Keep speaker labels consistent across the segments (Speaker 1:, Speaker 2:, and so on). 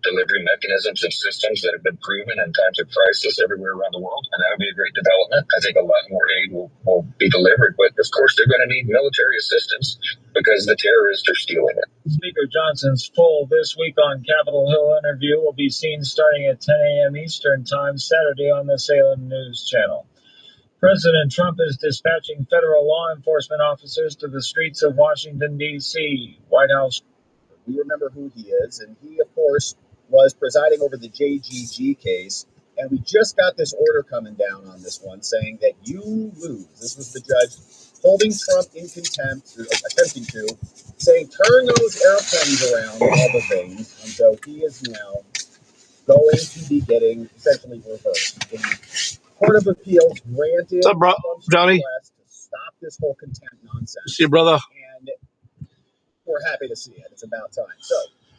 Speaker 1: delivery mechanisms and systems that have been proven in times of crisis everywhere around the world. And that would be a great development. I think a lot more aid will be delivered. But of course, they're going to need military assistance because the terrorists are stealing it.
Speaker 2: Speaker Johnson's full This Week on Capitol Hill interview will be seen starting at 10 a.m. Eastern Time Saturday on the Salem News Channel. President Trump is dispatching federal law enforcement officers to the streets of Washington, D.C. White House.
Speaker 3: We remember who he is, and he, of course, was presiding over the JGG case. And we just got this order coming down on this one saying that you lose. This was the judge holding Trump in contempt, or attempting to, saying turn those airplanes around and all the things. And so he is now going to be getting essentially reversed. The Court of Appeals granted Trump's
Speaker 4: Johnny?
Speaker 3: request to stop this whole contempt nonsense.
Speaker 4: See you, brother.
Speaker 3: And we're happy to see it. It's about time. So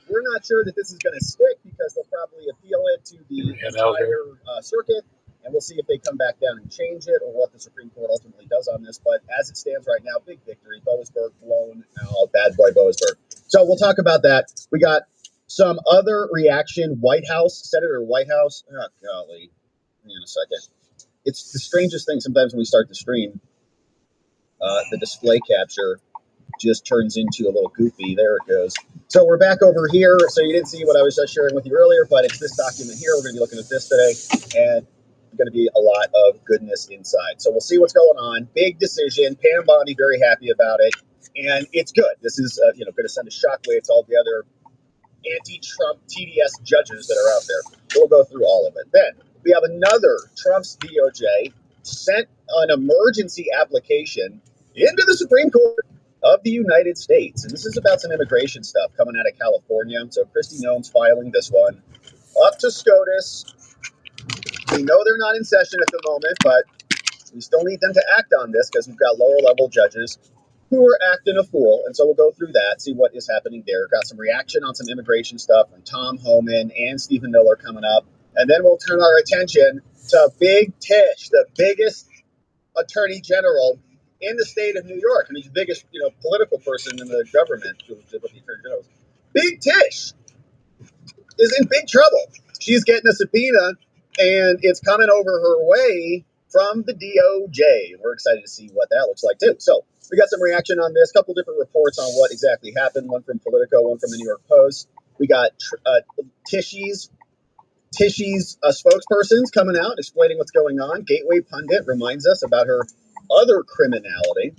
Speaker 3: we're not sure that this is going to stick because they'll probably appeal it to the entire circuit, and we'll see if they come back down and change it or what the Supreme Court ultimately does on this. But as it stands right now, big victory. Boasberg blown out. Bad boy Boasberg. So we'll talk about that. We got some other reaction. Senator Whitehouse. Oh, golly. Hang on a second. It's the strangest thing sometimes when we start the stream. The display capture just turns into a little goofy. There it goes. So we're back over here. So you didn't see what I was just sharing with you earlier, but it's this document here. We're going to be looking at this today, and there's going to be a lot of goodness inside. So we'll see what's going on. Big decision. Pam Bondi very happy about it, and it's good. This is going to send a shockwave to all the other anti-Trump TDS judges that are out there. We'll go through all of it. Then we have another Trump's DOJ sent an emergency application into the Supreme Court of the United States. And this is about some immigration stuff coming out of California. So Kristi Noem's filing this one up to SCOTUS. We know they're not in session at the moment, but we still need them to act on this because we've got lower level judges who are acting a fool. And so we'll go through that, see what is happening there. Got some reaction on some immigration stuff from Tom Homan and Stephen Miller coming up. And then we'll turn our attention to Big Tish, the biggest attorney general in the state of New York. And he's the biggest, political person in the government. Big Tish is in big trouble. She's getting a subpoena, and it's coming over her way from the DOJ. We're excited to see what that looks like, too. So we got some reaction on this, a couple different reports on what exactly happened, one from Politico, one from the New York Post. We got Tishy's spokespersons coming out, explaining what's going on. Gateway Pundit reminds us about her other criminality.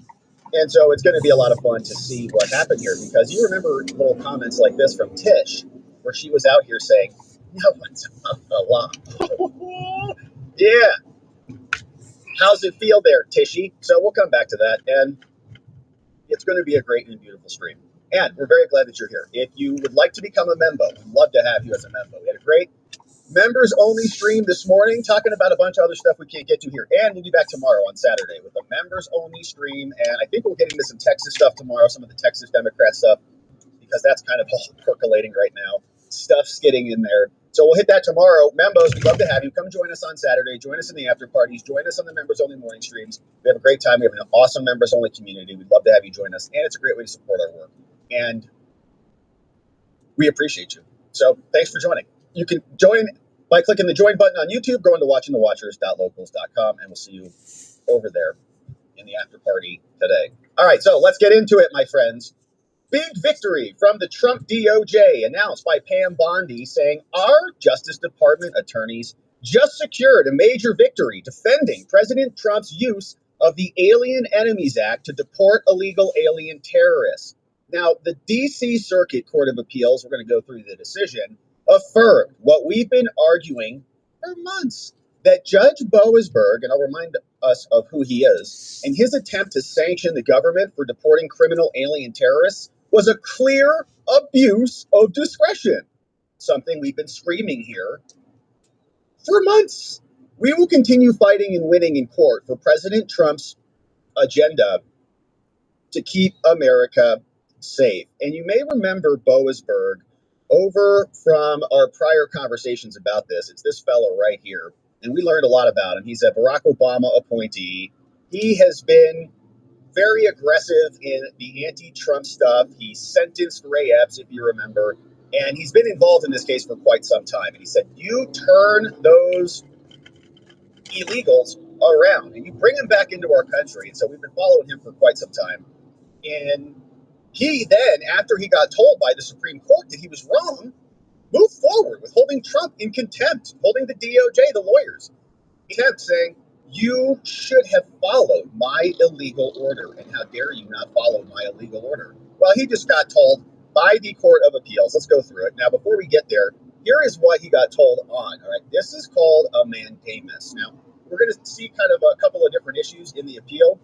Speaker 3: And so it's going to be a lot of fun to see what happened here, because you remember little comments like this from Tish, where she was out here saying, no one's above the law. Yeah. How's it feel there, Tishy? So we'll come back to that. And it's going to be a great and beautiful stream. And we're very glad that you're here. If you would like to become a member, we'd love to have you as a member. We had a great members-only stream this morning, talking about a bunch of other stuff we can't get to here. And we'll be back tomorrow on Saturday with a members-only stream. And I think we'll get into some Texas stuff tomorrow, some of the Texas Democrat stuff, because that's kind of all percolating right now. Stuff's getting in there. So we'll hit that tomorrow. Members, we'd love to have you. Come join us on Saturday. Join us in the after parties. Join us on the members-only morning streams. We have a great time. We have an awesome members-only community. We'd love to have you join us. And it's a great way to support our work. And we appreciate you. So thanks for joining. You can join by clicking the join button on YouTube, going to watchingthewatchers.locals.com, and we'll see you over there in the after party today. All right, so let's get into it, my friends. Big victory from the Trump DOJ announced by Pam Bondi, saying our Justice Department attorneys just secured a major victory defending President Trump's use of the Alien Enemies Act to deport illegal alien terrorists. Now, the D.C. Circuit Court of Appeals, we're going to go through the decision, affirmed what we've been arguing for months, that Judge Boasberg, and I'll remind us of who he is, in his attempt to sanction the government for deporting criminal alien terrorists was a clear abuse of discretion, something we've been screaming here for months. We will continue fighting and winning in court for President Trump's agenda to keep America safe. And you may remember Boasberg over from our prior conversations about this. It's this fellow right here. And we learned a lot about him. He's a Barack Obama appointee. He has been very aggressive in the anti-Trump stuff. He sentenced Ray Epps, if you remember. And he's been involved in this case for quite some time. And he said, you turn those illegals around and you bring them back into our country. And so we've been following him for quite some time. And he then, after he got told by the Supreme Court that he was wrong, moved forward with holding Trump in contempt, holding the DOJ, the lawyers, in contempt, saying, you should have followed my illegal order, and how dare you not follow my illegal order? Well, he just got told by the Court of Appeals. Let's go through it. Now, before we get there, here is what he got told on. All right, this is called a mandamus. Now, we're going to see kind of a couple of different issues in the appeal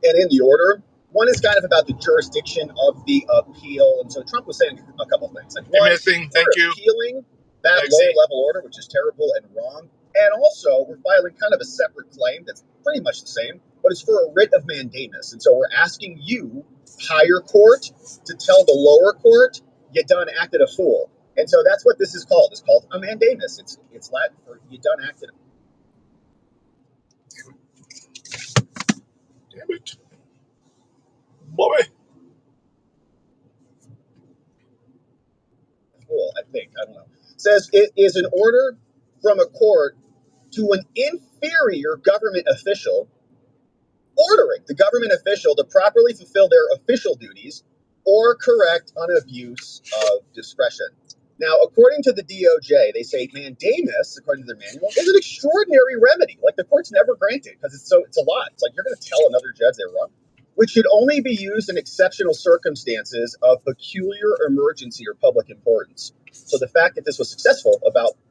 Speaker 3: and in the order. One is kind of about the jurisdiction of the appeal. And so Trump was saying a couple things. Like, one, we're appealing that lower-level order, which is terrible and wrong. And also, we're filing kind of a separate claim that's pretty much the same, but it's for a writ of mandamus. And so we're asking you, higher court, to tell the lower court, you done acted a fool. And so that's what this is called. It's called a mandamus. It's Latin for you done acted a fool.
Speaker 4: Damn it. Boy.
Speaker 3: I think. I don't know. It says it is an order from a court to an inferior government official ordering the government official to properly fulfill their official duties or correct an abuse of discretion. Now, according to the DOJ, they say mandamus, according to their manual, is an extraordinary remedy. Like the court's never granted because it's a lot. It's like you're going to tell another judge they're wrong, which should only be used in exceptional circumstances of peculiar emergency or public importance. So the fact that this was successful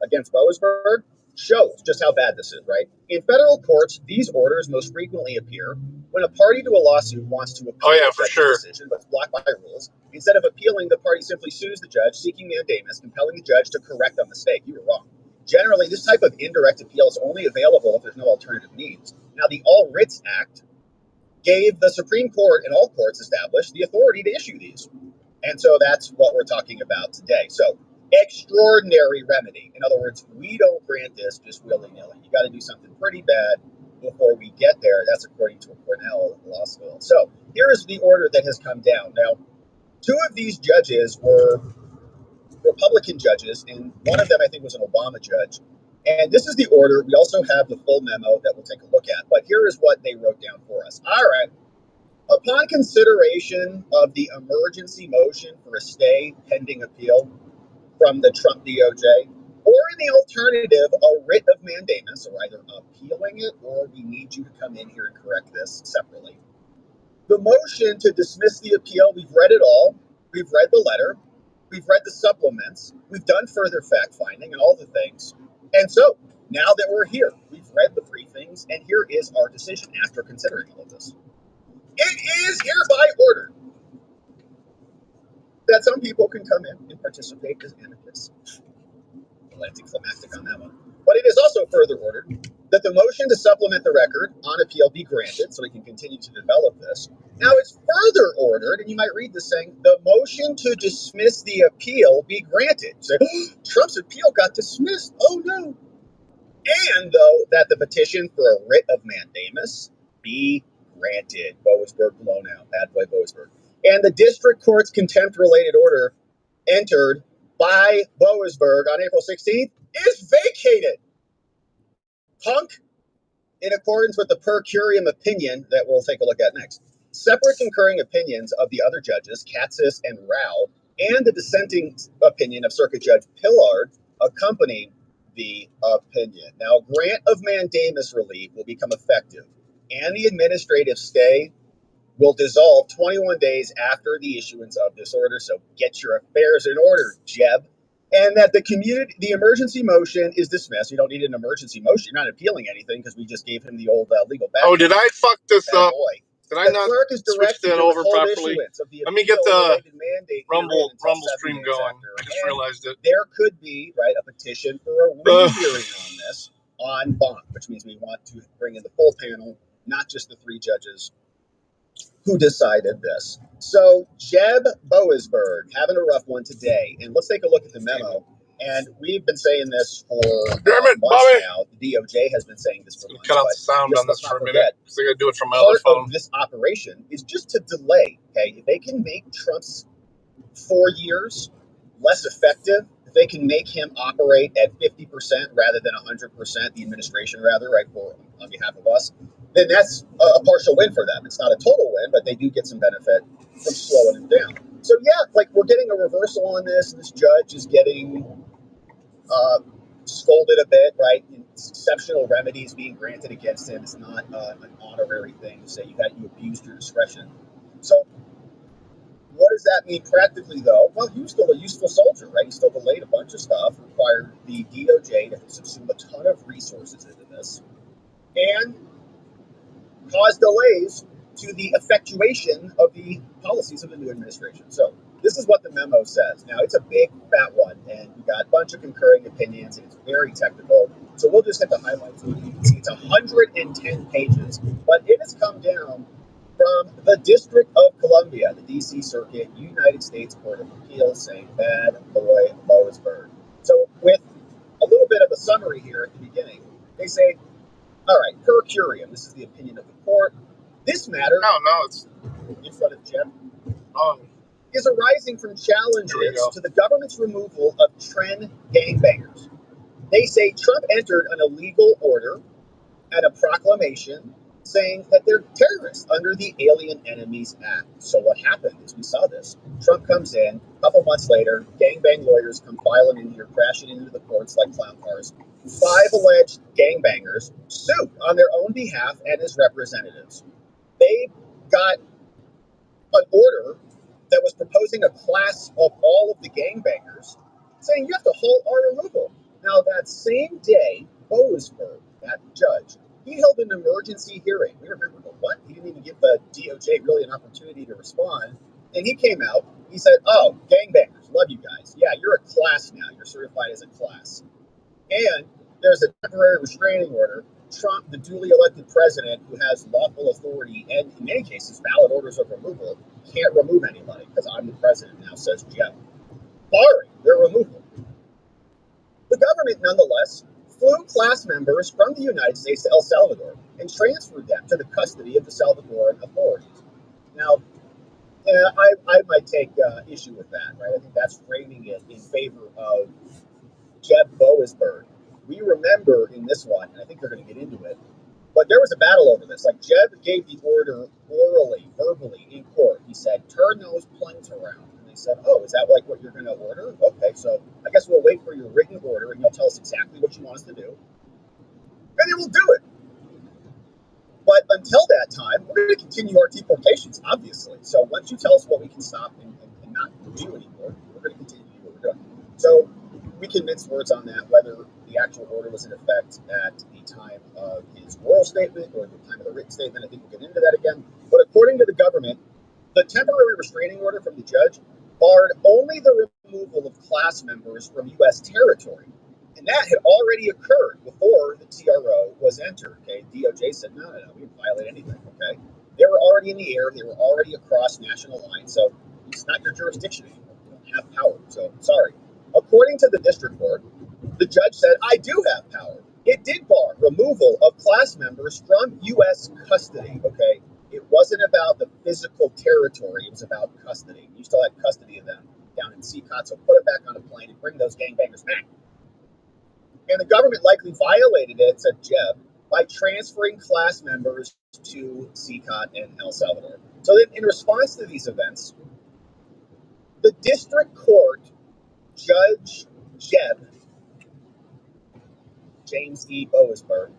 Speaker 3: against Boasberg shows just how bad this is, right? In federal courts, these orders most frequently appear when a party to a lawsuit wants to appeal a decision, but it's blocked by rules. Instead of appealing, the party simply sues the judge, seeking mandamus, compelling the judge to correct a mistake. You were wrong. Generally, this type of indirect appeal is only available if there's no alternative means. Now, the All Writs Act gave the Supreme Court and all courts established the authority to issue these. And so that's what we're talking about today. So, extraordinary remedy. In other words, we don't grant this just willy-nilly. You got to do something pretty bad before we get there. That's according to a Cornell law school. So here is the order that has come down. Now, two of these judges were Republican judges, and one of them I think was an Obama judge. And this is the order. We also have the full memo that we'll take a look at. But here is what they wrote down for us. All right. Upon consideration of the emergency motion for a stay pending appeal from the Trump DOJ, or in the alternative, a writ of mandamus, or either appealing it or we need you to come in here and correct this separately. The motion to dismiss the appeal, we've read it all. We've read the letter. We've read the supplements. We've done further fact-finding and all the things. And so, now that we're here, we've read the briefings, and here is our decision after considering all of this. It is hereby ordered that some people can come in and participate as amicus. Anticlimactic on that one. But it is also further ordered that the motion to supplement the record on appeal be granted so we can continue to develop this. Now it's further ordered, and you might read this saying, the motion to dismiss the appeal be granted. So, Trump's appeal got dismissed. Oh no. And though that the petition for a writ of mandamus be granted. Boasberg blown out. Bad boy Boasberg. And the district court's contempt-related order entered by Boasberg on April 16th is vacated. Punk, in accordance with the per curiam opinion that we'll take a look at next. Separate concurring opinions of the other judges, Katsas and Rao, and the dissenting opinion of Circuit Judge Pillard accompany the opinion. Now, grant of mandamus relief will become effective, and the administrative stay will dissolve 21 days after the issuance of this order. So get your affairs in order, Jeb. And that the emergency motion is dismissed. You don't need an emergency motion. You're not appealing anything because we just gave him the old legal back.
Speaker 4: Oh, did I fuck this up?
Speaker 3: Boy.
Speaker 4: Did I not switch that over properly? Let me get the Rumble stream going. I just realized it.
Speaker 3: There could be, right, a petition for a rehearing on this on bond, which means we want to bring in the full panel, not just the three judges who decided this. So Jeb Boasberg having a rough one today. And let's take a look at the memo. And we've been saying this for months now. The DOJ has been saying this for months.
Speaker 4: Cut out the sound on this for a minute. So I got to do it from my other phone.
Speaker 3: Part of this operation is just to delay. Okay, if they can make Trump's 4 years less effective, if they can make him operate at 50% rather than 100%, the administration rather, right, on behalf of us, then that's a partial win for them. It's not a total win, but they do get some benefit from slowing him down. So yeah, like we're getting a reversal on this. This judge is getting scolded a bit, right? Exceptional remedies being granted against him. It's not an honorary thing to say you abused your discretion. So what does that mean practically, though? Well, he was still a useful soldier, right? He still delayed a bunch of stuff, required the DOJ to subsume a ton of resources into this, and caused delays to the effectuation of the policies of the new administration. So this is what the memo says. Now, it's a big, fat one, and we got a bunch of concurring opinions, and it's very technical. So we'll just hit the highlights. You can see it's 110 pages, but it has come down from the District of Columbia, the D.C. Circuit, United States Court of Appeals, saying bad boy Mosberg. So with a little bit of a summary here at the beginning, they say, all right, per curiam, this is the opinion of the court. This matter, it's in front of Jeff, is arising from challenges to the government's removal of Tren gangbangers. They say Trump entered an illegal order and a proclamation saying that they're terrorists under the Alien Enemies Act. So what happened is we saw this. Trump comes in, a couple months later, gangbang lawyers come filing in here, crashing into the courts like clown cars. 5 alleged gangbangers sued on their own behalf and as representatives. They got an order that was proposing a class of all of the gangbangers, saying you have to halt our removal. Now, that same day, Boasberg, that judge, he held an emergency hearing. We remember, what? He didn't even give the DOJ really an opportunity to respond. And he came out, he said, oh, gangbangers, love you guys. Yeah, you're a class now. You're certified as a class. And there's a temporary restraining order. Trump, the duly elected president who has lawful authority and, in many cases, valid orders of removal, can't remove anybody because I'm the president now, says Jeff, barring their removal. The government, nonetheless, flew class members from the United States to El Salvador and transferred them to the custody of the Salvadoran authorities. Now, I might take issue with that, right? I think that's framing it in favor of Jeb Boasberg. We remember in this one, and I think they're going to get into it, but there was a battle over this. Like, Jeb gave the order orally, verbally, in court. He said, turn those planes around. And they said, oh, is that like what you're going to order? Okay, so I guess we'll wait for your written order, and you'll tell us exactly what you want us to do. And then we'll do it. But until that time, we're going to continue our deportations, obviously. So once you tell us what we can stop and not do anymore, we're going to continue to do what we're doing. So we can mince words on that, whether the actual order was in effect at the time of his oral statement or the time of the written statement. I think we'll get into that again. But according to the government, the temporary restraining order from the judge barred only the removal of class members from U.S. territory. And that had already occurred before the TRO was entered. Okay, DOJ said, no, we didn't violate anything. Okay, they were already in the air. They were already across national lines. So it's not your jurisdiction anymore. You don't have power. So sorry. According to the district court, the judge said, I do have power. It did bar removal of class members from U.S. custody. Okay, it wasn't about the physical territory. It was about custody. You still had custody of them down in CCOT. So put it back on a plane and bring those gangbangers back. And the government likely violated it, said Jeb, by transferring class members to CCOT and El Salvador. So then in response to these events, the district court, Judge Jeb, James E. Boasberg,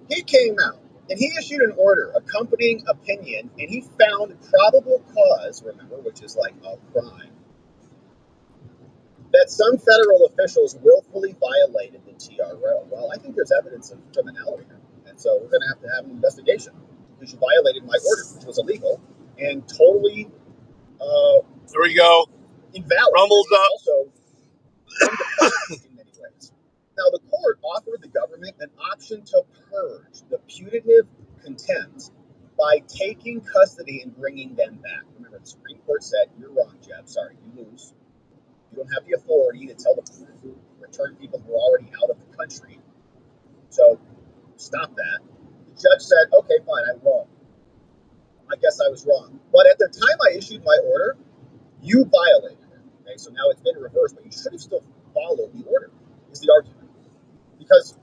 Speaker 3: he came out and he issued an order accompanying opinion, and he found probable cause, remember, which is like a crime, that some federal officials willfully violated the TRO. Well, I think there's evidence of criminality here. And so we're going to have an investigation because you violated my order, which was illegal and totally
Speaker 4: there we go.
Speaker 3: Invalid.
Speaker 4: Rumbles up.
Speaker 3: Also undemocratic in many ways. Now, the court offered the government an option to purge the putative contempt by taking custody and bringing them back. Remember, the Supreme Court said, you're wrong, Jeb. Sorry, you lose. You don't have the authority to tell the return people who are already out of the country. So stop that. The judge said, okay, fine, I'm wrong. I guess I was wrong. But at the time I issued my order, you violated it. Okay, so now it's been reversed, but you should have still followed the order, is the argument. Because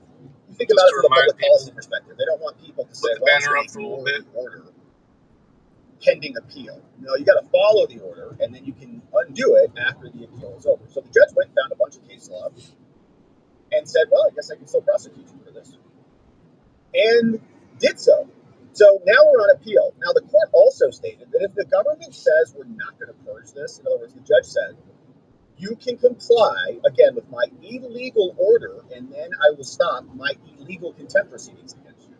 Speaker 3: you think about it from a public policy perspective. They don't want people to say, well, I'm going to ignore the order pending appeal. No, you got to follow the order, and then you can undo it after the appeal is over. So the judge went and found a bunch of case law and said, well, I guess I can still prosecute you for this. And did so. So now we're on appeal. Now, the court also stated that if the government says we're not going to purge this, in other words, the judge said, you can comply, again, with my illegal order, and then I will stop my illegal contempt proceedings against you.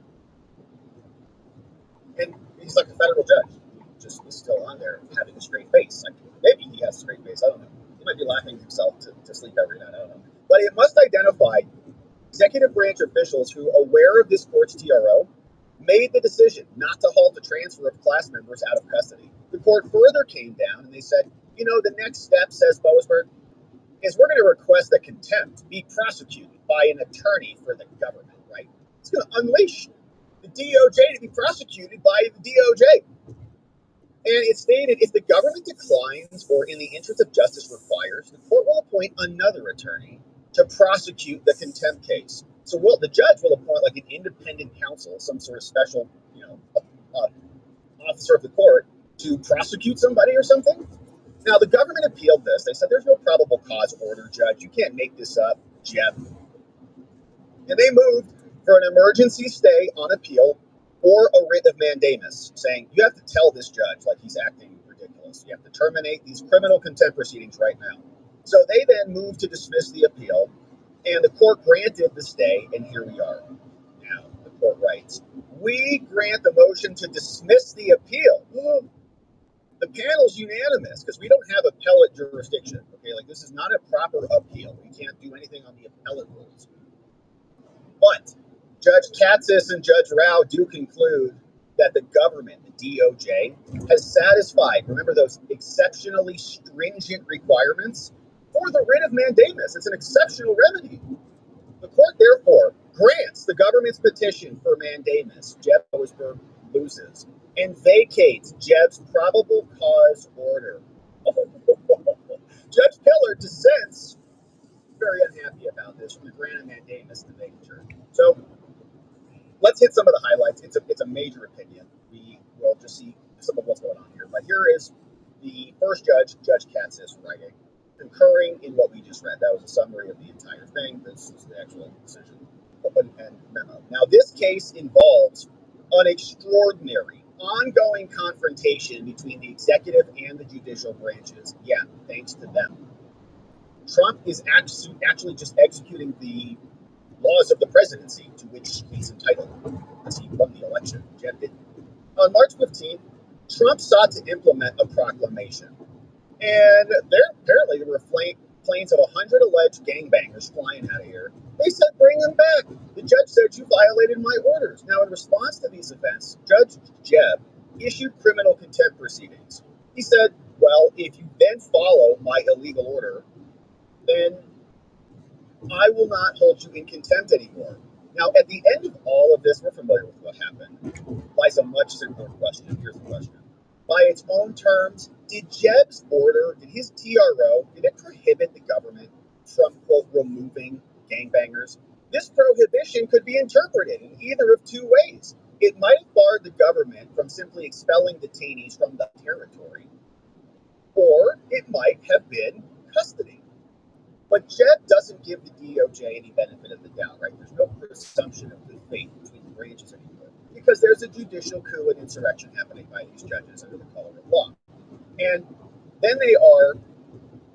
Speaker 3: And he's like a federal judge. He just is still on there having a straight face. Like, maybe he has a straight face. I don't know. He might be laughing himself to sleep every night. I don't know. But it must identify executive branch officials who, aware of this court's TRO, made the decision not to halt the transfer of class members out of custody. The court further came down and they said, you know, the next step, says Boasberg, is we're going to request that contempt be prosecuted by an attorney for the government, right? It's going to unleash the DOJ to be prosecuted by the DOJ. And it stated, if the government declines or in the interest of justice requires, the court will appoint another attorney to prosecute the contempt case. So the judge will appoint like an independent counsel, some sort of special, officer of the court to prosecute somebody or something. Now, the government appealed this. They said there's no probable cause order, Judge. You can't make this up, Jeb. And they moved for an emergency stay on appeal or a writ of mandamus, saying you have to tell this judge like he's acting ridiculous. You have to terminate these criminal contempt proceedings right now. So they then moved to dismiss the appeal, and the court granted the stay, and here we are. Now, the court writes, we grant the motion to dismiss the appeal. The panel's unanimous because we don't have appellate jurisdiction. Okay, like this is not a proper appeal. We can't do anything on the appellate rules. But Judge Katsas and Judge Rao do conclude that the government, the DOJ, has satisfied, remember those exceptionally stringent requirements for the writ of mandamus. It's an exceptional remedy. The court, therefore, grants the government's petition for mandamus. Jeb Boasberg loses and vacates Jeb's probable cause order. Judge Pillar dissents, very unhappy about this, from the grant of mandamus to vacature. So let's hit some of the highlights. It's a major opinion. We will just see some of what's going on here. But here is the first judge, Judge Katsas, writing, concurring in what we just read. That was a summary of the entire thing. This is the actual decision and memo. Now, this case involves an extraordinary, ongoing confrontation between the executive and the judicial branches. Yeah, thanks to them. Trump is actually just executing the laws of the presidency to which he's entitled because he won the election. Jeb didn't. On March 15th, Trump sought to implement a proclamation. And apparently there were planes of 100 alleged gangbangers flying out of here. They said, bring them back. The judge said, you violated my orders. Now, in response to these events, Judge Jeb issued criminal contempt proceedings. He said, well, if you then follow my illegal order, then I will not hold you in contempt anymore. Now, at the end of all of this, we're familiar with what happened. Lies a much simpler question. Here's the question. By its own terms, did Jeb's order, did his TRO, did it prohibit the government from, quote, removing gangbangers? This prohibition could be interpreted in either of two ways. It might have barred the government from simply expelling detainees from the territory, or it might have been custody. But Jeb doesn't give the DOJ any benefit of the doubt, right? There's no presumption of good faith between the branches anymore because there's a judicial coup and insurrection happening by these judges under the color of law. And then they are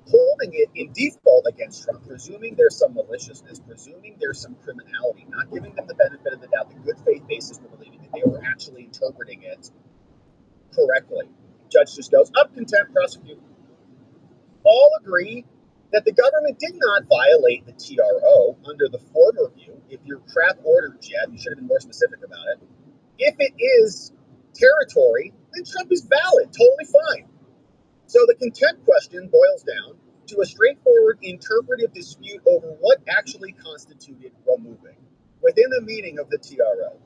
Speaker 3: holding it in default against Trump, presuming there's some maliciousness, presuming there's some criminality, not giving them the benefit of the doubt, the good faith basis for believing that they were actually interpreting it correctly. Judge just goes, up, contempt, prosecute. All agree that the government did not violate the TRO under the former view. If your crap order, Jeb, you should have been more specific about it. If it is territory, then Trump is valid, totally fine. So the contempt question boils down to a straightforward interpretive dispute over what actually constituted removing within the meaning of the TRO.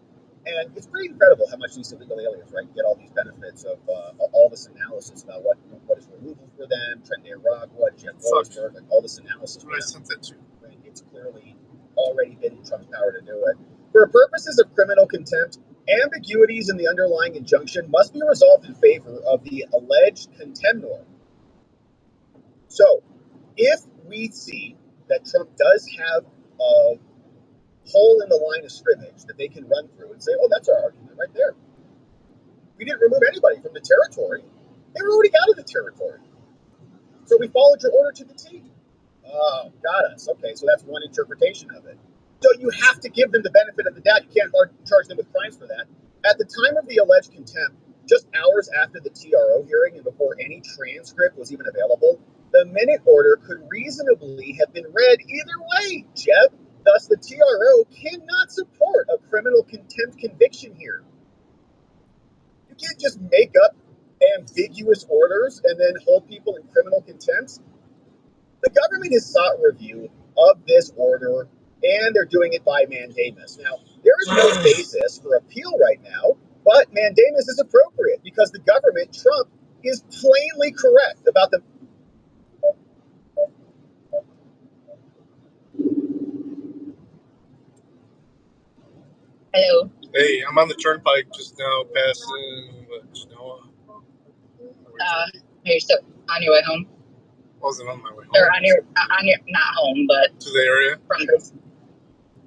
Speaker 3: And it's pretty incredible how much these illegal aliens, right, get all these benefits of all this analysis about what is removal for them, Trent Nicaragua, Jeff Roseberg, like all this analysis.
Speaker 4: I sent that to.
Speaker 3: Right? It's clearly already been in Trump's power to do it. For purposes of criminal contempt, ambiguities in the underlying injunction must be resolved in favor of the alleged contemnor. So, if we see that Trump does have a hole in the line of scrimmage that they can run through and say, oh, that's our argument right there. We didn't remove anybody from the territory. They were already out of the territory. So we followed your order to the T. Oh, got us. Okay, so that's one interpretation of it. So you have to give them the benefit of the doubt. You can't charge them with crimes for that. At the time of the alleged contempt, just hours after the TRO hearing and before any transcript was even available, the minute order could reasonably have been read either way, Jeb. Thus, the TRO cannot support a criminal contempt conviction here. You can't just make up ambiguous orders and then hold people in criminal contempt. The government has sought review of this order, and they're doing it by mandamus. Now, there is no basis for appeal right now, but mandamus is appropriate because the government, Trump, is plainly correct about the...
Speaker 5: Hello.
Speaker 4: Hey, I'm on the turnpike just now, passing Genoa.
Speaker 5: You're still on your way home?
Speaker 4: Wasn't on my way home.
Speaker 5: Or on your not home, but
Speaker 4: to the area.
Speaker 5: From this.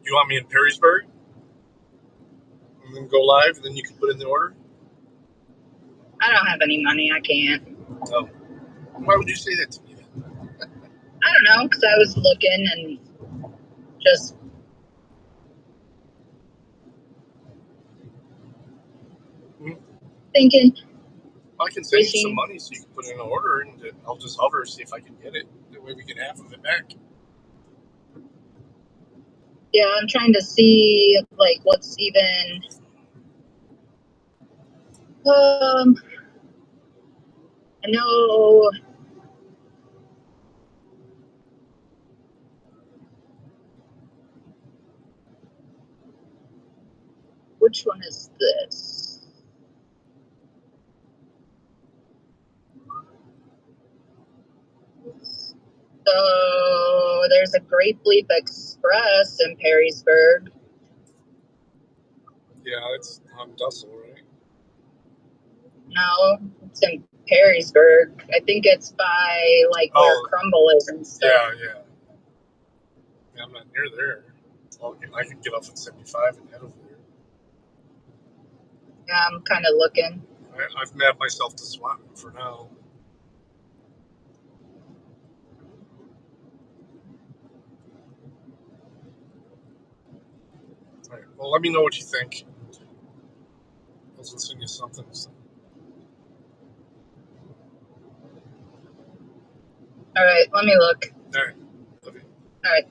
Speaker 4: You want me in Perrysburg? And then go live, and then you can put in the order?
Speaker 5: I don't have any money. I can't.
Speaker 4: Oh. Why would you say that to me then?
Speaker 5: I don't know, because I was looking and just... thinking.
Speaker 4: I can send you some money so you can put in an order, and I'll just hover, see if I can get it. That way we get half of it back.
Speaker 5: Yeah, I'm trying to see, like, what's even... I know... Which one is this? So there's a Great Bleep Express in Perrysburg.
Speaker 4: Yeah, it's on Dussel, right?
Speaker 5: No, it's in Perrysburg. I think it's by like where Crumble is and stuff.
Speaker 4: Yeah, I'm not near there. I can get off at 75 and head over there.
Speaker 5: Yeah, I'm kind of looking.
Speaker 4: I've mapped myself to Swanton for now. All right. Well, let me know what you think. I'll send you something.
Speaker 5: All right, let me look.
Speaker 4: All right. Okay.
Speaker 5: All right.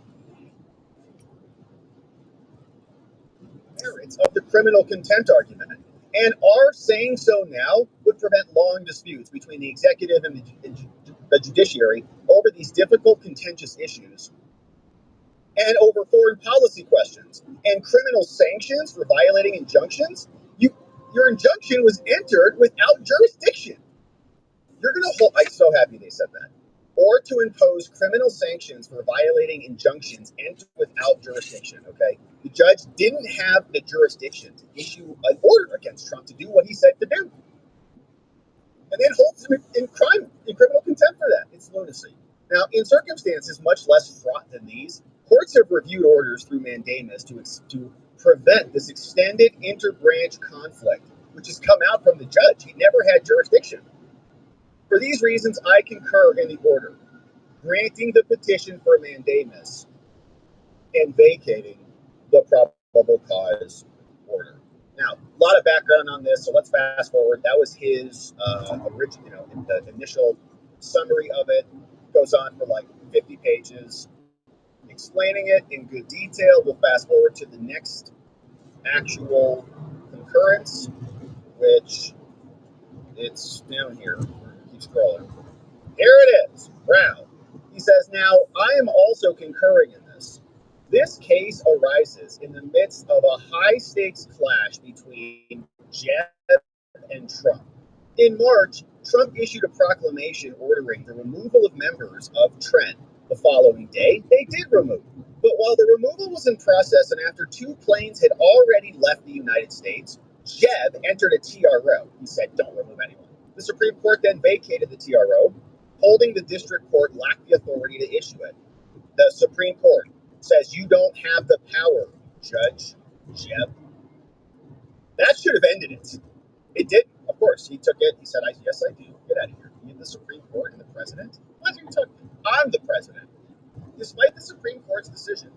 Speaker 3: Merits of the criminal contempt argument, and our saying so now would prevent long disputes between the executive and the judiciary over these difficult, contentious issues, and over foreign policy questions and criminal sanctions for violating injunctions. Your injunction was entered without jurisdiction. You're going to hold... I'm so happy they said that. Or to impose criminal sanctions for violating injunctions entered without jurisdiction, okay? The judge didn't have the jurisdiction to issue an order against Trump to do what he said to do. And then holds him in criminal contempt for that. It's lunacy. Now, in circumstances much less fraught than these, courts have reviewed orders through mandamus to prevent this extended interbranch conflict, which has come out from the judge. He never had jurisdiction. For these reasons, I concur in the order, granting the petition for mandamus and vacating the probable cause order. Now, a lot of background on this, so let's fast forward. That was his original, the initial summary of it. Goes on for like 50 pages, explaining it in good detail. We'll fast forward to the next actual concurrence, which it's down here. Keep scrolling. Here it is, Brown. He says, now, I am also concurring in this. This case arises in the midst of a high-stakes clash between Jeb and Trump. In March, Trump issued a proclamation ordering the removal of members of Trent. The following day, they did remove. But while the removal was in process and after 2 planes had already left the United States, Jeb entered a TRO. He said, don't remove anyone. The Supreme Court then vacated the TRO, holding the district court lacked the authority to issue it. The Supreme Court says you don't have the power, Judge Jeb. That should have ended it. It didn't. Of course, he took it. He said, yes, I do. Get out of here. You the Supreme Court and the president? What are you talking about? I'm the president. Despite the Supreme Court's decision,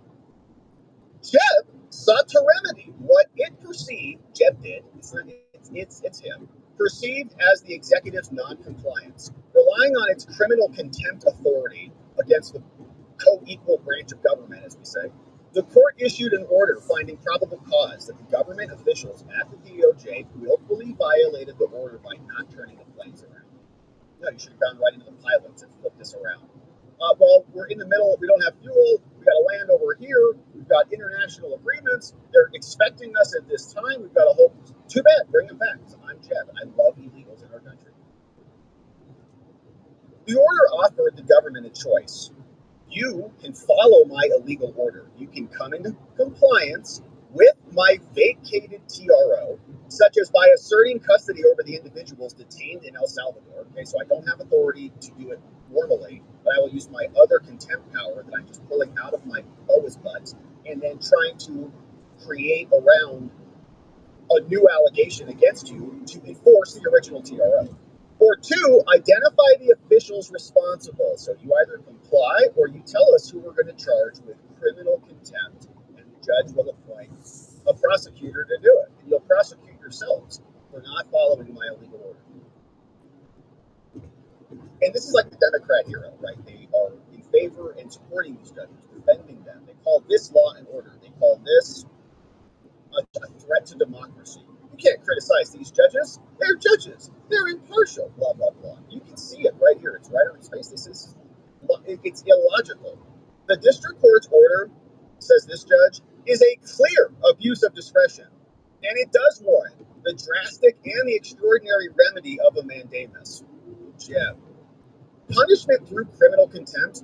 Speaker 3: Jeb sought to remedy what it perceived, Jeb did, it's him, perceived as the executive's non-compliance, relying on its criminal contempt authority against the co-equal branch of government, as we say. The court issued an order finding probable cause that the government officials at the DOJ willfully violated the order by not turning the planes around. No, you should have gone right into the pilots and flipped this around. Well, we're in the middle. We don't have fuel. We got to land over here. We've got international agreements. They're expecting us at this time. We've got a whole. Too bad. Bring them back. I'm Jeb. I love illegals in our country. The order offered the government a choice. You can follow my illegal order. You can come into compliance with my vacated TRO, such as by asserting custody over the individuals detained in El Salvador. Okay, so I don't have authority to do it normally, but I will use my other contempt power that I'm just pulling out of my boa's butt and then trying to create around a new allegation against you to enforce the original TRO. Or 2, identify the officials responsible. So you either comply or you tell us who we're going to charge with criminal contempt, and the judge will appoint a prosecutor to do it. And you'll prosecute yourselves for not following my illegal order. And this is like the Democrat hero, right? They are in favor and supporting these judges, defending them. They call this law and order. They call this a threat to democracy. You can't criticize these judges. They're judges. They're impartial. Blah, blah, blah. You can see it right here. It's right on his face. It's illogical. The district court's order, says this judge, is a clear abuse of discretion. And it does warrant the drastic and the extraordinary remedy of a mandamus. Yeah. Punishment through criminal contempt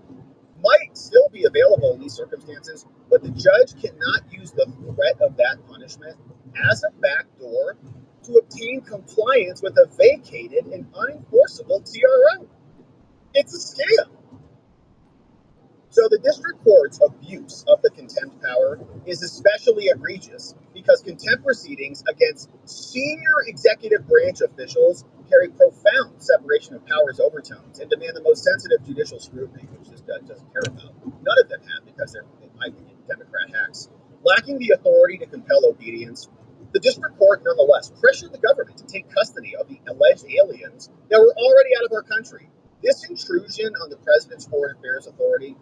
Speaker 3: might still be available in these circumstances, but the judge cannot use the threat of that punishment as a backdoor to obtain compliance with a vacated and unenforceable TRO. It's a scam. So the district court's abuse of the contempt power is especially egregious because contempt proceedings against senior executive branch officials carry profound separation of powers overtones and demand the most sensitive judicial scrutiny, which this judge doesn't care about. None of them have because they're, in my opinion, Democrat hacks. Lacking the authority to compel obedience, the district court nonetheless pressured the government to take custody of the alleged aliens that were already out of our country. This intrusion on the president's foreign affairs authority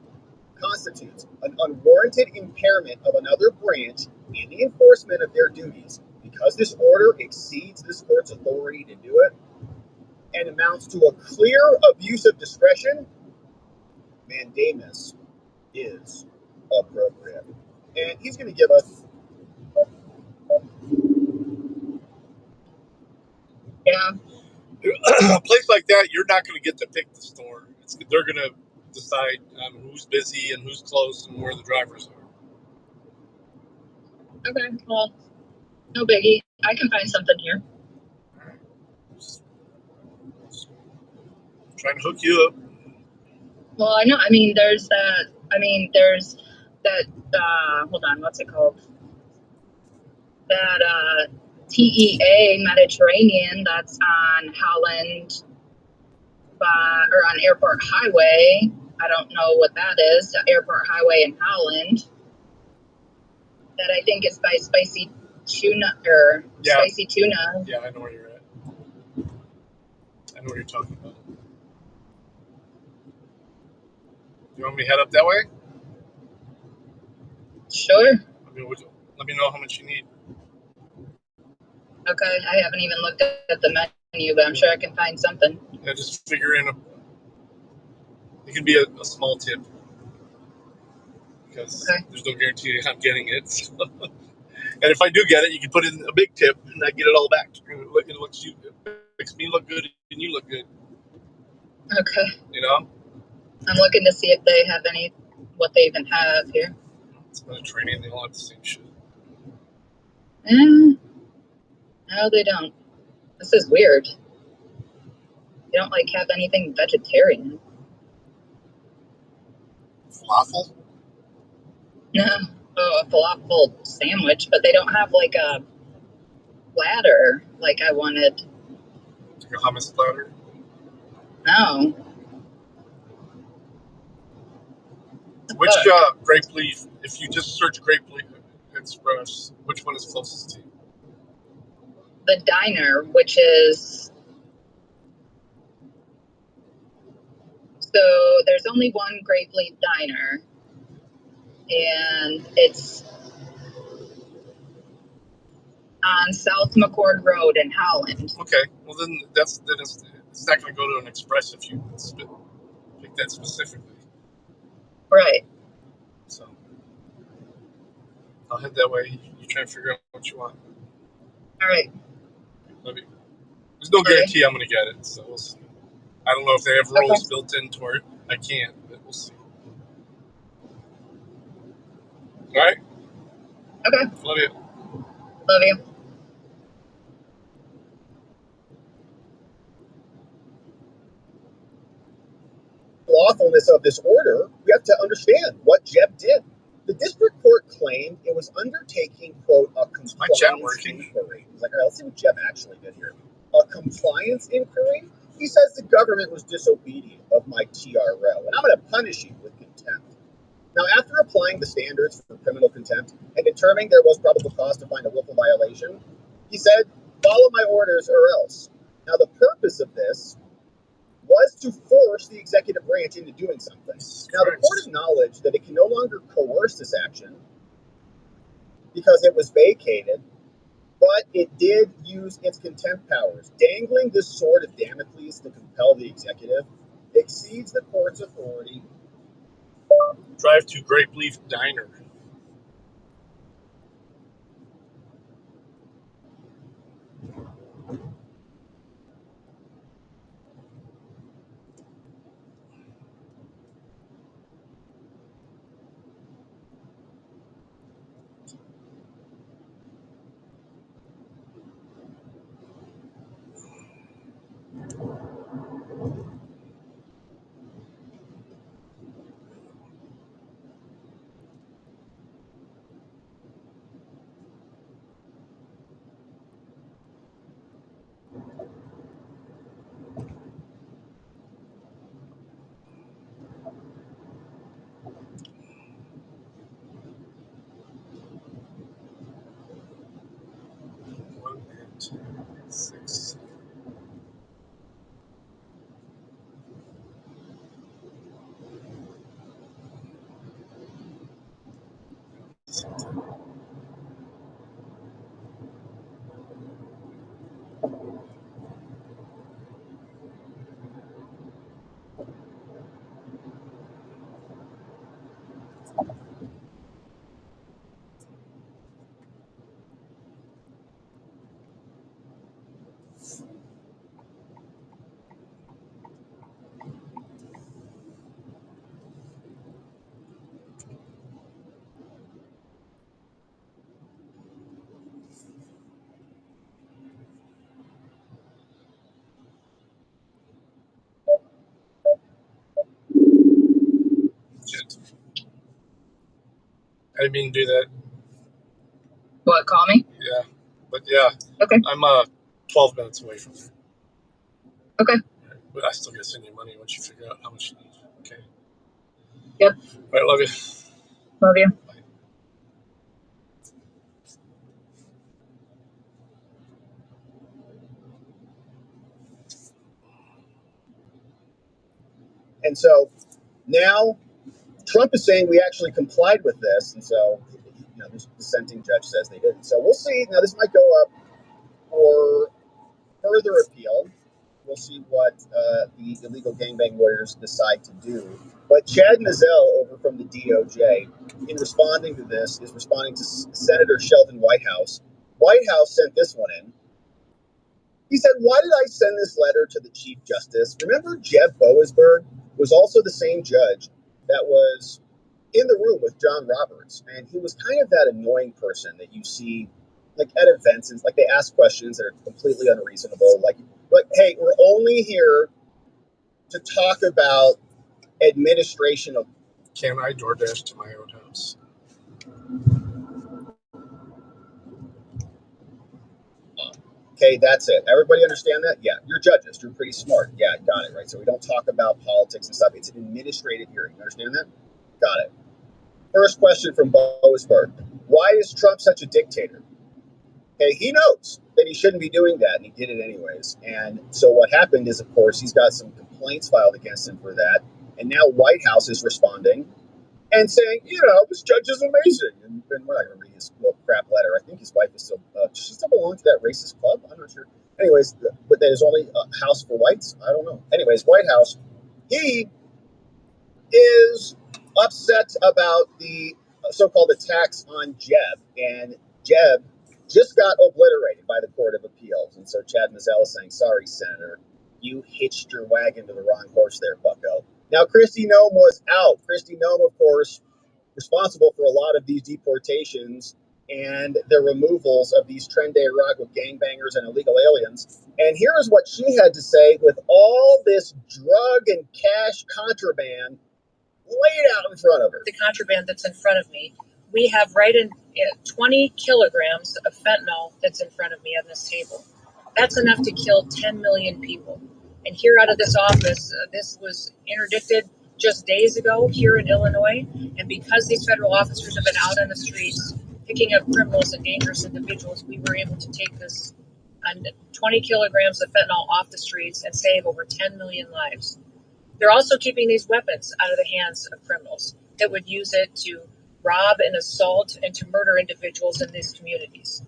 Speaker 3: constitutes an unwarranted impairment of another branch in the enforcement of their duties. Because this order exceeds this court's authority to do it and amounts to a clear abuse of discretion, mandamus is appropriate. And he's going to give us...
Speaker 5: Yeah.
Speaker 4: A place like that, you're not going to get to pick the store. They're going to decide who's busy and who's close and where the drivers are.
Speaker 5: Okay, well, no biggie. I can find something here.
Speaker 4: Just trying to hook you up.
Speaker 5: Well, I know. There's that. Hold on, what's it called? That TEA Mediterranean that's on Holland, or on Airport Highway. I don't know what that is. The Airport Highway in Holland. That I think is by Spicy Tuna Spicy Tuna.
Speaker 4: Yeah, I know where you're at. I know what you're talking about. You want me to head up that way?
Speaker 5: Sure.
Speaker 4: Let me know how much you need.
Speaker 5: Okay, I haven't even looked at the menu, but I'm sure I can find something.
Speaker 4: Yeah, just figure in it can be a small tip. because
Speaker 5: Okay.
Speaker 4: there's no guarantee I'm getting it. So. And if I do get it, you can put in a big tip, and I get it all back. It makes me look good, and you look good.
Speaker 5: Okay.
Speaker 4: You know?
Speaker 5: I'm looking to see if they have what they even have here.
Speaker 4: It's Mediterranean, they all have the same shit.
Speaker 5: No, they don't. This is weird. They don't have anything vegetarian.
Speaker 4: Falafel?
Speaker 5: No. Oh, a falafel sandwich, but they don't have a platter like I wanted.
Speaker 4: Like a hummus platter?
Speaker 5: No.
Speaker 4: Which grape leaf, if you just search grape leaf express, which one is closest to you?
Speaker 5: The diner, which is... So there's only one grape leaf diner, and it's on South McCord Road in Holland.
Speaker 4: Okay, well then it's not going to go to an express if you pick that specifically.
Speaker 5: Right.
Speaker 4: So I'll head that way. You try and figure out what you want.
Speaker 5: All right.
Speaker 4: Love you. There's no guarantee I'm going to get it, so we'll see. I don't know if they have rules built into it. I can't, but we'll see. All right?
Speaker 5: Okay.
Speaker 4: Love you.
Speaker 5: Love you.
Speaker 3: Lawfulness of this order, we have to understand what Jeb did. The district court claimed it was undertaking, quote, a compliance inquiry. He's like, all right, let's see what Jeb actually did here. A compliance inquiry? He says the government was disobedient of my TRO, and I'm going to punish you with contempt. Now, after applying the standards for criminal contempt and determining there was probable cause to find a willful violation, he said, follow my orders or else. Now, the purpose of this was to force the executive branch into doing something. Now, the court acknowledged that it can no longer coerce this action because it was vacated, but it did use its contempt powers. Dangling this sword of Damocles to compel the executive exceeds the court's authority.
Speaker 4: Drive to Grape Leaf Diner. One and two, 6. I didn't mean to do that.
Speaker 5: What, call me?
Speaker 4: Yeah. But yeah.
Speaker 5: Okay.
Speaker 4: I'm 12 minutes away from there.
Speaker 5: Okay.
Speaker 4: But I still got to send you money once you figure out how much you need. Okay.
Speaker 5: Yep.
Speaker 4: All right, love you.
Speaker 5: Love you.
Speaker 4: Bye.
Speaker 3: And so now Trump is saying we actually complied with this, and so this dissenting judge says they didn't. So we'll see. Now this might go up for further appeal, We'll see what the illegal gangbang lawyers decide to do. But Chad Mizell over from the DOJ, in responding to this, is responding to Senator Sheldon Whitehouse. Whitehouse sent this one in. He said, "Why did I send this letter to the Chief Justice? Remember Jeb Boasberg was also the same judge that was in the room with John Roberts, and he was kind of that annoying person that you see like at events, and like they ask questions that are completely unreasonable. Like, hey, we're only here to talk about administration of."
Speaker 4: Can I DoorDash to my own house?
Speaker 3: Okay, that's it. Everybody understand that? Yeah, you're judges. You're pretty smart. Yeah, got it, right? So we don't talk about politics and stuff. It's an administrative hearing. You understand that? Got it. First question from Boasberg. Why is Trump such a dictator? Okay, he knows that he shouldn't be doing that, and he did it anyways. And so what happened is, of course, he's got some complaints filed against him for that. And now White House is responding and saying, this judge is amazing. And we're not going to read his little crap letter. I think his wife is still, she still belongs to that racist club? I'm not sure. Anyways, but there's only a house for whites? I don't know. Anyways, White House, he is upset about the so-called attacks on Jeb. And Jeb just got obliterated by the Court of Appeals. And so Chad Mizell is saying, sorry, Senator, you hitched your wagon to the wrong horse there, bucko. Now, Kristi Noem was out. Kristi Noem, of course, responsible for a lot of these deportations and the removals of these Tren de Aragua gangbangers and illegal aliens. And here is what she had to say with all this drug and cash contraband laid out in front of her.
Speaker 6: The contraband that's in front of me, we have 20 kilograms of fentanyl that's in front of me on this table. That's enough to kill 10 million people. And here out of this office, this was interdicted just days ago here in Illinois. And because these federal officers have been out on the streets picking up criminals and dangerous individuals, we were able to take this 20 kilograms of fentanyl off the streets and save over 10 million lives. They're also keeping these weapons out of the hands of criminals that would use it to rob and assault and to murder individuals in these communities.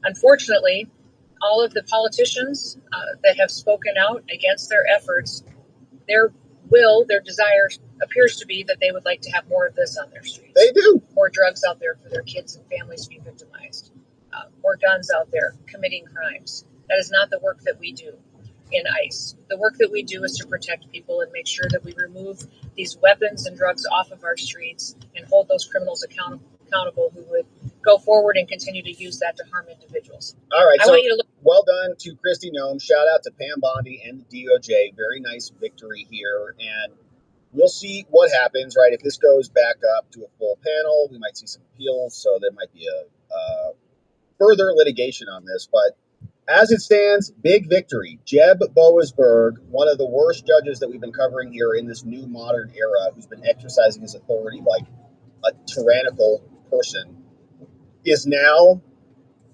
Speaker 6: Unfortunately, all of the politicians that have spoken out against their efforts, their desire appears to be that they would like to have more of this on their streets.
Speaker 3: They do.
Speaker 6: More drugs out there for their kids and families to be victimized. More guns out there committing crimes. That is not the work that we do in ICE. The work that we do is to protect people and make sure that we remove these weapons and drugs off of our streets and hold those criminals accountable who would go forward and continue to use that to harm individuals.
Speaker 3: All right,
Speaker 6: I want you to look.
Speaker 3: Well done to Kristi Noem. Shout out to Pam Bondi and the DOJ. Very nice victory here. And we'll see what happens, right? If this goes back up to a full panel, we might see some appeals. So there might be a further litigation on this. But as it stands, big victory. Jeb Boasberg, one of the worst judges that we've been covering here in this new modern era, who's been exercising his authority like a tyrannical person, is now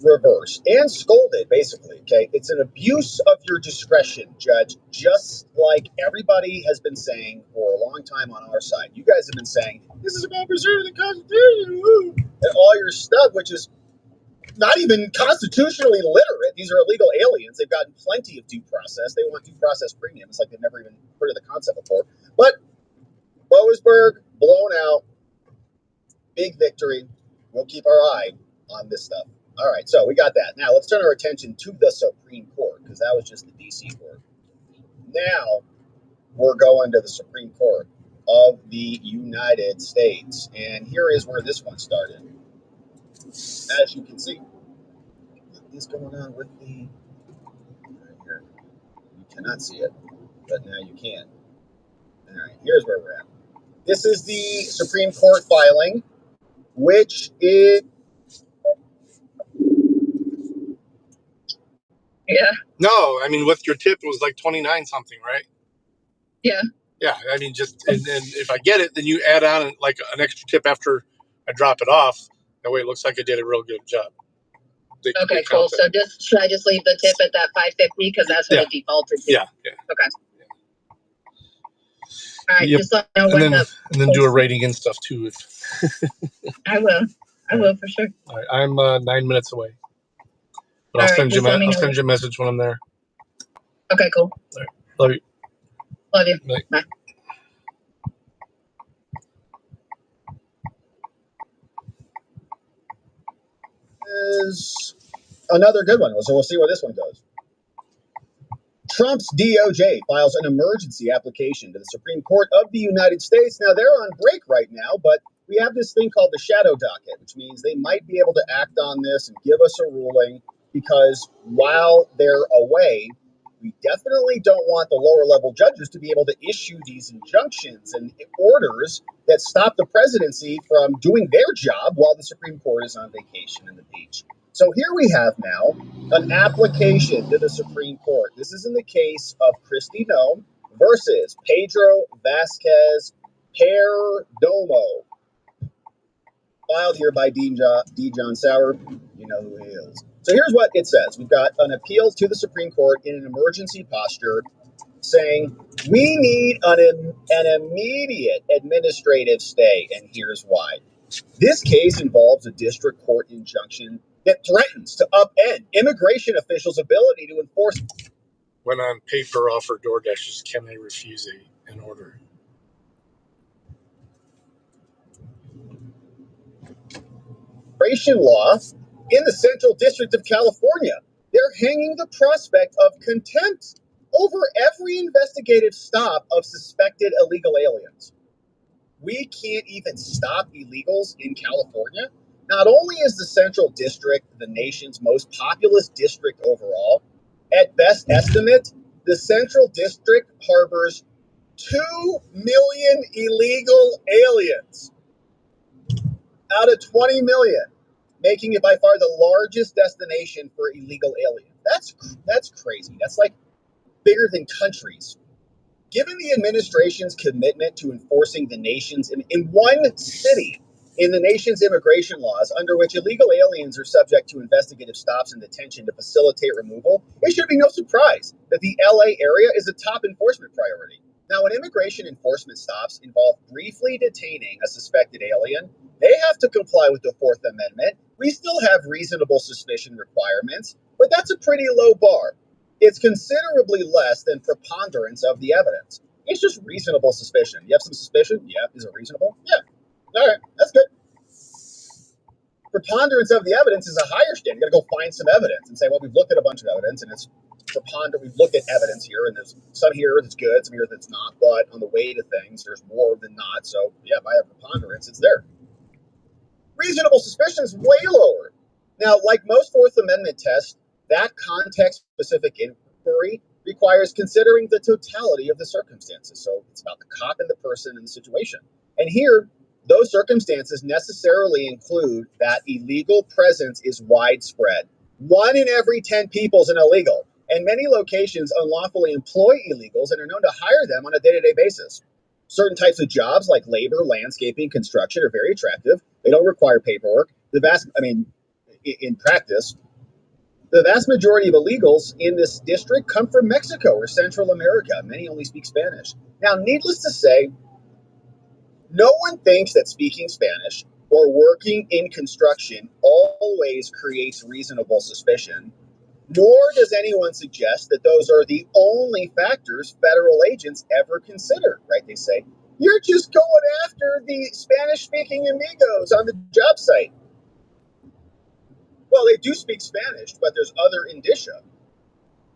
Speaker 3: reversed and scolded, basically. Okay, it's an abuse of your discretion, Judge, just like everybody has been saying for a long time on our side. You guys have been saying, this is about preserving the Constitution and all your stuff, which is not even constitutionally literate. These are illegal aliens. They've gotten plenty of due process. They want due process premium. It's like they've never even heard of the concept before. But Boasberg, blown out, big victory. We'll keep our eye on this stuff. All right, so we got that. Now let's turn our attention to the Supreme Court, because that was just the D.C. court. Now we're going to the Supreme Court of the United States. And here is where this one started. As you can see, what is going on with the... Right here. You cannot see it, but now you can. All right, here's where we're at. This is the Supreme Court filing, which is...
Speaker 6: Yeah.
Speaker 4: No, I mean, with your tip, it was like 29 something, right?
Speaker 6: Yeah.
Speaker 4: Yeah, I mean, and if I get it, then you add on like an extra tip after I drop it off. That way it looks like I did a real good job.
Speaker 6: Okay, cool. So should I just leave the tip at that 550 because that's what it defaulted to?
Speaker 4: Yeah.
Speaker 6: Okay. All right,
Speaker 4: Yep.
Speaker 6: just let me know when
Speaker 4: and then do a rating and stuff too.
Speaker 6: I will for sure.
Speaker 4: All right, I'm 9 minutes away. But I'll send you a message when I'm there.
Speaker 5: Okay, cool.
Speaker 4: All right. Love you.
Speaker 5: Love you.
Speaker 4: Bye.
Speaker 5: Bye.
Speaker 3: Is another good one. So we'll see where this one goes. Trump's DOJ files an emergency application to the Supreme Court of the United States. Now, they're on break right now, but we have this thing called the shadow docket, which means they might be able to act on this and give us a ruling, because while they're away, we definitely don't want the lower level judges to be able to issue these injunctions and orders that stop the presidency from doing their job while the Supreme Court is on vacation in the beach. So here we have now an application to the Supreme Court. This is in the case of Kristi Noem versus Pedro Vasquez Perdomo, filed here by D. John Sauer. You know who he is. So here's what it says. We've got an appeal to the Supreme Court in an emergency posture saying we need an immediate administrative stay, and here's why. This case involves a district court injunction that threatens to upend immigration officials' ability to enforce.
Speaker 4: When on paper offer DoorDashers, can they refuse an order?
Speaker 3: Immigration law in the Central District of California. They're hanging the prospect of contempt over every investigative stop of suspected illegal aliens. We can't even stop illegals in California. Not only is the Central District the nation's most populous district overall, at best estimate, the Central District harbors 2 million illegal aliens out of 20 million, making it by far the largest destination for illegal aliens. That's crazy. That's like bigger than countries. Given the administration's commitment to enforcing the nation's in one city in the nation's immigration laws, under which illegal aliens are subject to investigative stops and detention to facilitate removal, it should be no surprise that the LA area is a top enforcement priority. Now, when immigration enforcement stops involve briefly detaining a suspected alien, they have to comply with the Fourth Amendment. We still have reasonable suspicion requirements, but that's a pretty low bar. It's considerably less than preponderance of the evidence. It's just reasonable suspicion. You have some suspicion? Yeah. Is it reasonable? Yeah. All right. That's good. Preponderance of the evidence is a higher standard. You got to go find some evidence and say, well, we've looked at a bunch of evidence and it's preponderant. We've looked at evidence here and there's some here that's good, some here that's not. But on the weight of things, there's more than not. So yeah, by a preponderance, it's there. Reasonable suspicion is way lower. Now, like most Fourth Amendment tests, that context-specific inquiry requires considering the totality of the circumstances. So it's about the cop and the person and the situation. And here, those circumstances necessarily include that illegal presence is widespread. 1 in every 10 people is an illegal, and many locations unlawfully employ illegals and are known to hire them on a day-to-day basis. Certain types of jobs like labor, landscaping, construction are very attractive. They don't require paperwork. In practice, the vast majority of illegals in this district come from Mexico or Central America. Many only speak Spanish. Now, needless to say, no one thinks that speaking Spanish or working in construction always creates reasonable suspicion, nor does anyone suggest that those are the only factors federal agents ever consider, right? They say, you're just going after the Spanish-speaking amigos on the job site. Well, they do speak Spanish, but there's other indicia.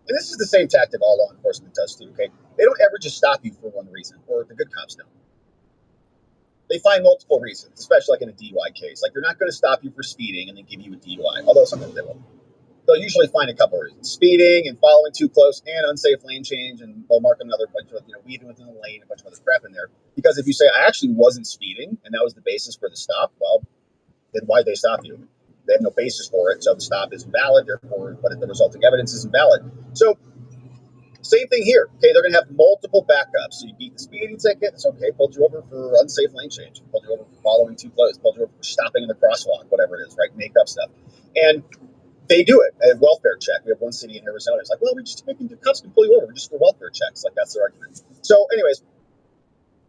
Speaker 3: And this is the same tactic all law enforcement does too, okay? They don't ever just stop you for one reason, or the good cops don't. They find multiple reasons, especially like in a DUI case. Like, they're not going to stop you for speeding and then give you a DUI, although sometimes they will. They'll usually find a couple of reasons: speeding and following too close and unsafe lane change, and they'll mark another bunch of, weaving within the lane, a bunch of other crap in there. Because if you say, I actually wasn't speeding, and that was the basis for the stop, well, then why'd they stop you? They have no basis for it, so the stop is invalid, therefore, but the resulting evidence is invalid. So, same thing here. Okay, they're going to have multiple backups. So you beat the speeding ticket, it's okay. Pulled you over for unsafe lane change. Pulled you over for following too close. Pulled you over for stopping in the crosswalk, whatever it is, right? Make up stuff. And they do it at welfare check. We have one city in Arizona. It's like, well, the cops can pull you over just for welfare checks. Like, that's their argument. So, anyways,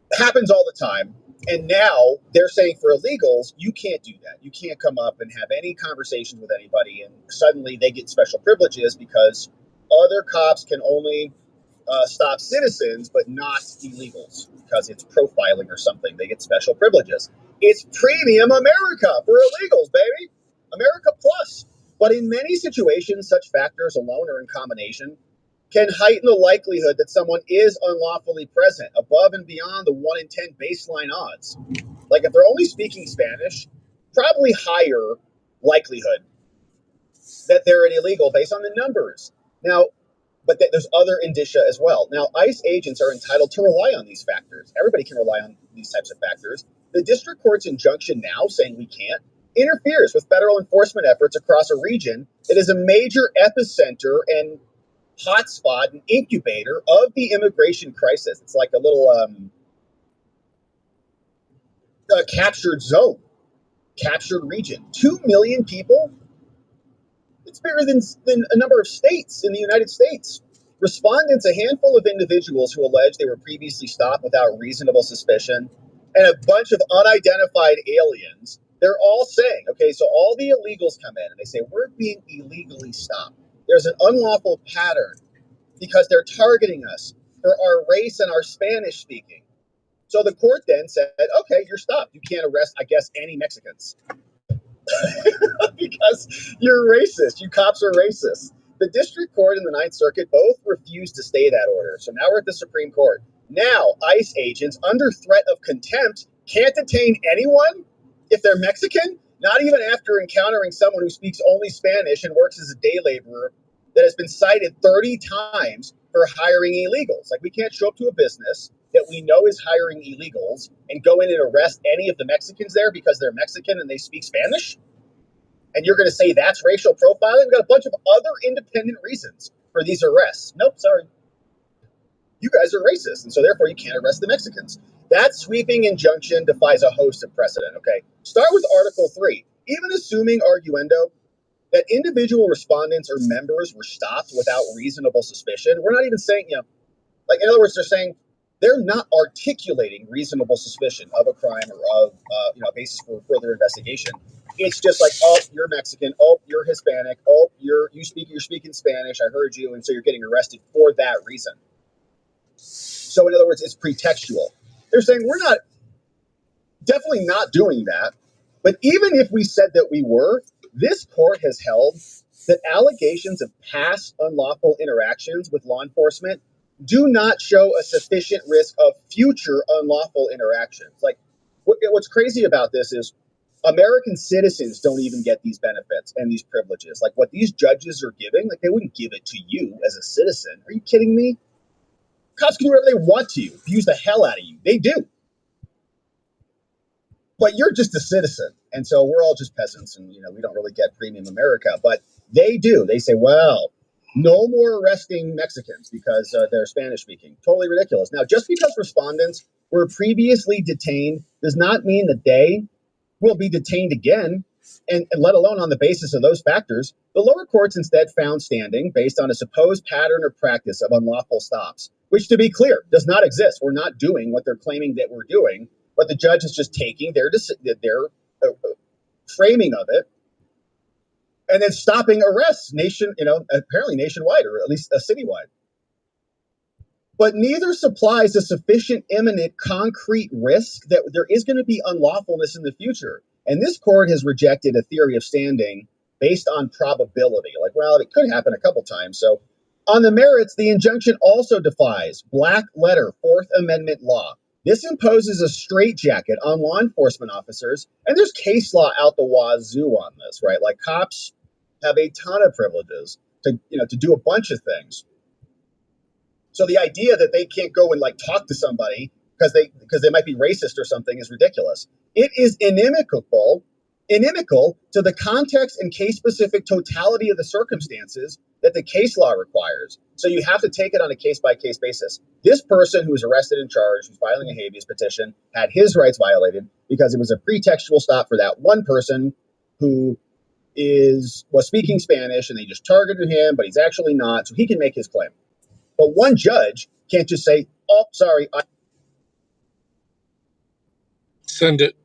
Speaker 3: it happens all the time. And now they're saying for illegals, you can't do that. You can't come up and have any conversations with anybody, and suddenly they get special privileges because other cops can only stop citizens, but not illegals because it's profiling or something. They get special privileges. It's premium America for illegals, baby. America plus. But in many situations, such factors alone or in combination can heighten the likelihood that someone is unlawfully present above and beyond the 1 in 10 baseline odds. Like if they're only speaking Spanish, probably higher likelihood that they're an illegal based on the numbers. Now, but there's other indicia as well. Now, ICE agents are entitled to rely on these factors. Everybody can rely on these types of factors. The district court's injunction now saying we can't interferes with federal enforcement efforts across a region that is a major epicenter and hotspot and incubator of the immigration crisis. It's like a little captured zone, captured region. 2 million people. It's bigger than a number of states in the United States. Respondents, a handful of individuals who allege they were previously stopped without reasonable suspicion, and a bunch of unidentified aliens, they're all saying, okay, so all the illegals come in and they say, we're being illegally stopped. There's an unlawful pattern because they're targeting us for our race and our Spanish speaking. So the court then said, okay, you're stopped. You can't arrest, I guess, any Mexicans. Because you're racist. You cops are racist. The district court and the Ninth Circuit both refused to stay that order. So now we're at the Supreme Court. Now, ICE agents, under threat of contempt, can't detain anyone if they're Mexican, not even after encountering someone who speaks only Spanish and works as a day laborer that has been cited 30 times for hiring illegals. Like, we can't show up to a business that we know is hiring illegals and go in and arrest any of the Mexicans there because they're Mexican and they speak Spanish? And you're going to say that's racial profiling? We've got a bunch of other independent reasons for these arrests. Nope, sorry. You guys are racist, and so therefore you can't arrest the Mexicans. That sweeping injunction defies a host of precedent, okay? Start with Article 3. Even assuming, arguendo, that individual respondents or members were stopped without reasonable suspicion, we're not even saying, like, in other words, they're saying they're not articulating reasonable suspicion of a crime or of, a basis for further investigation. It's just like, oh, you're Mexican. Oh, you're Hispanic. Oh, you're speaking Spanish. I heard you, and so you're getting arrested for that reason. So in other words, it's pretextual. They're saying we're definitely not doing that. But even if we said that we were, this court has held that allegations of past unlawful interactions with law enforcement do not show a sufficient risk of future unlawful interactions. Like, what's crazy about this is American citizens don't even get these benefits and these privileges. Like, what these judges are giving, like, they wouldn't give it to you as a citizen. Are you kidding me? Cops can do whatever they want to you, abuse the hell out of you. They do. But you're just a citizen. And so we're all just peasants and, we don't really get premium America. But they do. They say, well, no more arresting Mexicans because they're Spanish speaking. Totally ridiculous. Now, just because respondents were previously detained does not mean that they will be detained again, and let alone on the basis of those factors. The lower courts instead found standing based on a supposed pattern or practice of unlawful stops, which, to be clear, does not exist. We're not doing what they're claiming that we're doing, but the judge is just taking their framing of it and then stopping arrests apparently nationwide, or at least citywide. But neither supplies a sufficient imminent concrete risk that there is going to be unlawfulness in the future. And this court has rejected a theory of standing based on probability. Like, well, it could happen a couple times. So on the merits, the injunction also defies black letter Fourth Amendment law. This imposes a straitjacket on law enforcement officers. And there's case law out the wazoo on this, right? Like, cops have a ton of privileges to do a bunch of things. So the idea that they can't go and talk to somebody because they might be racist or something is ridiculous. It is inimical to the context and case-specific totality of the circumstances that the case law requires. So you have to take it on a case-by-case basis. This person who was arrested and charged, who's filing a habeas petition, had his rights violated because it was a pretextual stop for that one person who was speaking Spanish, and they just targeted him, but he's actually not, so he can make his claim. But one judge can't just say, oh, sorry.
Speaker 4: Send it.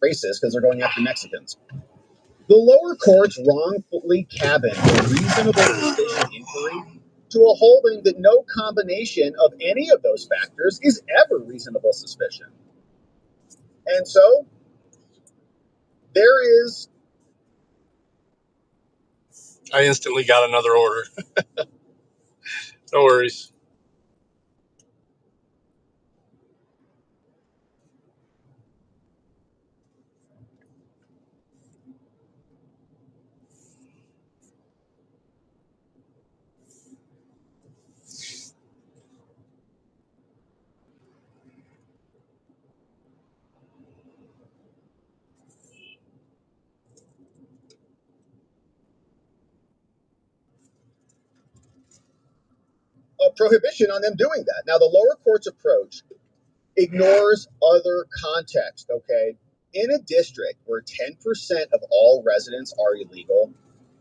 Speaker 3: racist because they're going after Mexicans. The lower courts wrongfully cabined a reasonable suspicion inquiry to a holding that no combination of any of those factors is ever reasonable suspicion. And so there is.
Speaker 4: I instantly got another order. No worries.
Speaker 3: A prohibition on them doing that. Now, the lower court's approach ignores other context, okay? In a district where 10% of all residents are illegal,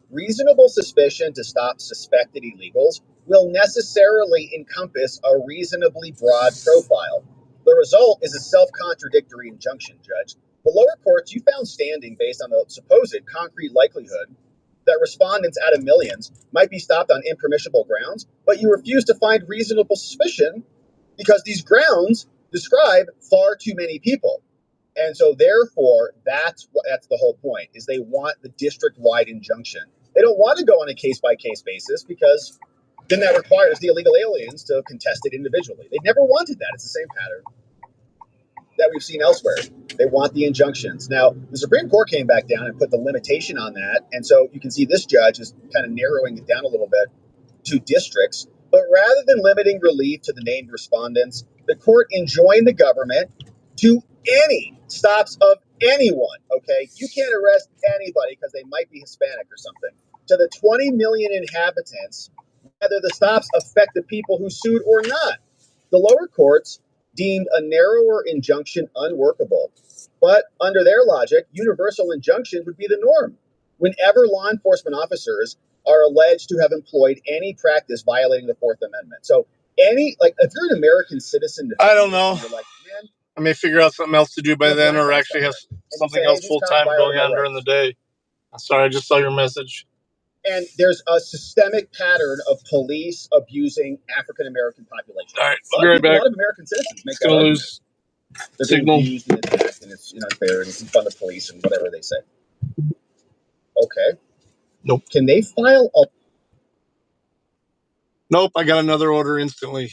Speaker 3: reasonable suspicion to stop suspected illegals will necessarily encompass a reasonably broad profile. The result is a self-contradictory injunction, Judge. The lower courts, you found standing based on the supposed concrete likelihood that respondents out of millions might be stopped on impermissible grounds, but you refuse to find reasonable suspicion because these grounds describe far too many people. And so therefore, that's the whole point, is they want the district-wide injunction. They don't want to go on a case-by-case basis because then that requires the illegal aliens to contest it individually. They never wanted that. It's the same pattern that we've seen elsewhere. They want the injunctions. Now, the Supreme Court came back down and put the limitation on that. And so you can see this judge is kind of narrowing it down a little bit to districts. But rather than limiting relief to the named respondents, the court enjoined the government to any stops of anyone, okay? You can't arrest anybody because they might be Hispanic or something. To the 20 million inhabitants, whether the stops affect the people who sued or not. The lower courts deemed a narrower injunction unworkable. But under their logic, universal injunction would be the norm. Whenever law enforcement officers are alleged to have employed any practice violating the Fourth Amendment. So if you're an American citizen,
Speaker 4: I don't know.
Speaker 3: you're like, man,
Speaker 4: I may figure out something else to do by then, or actually have something else full time going on during the day. Sorry, I just saw your message.
Speaker 3: And there's a systemic pattern of police abusing African American population.
Speaker 4: All right, I'll be right back.
Speaker 3: A lot of American citizens make that
Speaker 4: argument.
Speaker 3: Lose They're being abused and attacked, and it's unfair, and it's fun the police and whatever they say. Okay.
Speaker 4: Nope.
Speaker 3: Can they file a?
Speaker 4: Nope, I got another order instantly.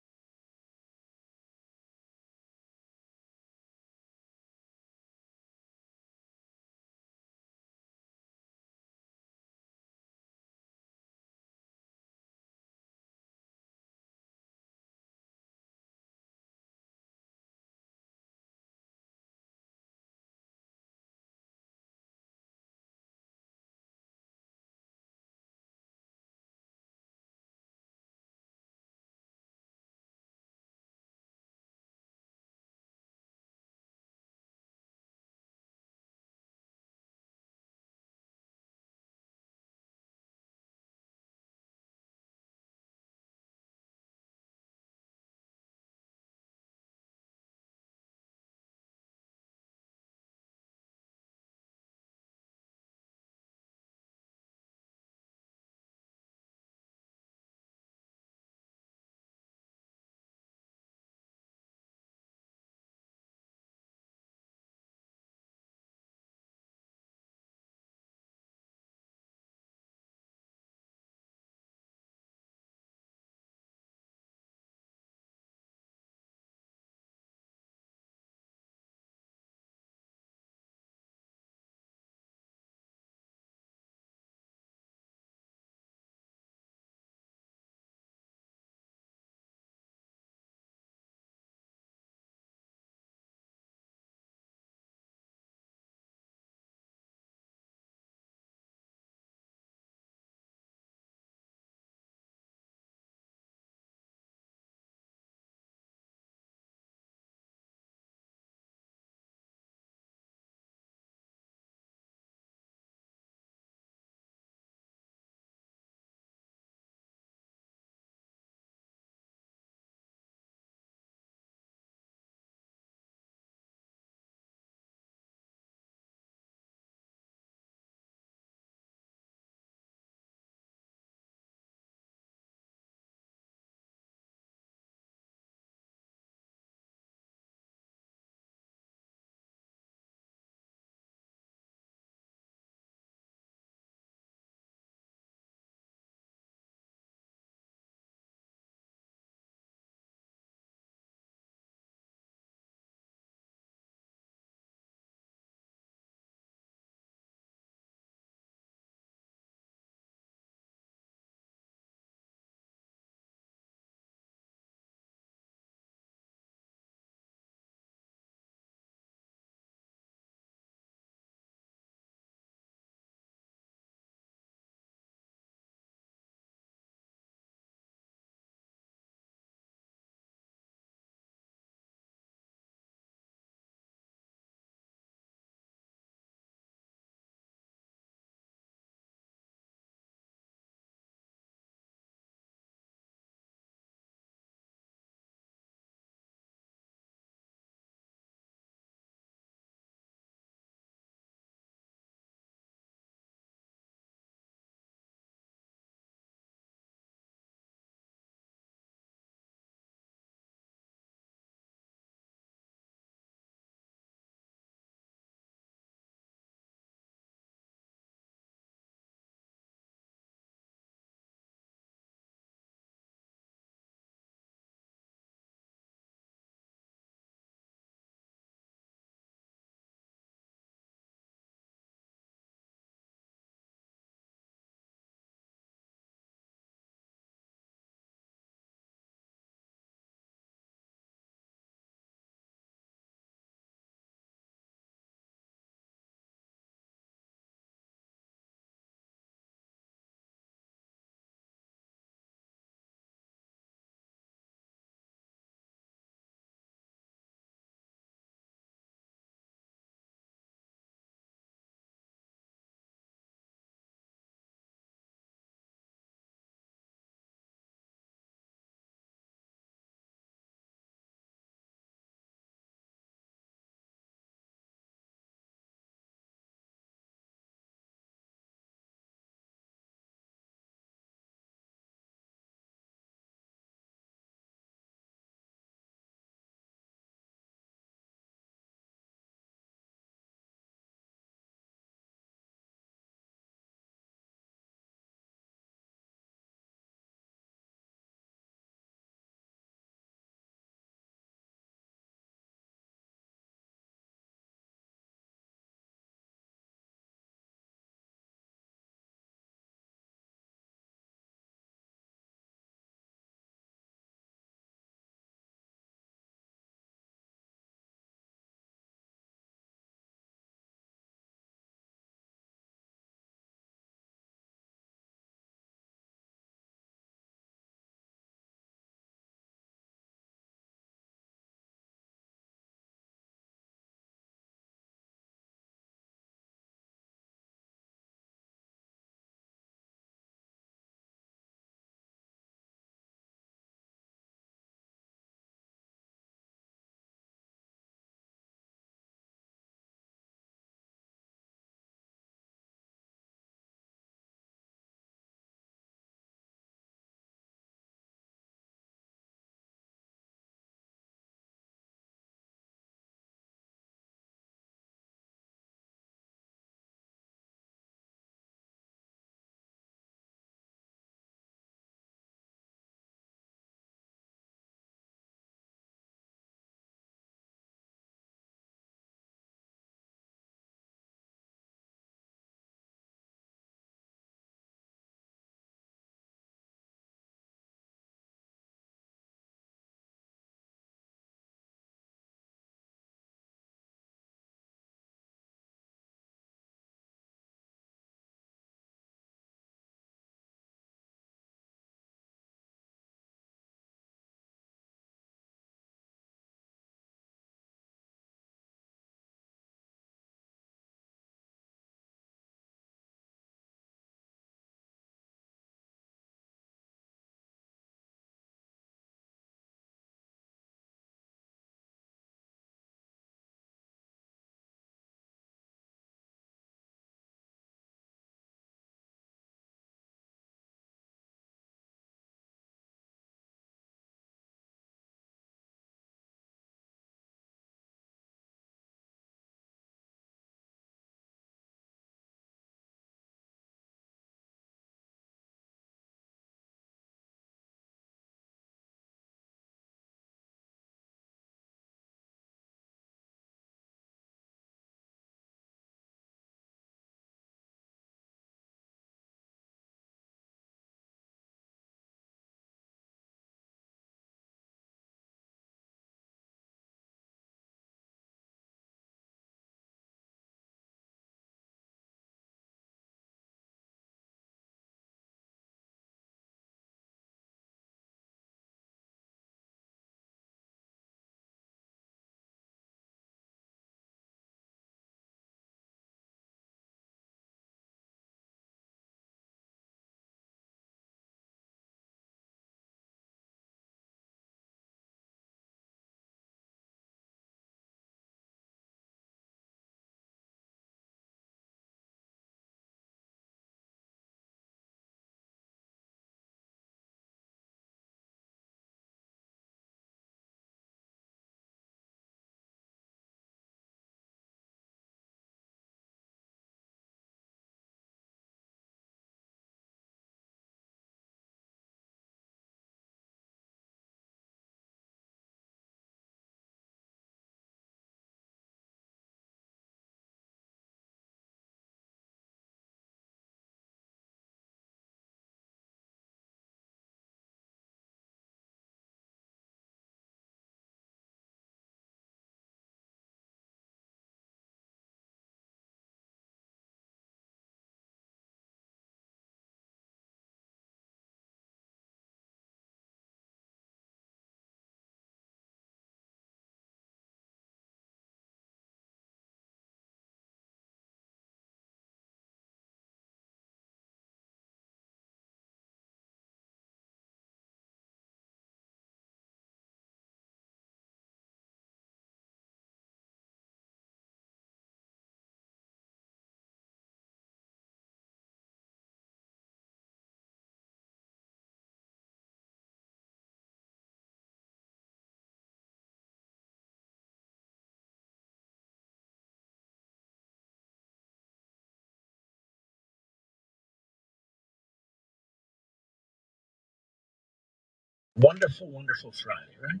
Speaker 2: Wonderful, wonderful Friday, right?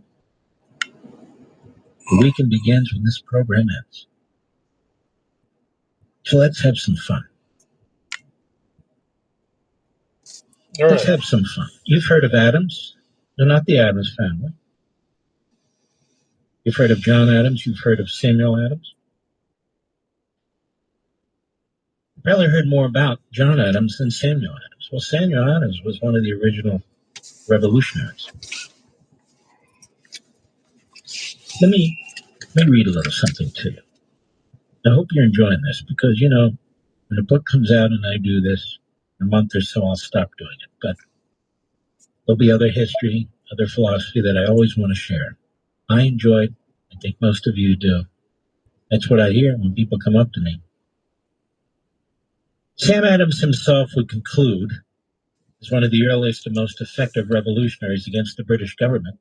Speaker 2: The weekend begins when this program ends. So let's have some fun. Let's have some fun. You've heard of Adams. No, not the Adams family. You've heard of John Adams. You've heard of Samuel Adams. You probably heard more about John Adams than Samuel Adams. Well, Samuel Adams was one of the original revolutionaries. Let me read a little something to you. I hope you're enjoying this because, you know, when a book comes out and I do this, in a month or so I'll stop doing it. But there'll be other history, other philosophy that I always want to share. I enjoyed, I think most of you do. That's what I hear when people come up to me. Sam Adams himself would conclude, as one of the earliest and most effective revolutionaries against the British government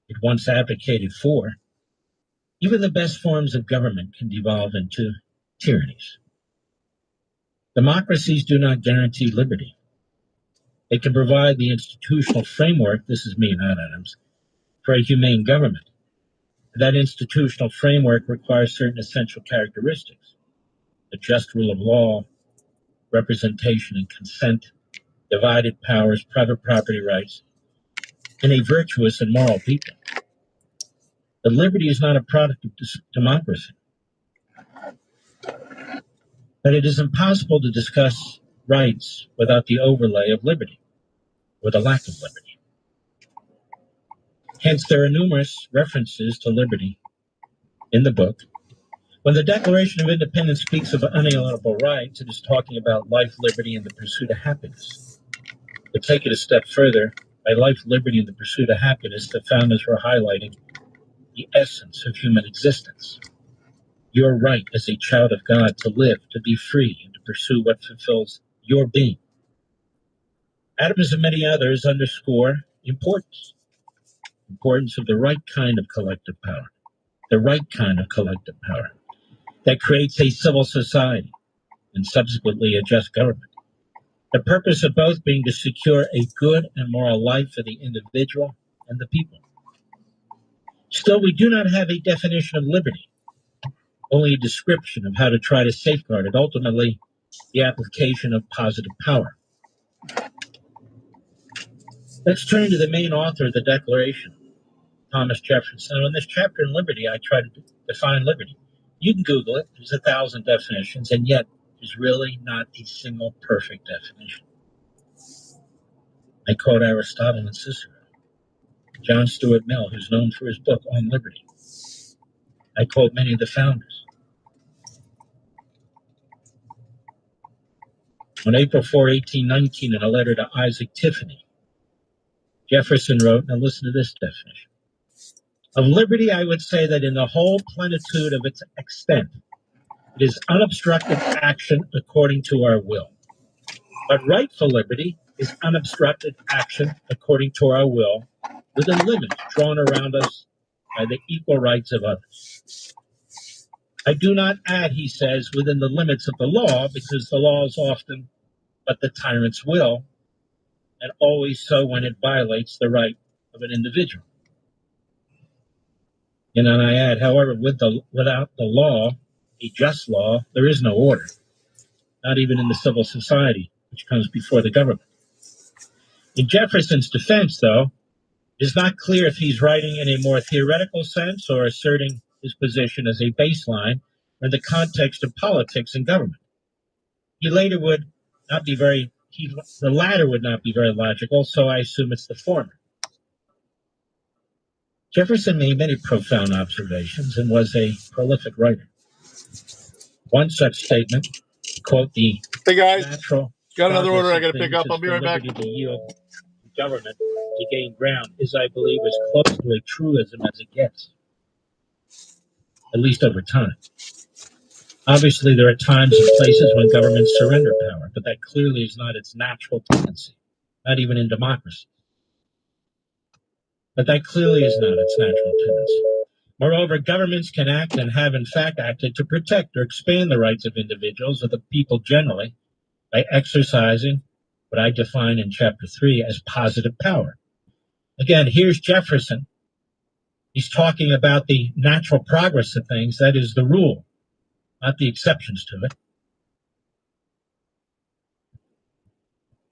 Speaker 2: it once advocated for, even the best forms of government can devolve into tyrannies. Democracies do not guarantee liberty. They can provide the institutional framework, this is me, not Adams, for a humane government. That institutional framework requires certain essential characteristics: a just rule of law, representation and consent, divided powers, private property rights, and a virtuous and moral people. But liberty is not a product of democracy. But it is impossible to discuss rights without the overlay of liberty, or the lack of liberty. Hence, there are numerous references to liberty in the book. When the Declaration of Independence speaks of unalienable rights, it is talking about life, liberty, and the pursuit of happiness. To take it a step further, by life, liberty, and the pursuit of happiness, the founders were highlighting the essence of human existence. Your right as a child of God to live, to be free, and to pursue what fulfills your being. Adams and many others underscore the importance of the right kind of collective power, that creates a civil society and subsequently a just government. The purpose of both being to secure a good and moral life for the individual and the people. Still, we do not have a definition of liberty, only a description of how to try to safeguard it, ultimately the application of positive power. Let's turn to the main author of the Declaration, Thomas Jefferson. Now, in this chapter in Liberty, I try to define liberty. You can Google it. There's 1,000 definitions, and yet there's really not a single perfect definition. I quote Aristotle and Cicero, John Stuart Mill, who's known for his book on liberty. I quote many of the founders. On April 4, 1819, in a letter to Isaac Tiffany, Jefferson wrote, now listen to this definition. Of liberty, I would say that in the whole plenitude of its extent, it is unobstructed action according to our will. But rightful liberty is unobstructed action according to our will, within limits drawn around us by the equal rights of others. I do not add, he says, within the limits of the law, because the law is often but the tyrant's will, and always so when it violates the right of an individual. And then I add, however, without the law, a just law, there is no order, not even in the civil society, which comes before the government. In Jefferson's defense, though, it is not clear if he's writing in a more theoretical sense or asserting his position as a baseline or in the context of politics and government. The latter would not be very logical, so I assume it's the former. Jefferson made many profound observations and was a prolific writer. One such statement, quote, the
Speaker 4: Hey guys,
Speaker 2: natural
Speaker 4: got another order I got to pick up. I'll be right back.
Speaker 2: To yield to government to gain ground is, I believe, as close to a truism as it gets, at least over time. Obviously, there are times and places when governments surrender power, but that clearly is not its natural tendency, not even in democracy. Moreover, governments can act and have in fact acted to protect or expand the rights of individuals or the people generally by exercising what I define in Chapter 3 as positive power. Again, here's Jefferson. He's talking about the natural progress of things. That is the rule, not the exceptions to it.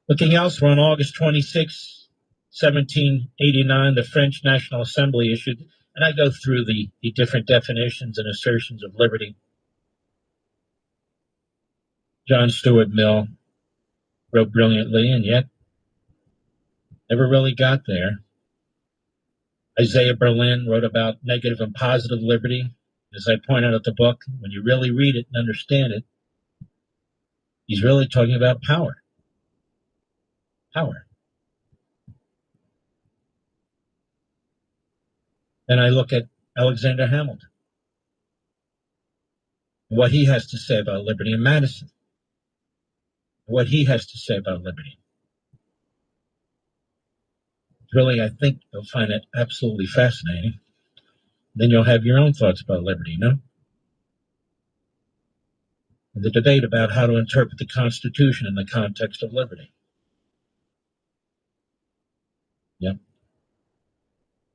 Speaker 2: Looking elsewhere, on August 26, 1789, the French National Assembly issued, and I go through the different definitions and assertions of liberty. John Stuart Mill wrote brilliantly, and yet never really got there. Isaiah Berlin wrote about negative and positive liberty. As I point out at the book, when you really read it and understand it, he's really talking about power. Power. Then I look at Alexander Hamilton, what he has to say about liberty, and Madison, what he has to say about liberty. Really, I think you'll find it absolutely fascinating. Then you'll have your own thoughts about liberty, no? And the debate about how to interpret the Constitution in the context of liberty. Yep.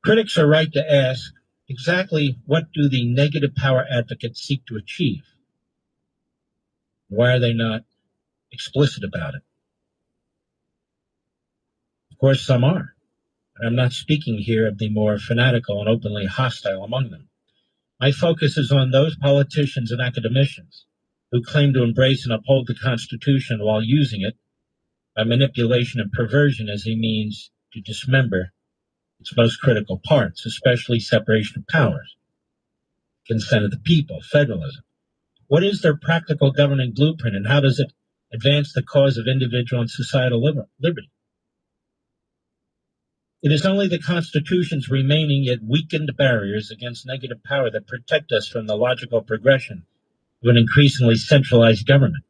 Speaker 2: Critics are right to ask, exactly what do the negative power advocates seek to achieve? Why are they not explicit about it? Of course, some are. And I'm not speaking here of the more fanatical and openly hostile among them. My focus is on those politicians and academicians who claim to embrace and uphold the Constitution while using it by manipulation and perversion as a means to dismember its most critical parts, especially separation of powers, consent of the people, federalism. What is their practical governing blueprint, and how does it advance the cause of individual and societal liberty? It is only the Constitution's remaining yet weakened barriers against negative power that protect us from the logical progression of an increasingly centralized government,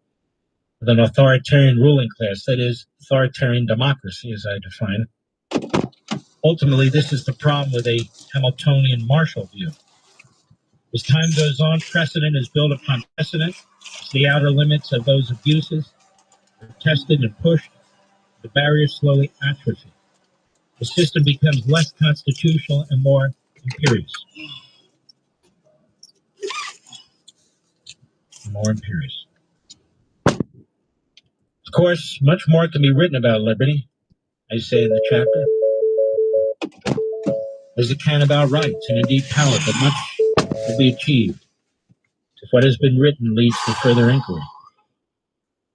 Speaker 2: with an authoritarian ruling class, that is, authoritarian democracy, as I define it. Ultimately, this is the problem with a Hamiltonian Marshall view. As time goes on, precedent is built upon precedent. As the outer limits of those abuses are tested and pushed, the barriers slowly atrophy. The system becomes less constitutional and more imperious. More imperious. Of course, much more can be written about liberty, I say in the chapter, as it can about rights and indeed power, but much will be achieved if what has been written leads to further inquiry,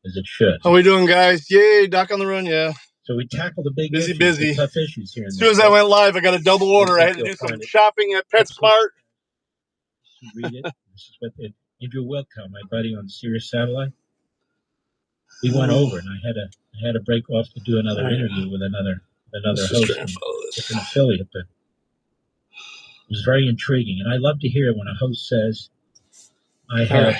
Speaker 2: as it should.
Speaker 4: How we doing, guys? Yay, Doc on the run, yeah.
Speaker 2: So we tackle the big
Speaker 4: busy.
Speaker 2: the tough issues here.
Speaker 4: As soon as I went live, I got a double order. I had to do some shopping at PetSmart.
Speaker 2: Read it. This is what Andrew Wilco, my buddy on Sirius Satellite. We went over, and I had to break off to do another interview with another host, different affiliate, but it was very intriguing. And I love to hear when a host says, "I have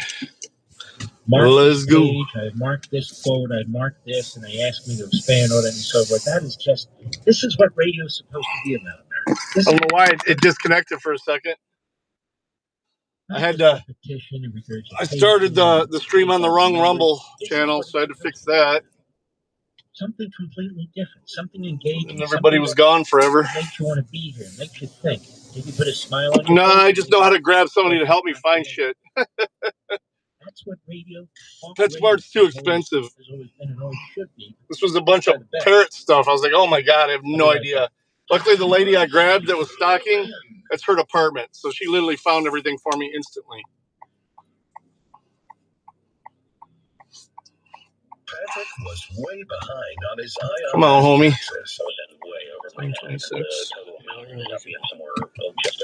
Speaker 2: marked this page, I've marked this quote, I've marked this," and they ask me to expand on it and so forth. That is this is what radio is supposed to be about, America.
Speaker 4: I don't know why it disconnected for a second. I had to. I started the stream on the wrong Rumble channel, so I had to fix that.
Speaker 2: Something completely different, something engaging.
Speaker 4: And everybody was gone forever.
Speaker 2: Makes you want to be here, makes you think. Did you put a smile on your face?
Speaker 4: No, I just know how to grab somebody to help me find shit.
Speaker 2: That's what radio.
Speaker 4: PetSmart's too expensive. This was a bunch of parrot stuff. I was like, oh my God, I have no idea. Luckily, the lady I grabbed that was stocking, that's her department. So she literally found everything for me instantly.
Speaker 7: Patrick was way behind on his IRS.
Speaker 4: Come on, homie.
Speaker 7: 2026.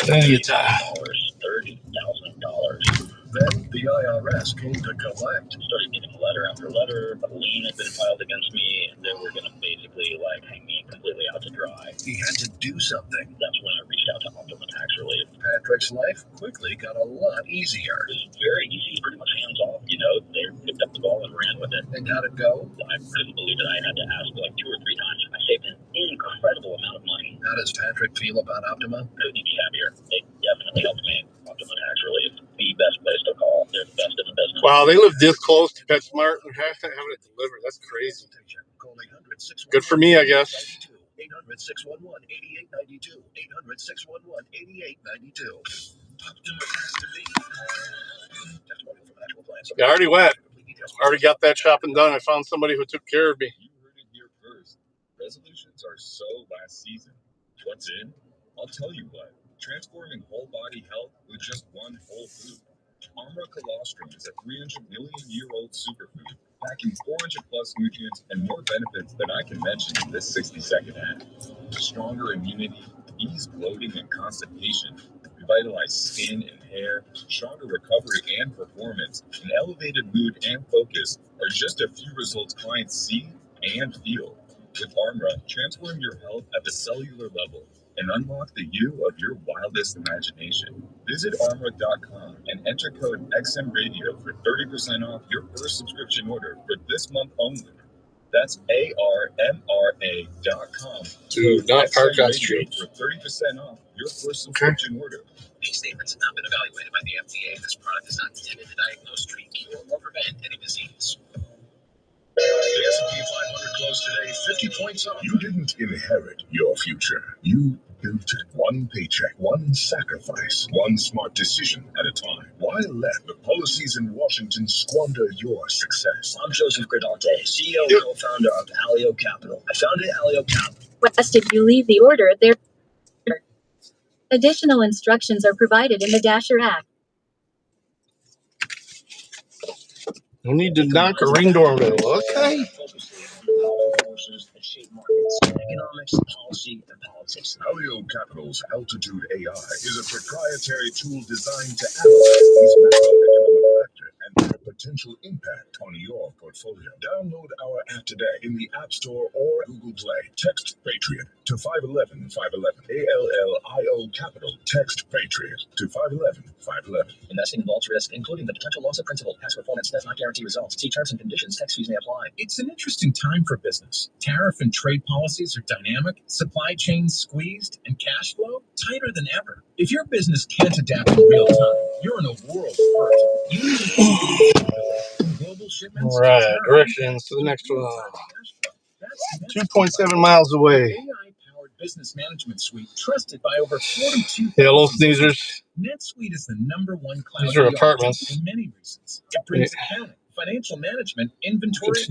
Speaker 1: $30,000.
Speaker 7: Then the IRS came to collect.
Speaker 1: Started getting letter after letter. A lien had been filed against me, and they were going to basically hang me completely out to dry.
Speaker 7: He had to do something.
Speaker 1: That's when I reached out to Optima Tax Relief.
Speaker 7: Patrick's life quickly got a lot easier.
Speaker 1: It was very easy, pretty much hands off. They picked up the ball and ran with it.
Speaker 7: And how'd it go?
Speaker 1: I couldn't believe it. I had to ask 2 or 3 times. I saved an incredible amount of money.
Speaker 7: How does Patrick feel about Optima?
Speaker 1: Couldn't be happier. They definitely helped me. Optima Tax Relief, the best place to call. They're the best in the business.
Speaker 4: Wow, they live this close to PetSmart and having it delivered. That's crazy. Good for me, I guess.
Speaker 7: 800-611-8892. 800-611-8892.
Speaker 4: Yeah, I already went. Already got that shopping done. I found somebody who took care of me.
Speaker 1: You heard it here first. Resolutions are so last season. What's in? I'll tell you what. Transforming whole body health with just one whole food. Armra colostrum is a 300 million year old superfood, packing 400 plus nutrients and more benefits than I can mention in this 60-second ad. Stronger immunity, ease bloating and constipation, revitalized skin and hair, stronger recovery and performance, and elevated mood and focus are just a few results clients see and feel. With Armra, transform your health at the cellular level and unlock the you of your wildest imagination. Visit armra.com and enter code XMRadio for 30% off your first subscription order for this month only. That's ARMRA.com.
Speaker 4: Do not park on street.
Speaker 1: For 30% off your first subscription order. These statements have not been evaluated by the FDA. This product is not intended to diagnose, treat, cure, or prevent any disease. The S&P 500 closed today 50 points up.
Speaker 7: You didn't inherit your future. You built it. One paycheck, one sacrifice, one smart decision at a time. Why let the policies in Washington squander your success?
Speaker 8: I'm Joseph Gradante, CEO and co-founder of Alio Capital. I founded Alio Capital.
Speaker 9: Requested you leave the order there. Additional instructions are provided in the Dasher app.
Speaker 4: You need to knock a ring doorbell. Okay.
Speaker 8: Forces that shape markets, economics, policy, and politics.
Speaker 7: Alio Capital's Altitude AI is a proprietary tool designed to analyze these macroeconomic factors and their potential impact on your portfolio. Download our app today in the App Store or Google Play. Text Patriot to 511 511. ALLIO Capital. Text Patriot to 511 511.
Speaker 8: Investing involves risk, including the potential loss of principal. Past performance does not guarantee results. See terms and conditions. Tax fees may apply.
Speaker 10: It's an interesting time for business. Tariff and trade policies are dynamic, supply chains squeezed, and cash flow tighter than ever. If your business can't adapt in real time, you're in a world of hurt. You need from global shipments.
Speaker 4: All right, directions to the next one. 2.7 miles away.
Speaker 10: AI-powered business management suite trusted by over 42,000.
Speaker 4: Hello, sneezers.
Speaker 10: NetSuite is the #1 cloud.
Speaker 4: These are apartments.
Speaker 10: For many reasons. It brings accounting, financial management, inventory,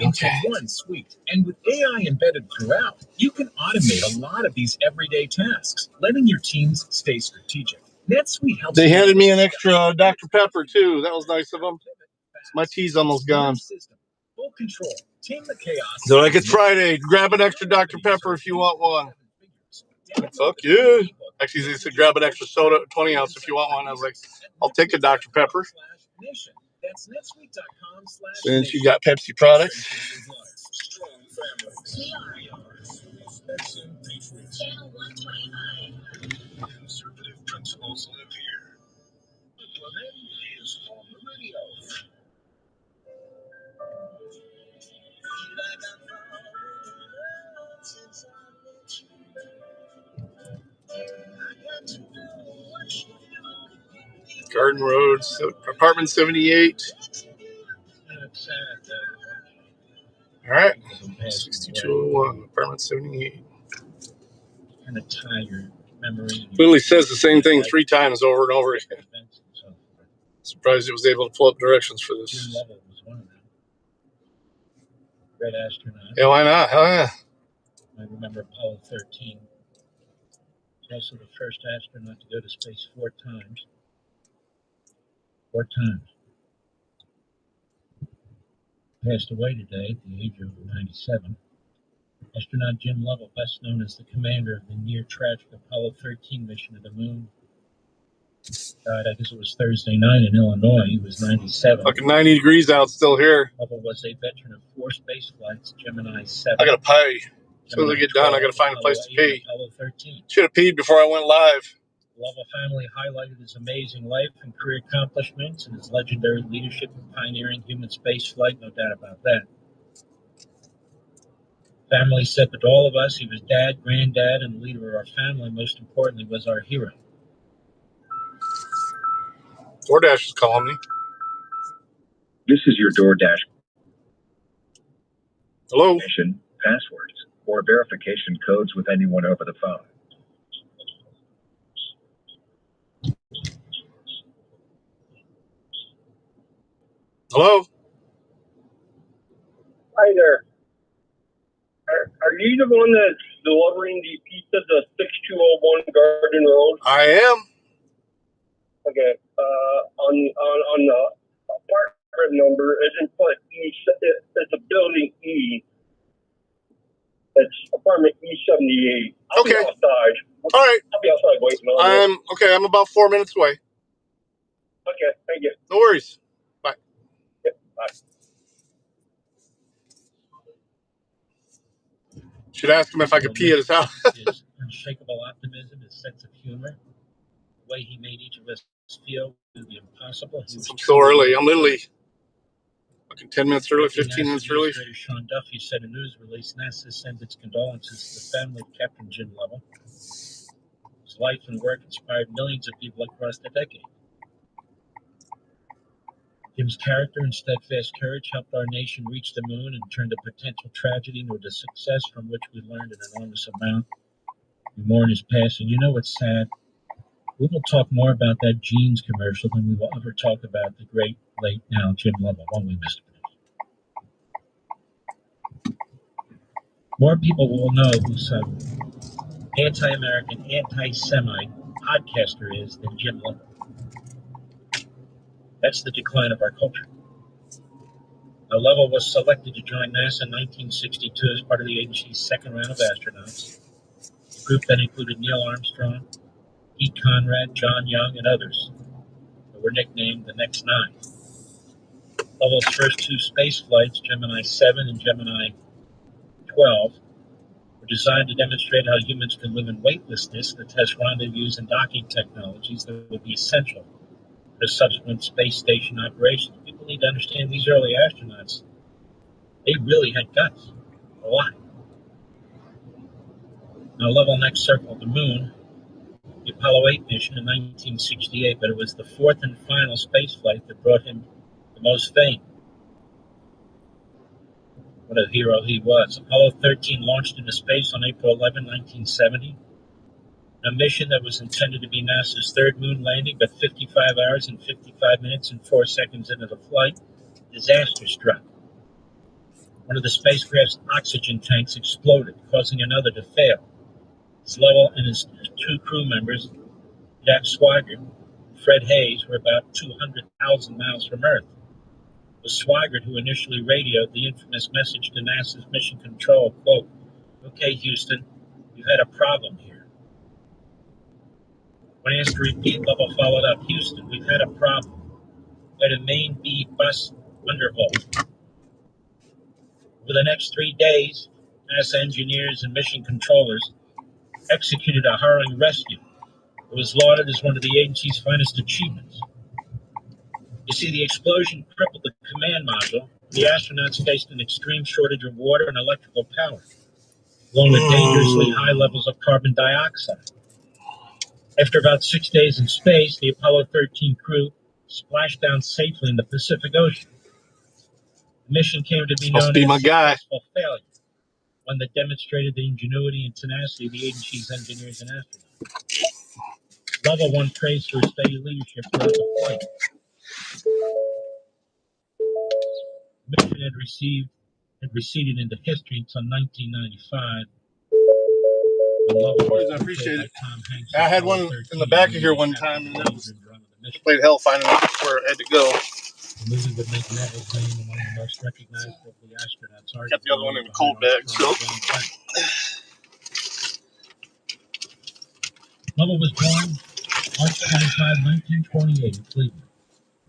Speaker 10: into one suite. And with AI embedded throughout, you can automate a lot of these everyday tasks, letting your teams stay strategic. NetSuite helps.
Speaker 4: They handed me an extra Dr. Pepper too. That was nice of them. My tea's almost gone.
Speaker 10: Full control. Tame the chaos.
Speaker 4: So like it's Friday. Grab an extra Dr. Pepper if you want one. Fuck yeah. Actually, they said grab an extra soda, 20 ounce if you want one. I was like, I'll take a Dr. Pepper. Since you got Pepsi products.
Speaker 9: Channel 125.
Speaker 7: Conservative principles live here. Clement is on the radio.
Speaker 4: Garden Road, apartment 78. All right, 6201, apartment 78.
Speaker 2: Kind of tie your memory.
Speaker 4: Literally says the same thing 3 times over and over again. Surprised it was able to pull up directions for this.
Speaker 2: Jim Lovell was one of them. Red astronaut.
Speaker 4: Yeah, why not? Hell yeah.
Speaker 2: I remember Apollo 13. He's also the first astronaut to go to space 4 times. 4 times. Passed away today at the age of 97. Astronaut Jim Lovell, best known as the commander of the near-tragic Apollo 13 mission to the moon. Died, I guess it was Thursday night in Illinois. He was 97.
Speaker 4: Fucking 90 degrees out still here.
Speaker 2: Lovell was a veteran of 4 space flights, Gemini 7.
Speaker 4: I gotta pee. As soon as I get done, I gotta find a place to pee. Should have peed before I went live.
Speaker 2: Lovell family highlighted his amazing life and career accomplishments and his legendary leadership in pioneering human space flight, no doubt about that. Family said that all of us, he was dad, granddad, and the leader of our family. Most importantly, was our hero.
Speaker 4: DoorDash is calling me.
Speaker 8: This is your DoorDash.
Speaker 4: Hello.
Speaker 8: Passwords.
Speaker 1: or verification codes with anyone over the phone.
Speaker 4: Hello?
Speaker 11: Hi there. Are you the one that's delivering the pizza to 6201 Garden Road?
Speaker 4: I am.
Speaker 11: Okay. On the apartment number, isn't put E. It's a building E. It's apartment E78. I'll be
Speaker 4: Okay.
Speaker 11: outside.
Speaker 4: All right.
Speaker 11: I'll be outside waiting on you.
Speaker 4: I'm about 4 minutes away.
Speaker 11: Okay, thank you.
Speaker 4: No worries. Bye.
Speaker 11: Yeah, bye.
Speaker 4: Should ask him if I could pee at his house.
Speaker 2: His unshakable optimism, his sense of humor, the way he made each of us feel the impossible.
Speaker 4: Since I'm so early, I'm literally fucking 10 minutes early, 15 minutes early.
Speaker 2: Administrator Sean Duffy said in a news release, NASA sends its condolences to the family of Captain Jim Lovell. His life and work inspired millions of people across the decade. Jim's character and steadfast courage helped our nation reach the moon and turned a potential tragedy into a success from which we learned an enormous amount. We mourn his passing. You know what's sad? We will talk more about that Jeans commercial than we will ever talk about the great late now Jim Lovell, won't we, Mr. Producer? More people will know who some anti-American, anti-Semite podcaster is than Jim Lovell. That's the decline of our culture. Now, Lovell was selected to join NASA in 1962 as part of the agency's second round of astronauts. The group that included Neil Armstrong, Pete Conrad, John Young, and others, who were nicknamed the Next Nine. Lovell's first two space flights, Gemini 7 and Gemini 12, were designed to demonstrate how humans can live in weightlessness, to test rendezvous and docking technologies that would be essential for subsequent space station operations. People need to understand these early astronauts, they really had guts, a lot. Now, Lovell next circled the moon, the Apollo 8 mission in 1968, but it was the fourth and final space flight that brought him the most fame. What a hero he was. Apollo 13 launched into space on April 11, 1970, a mission that was intended to be NASA's third moon landing, but 55 hours and 55 minutes and 4 seconds into the flight, disaster struck. One of the spacecraft's oxygen tanks exploded, causing another to fail. Lovell and his two crew members, Jack Swigert and Fred Hayes, were about 200,000 miles from Earth. It was Swigert who initially radioed the infamous message to NASA's Mission Control, quote, "Okay, Houston, we've had a problem here." When asked to repeat, Lovell followed up, "Houston, we've had a problem. We had a main B bus undervolt." Over the next 3 days, NASA engineers and mission controllers executed a harrowing rescue. It was lauded as one of the agency's finest achievements. You see, the explosion crippled the command module. The astronauts faced an extreme shortage of water and electrical power, along with dangerously high levels of carbon dioxide. After about 6 days in space, the Apollo 13 crew splashed down safely in the Pacific Ocean. The mission came to be known as a successful failure, one that demonstrated the ingenuity and tenacity of the agency's engineers and astronauts. Lovell won praise for his steady leadership throughout the flight. The mission had receded into history until 1995.
Speaker 4: I appreciate it. I had one in the back of here one time, and that was played hell finding where it had to go.
Speaker 2: The movie would make Lovell's name among the most recognizable of the astronauts.
Speaker 4: Kept the other one in a cold bag, so.
Speaker 2: Lovell was born March 25, 1928 in Cleveland.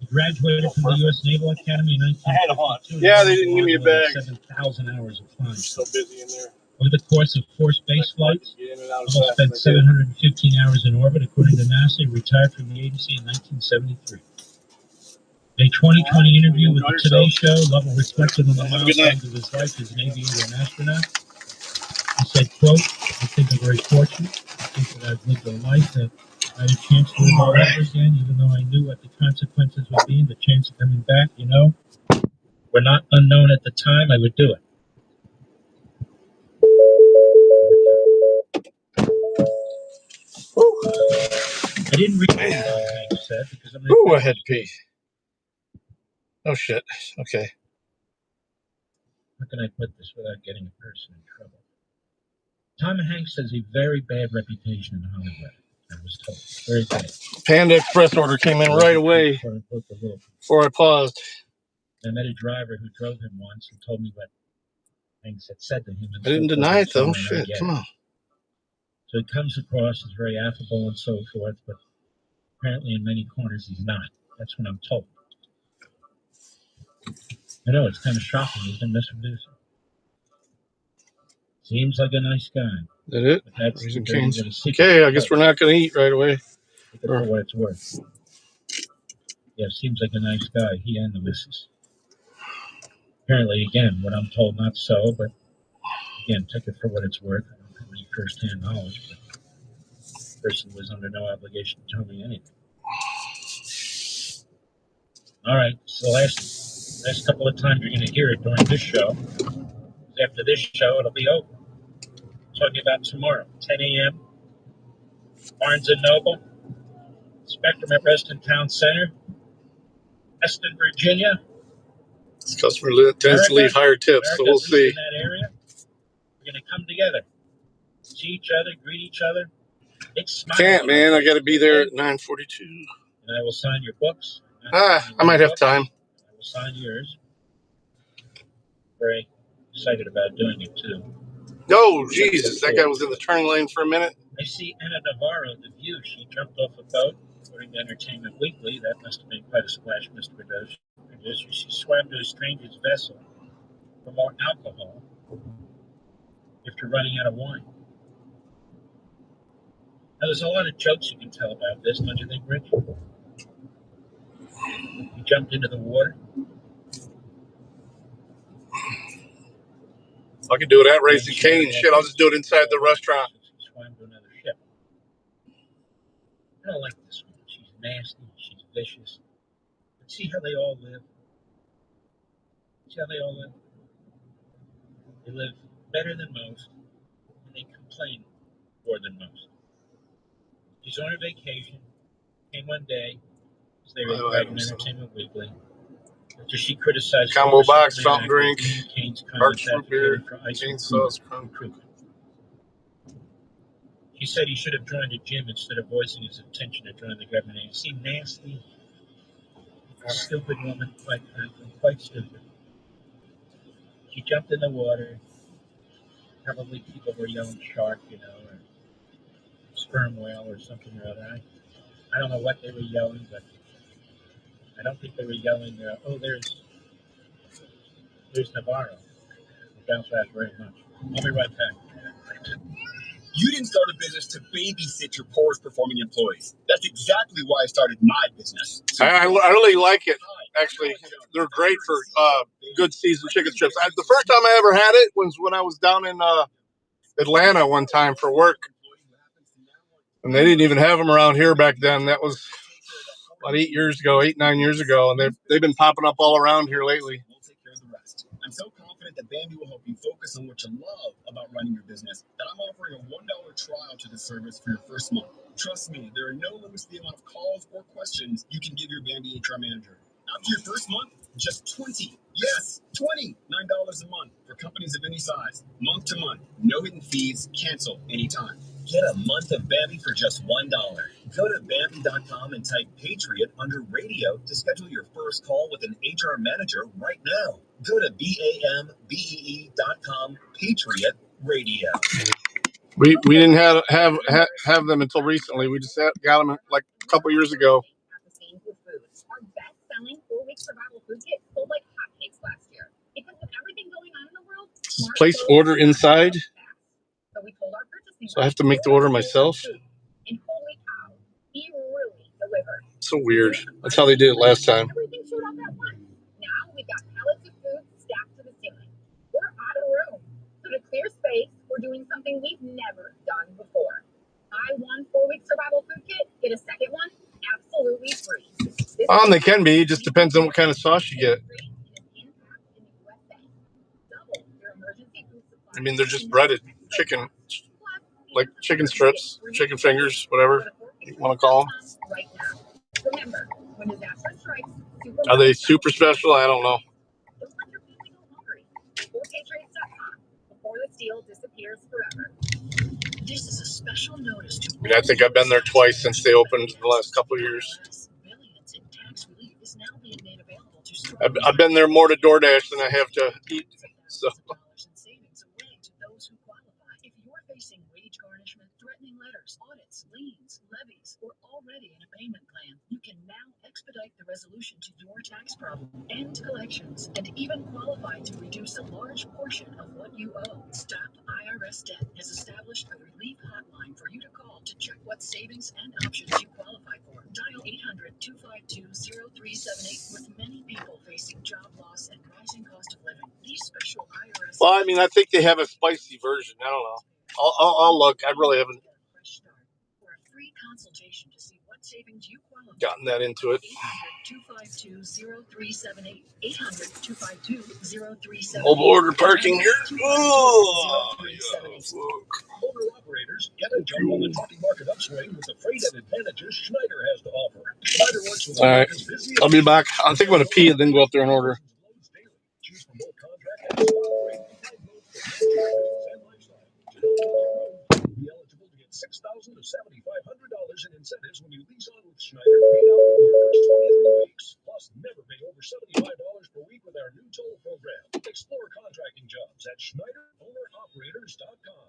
Speaker 2: He graduated from the U.S. Naval Academy in 1952.
Speaker 4: Yeah, they didn't give me a bag.
Speaker 2: 7,000 hours of flying.
Speaker 4: So busy in there.
Speaker 2: Over the course of 4 space flights, Lovell spent 715 hours in orbit. According to NASA, he retired from the agency in 1973. In a 2020 interview with the Today Show, Lovell reflected on the milestones of his life as an aviator and astronaut. He said, quote, "I think I'm very fortunate. I think that I've lived a life that I had a chance to live all over again, even though I knew what the consequences would be and the chance of coming back, were not unknown at the time. I would do it." didn't read it all, Hank said, because I'm
Speaker 4: Ooh, I had to pee. Oh, shit. Okay.
Speaker 2: How can I put this without getting a person in trouble? Tom Hanks has a very bad reputation in Hollywood, I was told. Very bad.
Speaker 4: Panda Express order came in right away before I paused.
Speaker 2: I met a driver who drove him once and told me what Hanks had said to him.
Speaker 4: I didn't deny it, though. Shit, come on.
Speaker 2: So he comes across as very affable and so forth, but apparently in many corners he's not. That's what I'm told. I know, it's kind of shocking. He's been misintroduced. Seems like a nice guy.
Speaker 4: Did it?
Speaker 2: That's
Speaker 4: Raising Cane's.
Speaker 2: Okay,
Speaker 4: Okay, I guess we're not going to eat right away.
Speaker 2: For what it's worth. Yeah, seems like a nice guy, he and the missus. Apparently, again, what I'm told, not so, but again, take it for what it's worth. I don't have any first-hand knowledge, but the person was under no obligation to tell me anything. All right, so last couple of times you're going to hear it during this show. After this show, it'll be over. Talking about tomorrow, 10 a.m., Barnes & Noble, Spectrum at Reston Town Center, Reston, Virginia.
Speaker 4: This customer tends to leave higher tips, so we'll see.
Speaker 2: In that area, we're going to come together, see each other, greet each other.
Speaker 4: Can't, man. I got to be there at 9:42.
Speaker 2: And I will sign your books.
Speaker 4: I might have time.
Speaker 2: I will sign yours. Very excited about doing it, too.
Speaker 4: Oh, Jesus. That guy was in the turn lane for a minute.
Speaker 2: I see Anna Navarro, The View. She jumped off a boat, according to Entertainment Weekly. That must have made quite a splash, Mr. Bedosh. She swam to a stranger's vessel for more alcohol after running out of wine. Now, there's a lot of jokes you can tell about this, don't you think, Rich? He jumped into the water.
Speaker 4: I can do it at Raising Cane. Shit, I'll just do it inside the restaurant.
Speaker 2: She swam to another ship. I don't like this one. She's nasty. She's vicious. But see how they all live? See how they all live? They live better than most, and they complain more than most. She's on her vacation. Came one day, as they were writing Entertainment Weekly. After she criticized
Speaker 4: combo box, fountain drink, Arch root beer, cane sauce, crown cook.
Speaker 2: He said he should have joined a gym instead of voicing his intention to join the government. You see, nasty, stupid woman, quite frankly, quite stupid. She jumped in the water. Probably people were yelling shark, or sperm whale or something or other. I don't know what they were yelling, but I don't think they were yelling, there's Navarro. It bounced back very much. I'll be right back.
Speaker 3: You didn't start a business to babysit your poorest performing employees. That's exactly why I started my business.
Speaker 4: I really like it, actually. They're great for good seasoned chicken strips. The first time I ever had it was when I was down in Atlanta one time for work. And they didn't even have them around here back then. That was about 9 years ago. And they've been popping up all around here lately.
Speaker 3: We'll take care of the rest. I'm so confident that Bambi will help you focus on what you love about running your business that I'm offering a $1 trial to the service for your first month. Trust me, there are no limits to the amount of calls or questions you can give your Bambi HR manager. After your first month, just 20. Yes, $29 a month for companies of any size. Month to month, no hidden fees, cancel anytime. Get a month of Bambi for just $1. Go to Bambi.com and type Patriot under radio to schedule your first call with an HR manager right now. Go to BAMBEE.com, Patriot Radio.
Speaker 4: We didn't have them until recently. We just got them like a couple years ago.
Speaker 5: Our best-selling 4-week survival food kit sold like hotcakes last year. Because with everything going on in the world,
Speaker 4: Does this place order inside?
Speaker 5: So we told our purchasing
Speaker 4: So I have to make the order myself?
Speaker 5: And holy cow, he really delivered.
Speaker 4: So weird. That's how they did it last time.
Speaker 5: Everything showed up at once. Now we've got pallets of food stacked to the ceiling. We're out of room. So to clear space, we're doing something we've never done before. Buy one 4-week survival food kit, get a second one absolutely free.
Speaker 4: They can be. It just depends on what kind of sauce you get. I mean, they're just breaded chicken, like chicken strips, chicken fingers, whatever. you want to call them.
Speaker 9: Right now. Remember, when disaster strikes,
Speaker 4: Are they super special? I don't know.
Speaker 9: don't let your family go hungry. Or Patriots.com before the steal disappears forever.
Speaker 8: This is a special notice to
Speaker 4: I mean, I think I've been there twice since they opened in the last couple of years.
Speaker 8: Billions in tax relief is now being made available to
Speaker 4: I've been there more to DoorDash than I have to eat. So.
Speaker 8: dollars in savings away to those who qualify. If you're facing wage garnishment, threatening letters, audits, liens, levies, or already in a payment plan, you can now expedite the resolution to your tax problem, end collections, and even qualify to reduce a large portion of what you owe. Stop IRS Debt has established a relief hotline for you to call to check what savings and options you qualify for. Dial 800-252-0378 with many people facing job loss and rising cost of living. These special IRS.
Speaker 4: Well, I mean, I think they have a spicy version. I don't know. I'll look. I really haven't
Speaker 8: For a free consultation to see what savings you qualify.
Speaker 4: gotten that into it.
Speaker 8: 800-252-0378. 800-252-0378.
Speaker 4: Mobile order parking here. Oh,
Speaker 7: Owner-operators, get a jump on the trucking market upswing with the freight and advantages Schneider has to offer. Schneider works with
Speaker 4: all right. I'll be back. I think I'm going to pee and then go up there and order.
Speaker 7: Choose from both contract and spot rate. Find loads for your business and lifestyle. Be eligible to get $6,000 to $7,500 in incentives when you lease on with Schneider. Paid out over your first 23 weeks. Plus, never pay over $75 per week with our new toll program. Explore contracting jobs at SchneiderOwneroperators.com.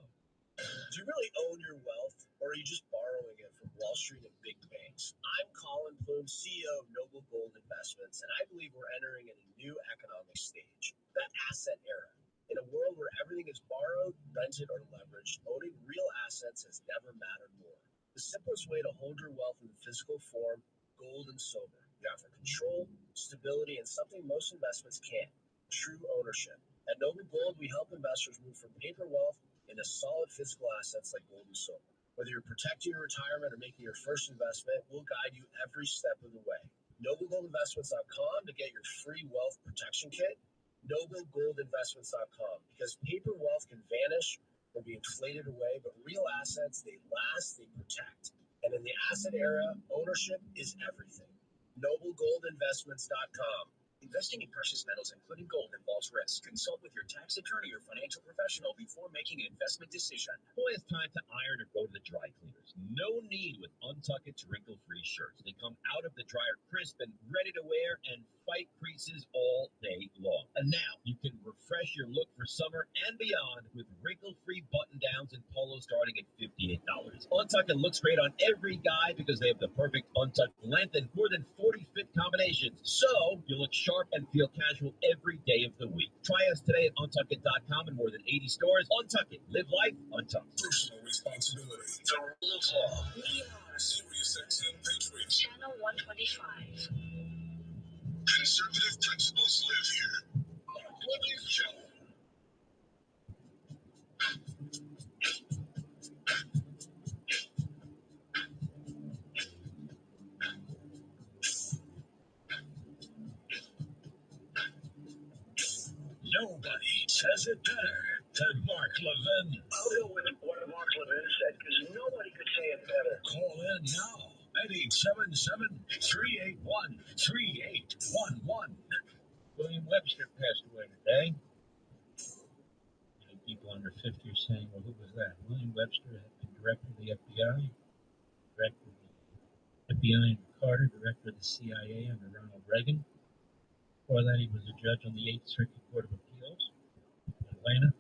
Speaker 12: Do you really own your wealth, or are you just borrowing it from Wall Street and big banks? I'm Colin Plume, CEO of Noble Gold Investments, and I believe we're entering in a new economic stage, the asset era. In a world where everything is borrowed, rented, or leveraged, owning real assets has never mattered more. The simplest way to hold your wealth in physical form, gold and silver. You offer control, stability, and something most investments can't, true ownership. At Noble Gold, we help investors move from paper wealth into solid physical assets like gold and silver. Whether you're protecting your retirement or making your first investment, we'll guide you every step of the way. NobleGoldInvestments.com to get your free wealth protection kit. NobleGoldInvestments.com, because paper wealth can vanish or be inflated away, but real assets, they last, they protect. And in the asset era, ownership is everything. NobleGoldInvestments.com. Investing in precious metals, including gold, involves risk. Consult with your tax attorney or financial professional before making an investment decision.
Speaker 10: Boy, it's time to iron or go to the dry cleaners. No need with UnTuckit's wrinkle-free shirts. They come out of the dryer crisp and ready to wear and fight creases all day long. And now you can refresh your look for summer and beyond with wrinkle-free button-downs and polos starting at $58. UnTuckit looks great on every guy because they have the perfect untucked length and more than 40 fit combinations. So you look sharp and feel casual every day of the week. Try us today at untuckit.com in more than 80 stores. UnTuckit. Live life untucked.
Speaker 7: Personal responsibility. The rule of law. We are Sirius XM Patriots.
Speaker 8: Channel 125.
Speaker 7: Conservative principles live here. Women's Show.
Speaker 10: Nobody says it better than Mark Levin.
Speaker 11: I'll go with what Mark Levin said, because nobody could say it better.
Speaker 10: Call in now at 877-381-3811. William Webster passed away today. People under 50 are saying, well, who was that? William Webster had been director of the FBI, director of the FBI under Carter, director of the CIA under Ronald Reagan. Before that, he was a judge on the 8th Circuit Court of Appeals in Atlanta.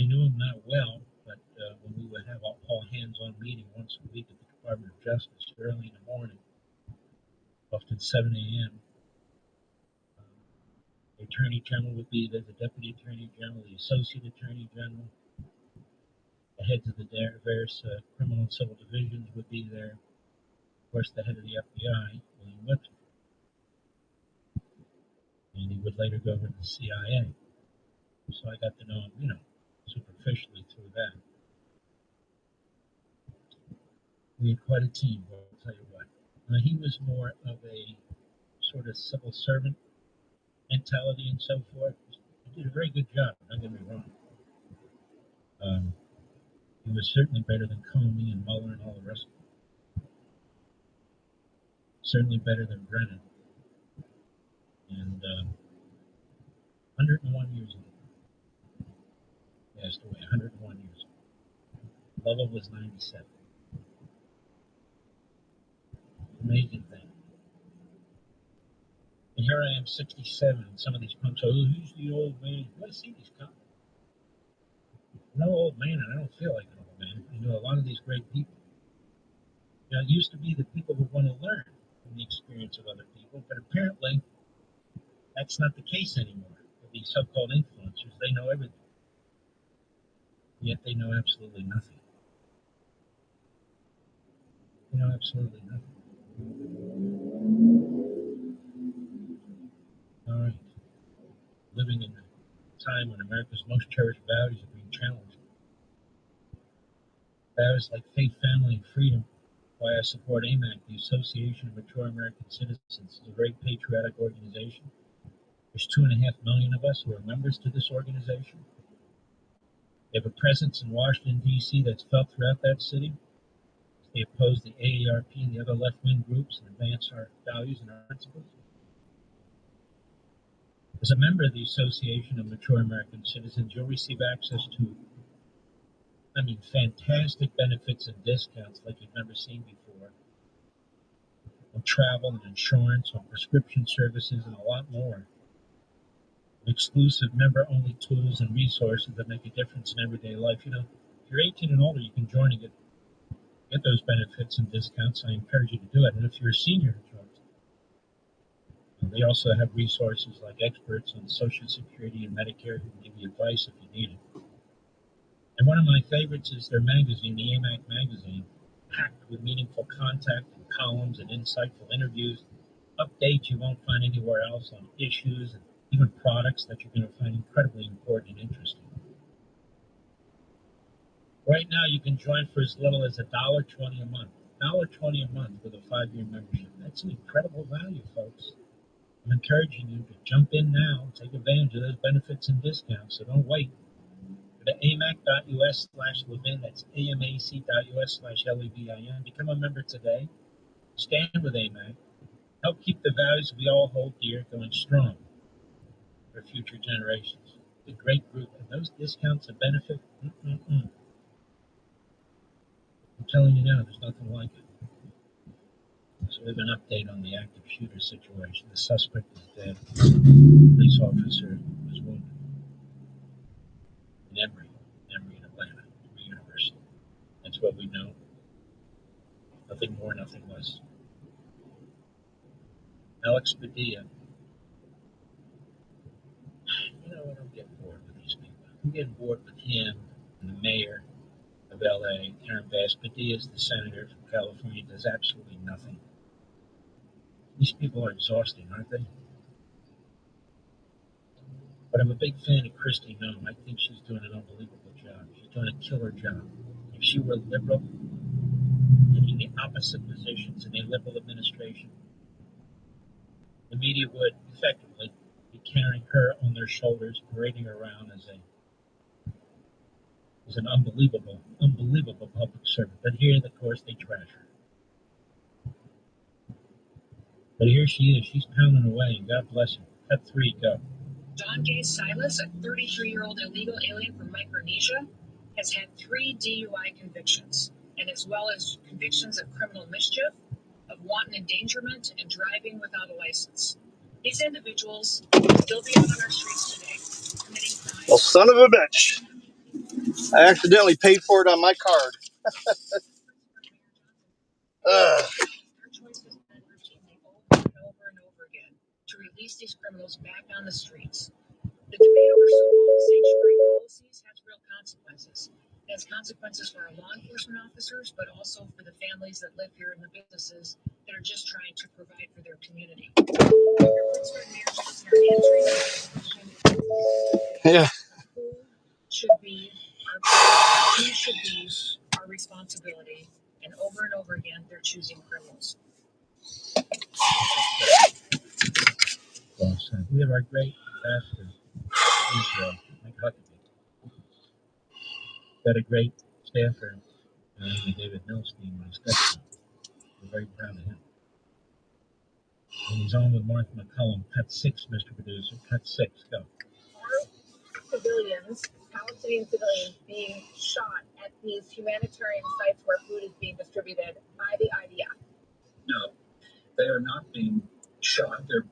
Speaker 10: I knew him not well, but when we would have all hands-on meeting once a week at the Department of Justice early in the morning, often 7 a.m., the Attorney General would be there, the Deputy Attorney General, the Associate Attorney General, the heads of the various criminal and civil divisions would be there. Of course, the head of the FBI, William Webster. And he would later go over to the CIA. So I got to know him, superficially through that. We had quite a team, but I'll tell you what. He was more of a sort of civil servant mentality and so forth. He did a very good job, don't get me wrong. He
Speaker 2: It was certainly better than Comey and Mueller and all the rest of them. Certainly better than Brennan. And 101 years ago. Passed away, 101 years ago. Lovell was 97. Amazing thing. And here I am, 67, and some of these punks, oh, who's the old man? You want to see these comments? No old man, and I don't feel like an old man. I know a lot of these great people. You know, it used to be the people who want to learn from the experience of other people, but apparently that's not the case anymore. With these so-called influencers, they know everything. Yet they know absolutely nothing. They know absolutely nothing. All right. Living in a time when America's most cherished values are being challenged. Values like faith, family, and freedom. Why I support AMAC, the Association of Mature American Citizens. It's a very patriotic organization. There's 2.5 million of us who are members to this organization. They have a presence in Washington, D.C. that's felt throughout that city. They oppose the AARP and the other left-wing groups and advance our values and our principles. As a member of the Association of Mature American Citizens, you'll receive access to, fantastic benefits and discounts like you've never seen before. On travel and insurance, on prescription services, and a lot more. Exclusive member-only tools and resources that make a difference in everyday life. You know, if you're 18 and older, you can join and get those benefits and discounts. I encourage you to do it. And if you're a senior, they also have resources like experts on Social Security and Medicare who can give you advice if you need it. And one of my favorites is their magazine, the AMAC magazine, packed with meaningful content and columns and insightful interviews, updates you won't find anywhere else on issues and even products that you're going to find incredibly important and interesting. Right now, you can join for as little as $1.20 a month. $1.20 a month with a 5-year membership. That's an incredible value, folks. I'm encouraging you to jump in now and take advantage of those benefits and discounts, so don't wait. Go to amac.us/Levin, that's amac.us/LEVIN. Become a member today. Stand with AMAC. Help keep the values we all hold dear going strong for future generations. It's a great group, and those discounts and benefit, I'm telling you now, there's nothing like it. So we have an update on the active shooter situation. The suspect is dead. The police officer was wounded. In Emory in Atlanta, Emory University. That's what we know. Nothing more, nothing less. Alex Padilla. You know, I don't get bored with these people. I'm getting bored with him and the mayor of L.A., Karen Bass. Padilla is the senator from California, does absolutely nothing. These people are exhausting, aren't they? But I'm a big fan of Kristi Noem. I think she's doing an unbelievable job. She's doing a killer job. If she were liberal, taking the opposite positions in a liberal administration, the media would effectively be carrying her on their shoulders, parading her around as an unbelievable public servant. But here, of course, they trash her. But here she is. She's pounding away, and God bless her. Cut 3, go.
Speaker 6: Don Gay Silas, a 33-year-old illegal alien from Micronesia, has had 3 DUI convictions, and as well as convictions of criminal mischief, of wanton endangerment, and driving without a license. These individuals still be out on our streets today, committing crimes.
Speaker 4: Well, son of a bitch. I accidentally paid for it on my card.
Speaker 6: Our choice has been routinely over and over again to release these criminals back on the streets. The debate over so-called sanctuary policies has real consequences. It has consequences for our law enforcement officers, but also for the families that live here and the businesses that are just trying to provide for their community.
Speaker 4: Yeah.
Speaker 6: Who should be our responsibility? And over again, they're choosing criminals.
Speaker 2: Well said. We have our great ambassador, Israel, Mike Huckabee. Got a great staffer, David Milstein, when he stepped down. We're very proud of him. And he's on with Mark McCullum. Cut 6, Mr. Producer. Cut 6. Go.
Speaker 9: Are civilians, Palestinian civilians, being shot at these humanitarian sites where food is being distributed by the IDF?
Speaker 2: No, they are not being shot. There are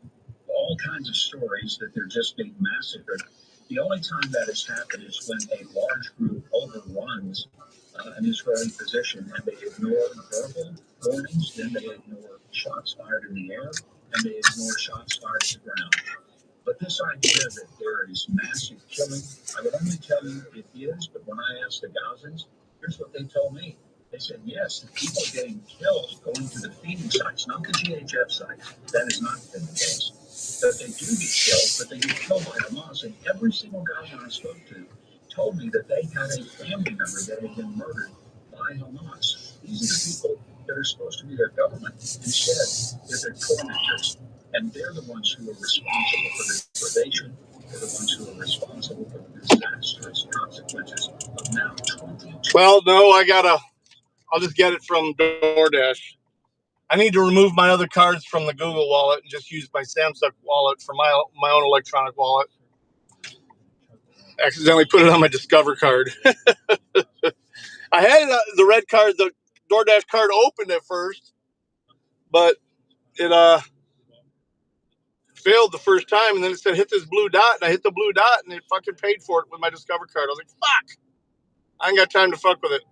Speaker 2: all kinds of stories that they're just being massacred. The only time that has happened is when a large group overruns an Israeli position and they ignore verbal warnings, then they ignore shots fired in the air, and they ignore shots fired to the ground. But this idea that there is massive killing, I would only tell you it is, but when I asked the Gazans, here's what they told me. They said, yes, the people are getting killed going to the feeding sites, not the GHF sites. That has not been the case. But they do get killed, but they get killed by Hamas. And every single Gazan I spoke to told me that they had a family member that had been murdered by Hamas. These are the people that are supposed to be their government. Instead, they're their tormentors. And they're the ones who are responsible for the degradation. They're the ones who are responsible for the disastrous consequences of now 20.
Speaker 4: Well, no, I'll just get it from DoorDash. I need to remove my other cards from the Google wallet and just use my Samsung wallet for my own electronic wallet. Accidentally put it on my Discover card. I had the red card, the DoorDash card opened at first, but it failed the first time, and then it said hit this blue dot, and I hit the blue dot, and it fucking paid for it with my Discover card. I was like, fuck! I ain't got time to fuck with it.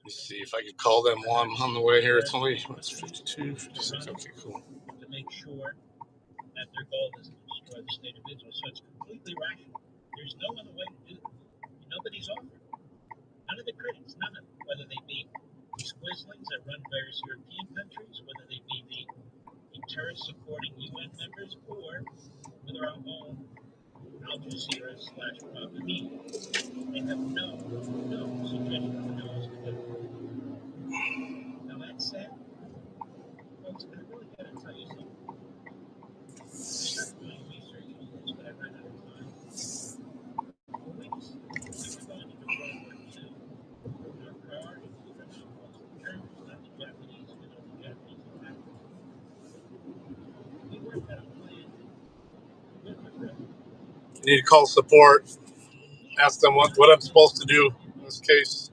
Speaker 4: Let me see if I could call them while I'm on the way here. It's only 52, 56. Okay, cool.
Speaker 2: To make sure that their goal is to destroy the state of Israel. So it's completely rational. There's no other way to do it. Nobody's offered. None of the critics, none of them, whether they be these Quislings that run various European countries, whether they be the terrorist supporting UN members, or whether our own Al Jazeera / Prophet media. They have no suggestion of what else to do. Now that said, folks, I really got to tell you something. I started doing research on this, but I ran out of time. When we were going into World War II, our priorities were not the Germans, not the Japanese, the Japanese attacked. We worked out a plan with the British.
Speaker 4: I need to call support, ask them what I'm supposed to do in this case.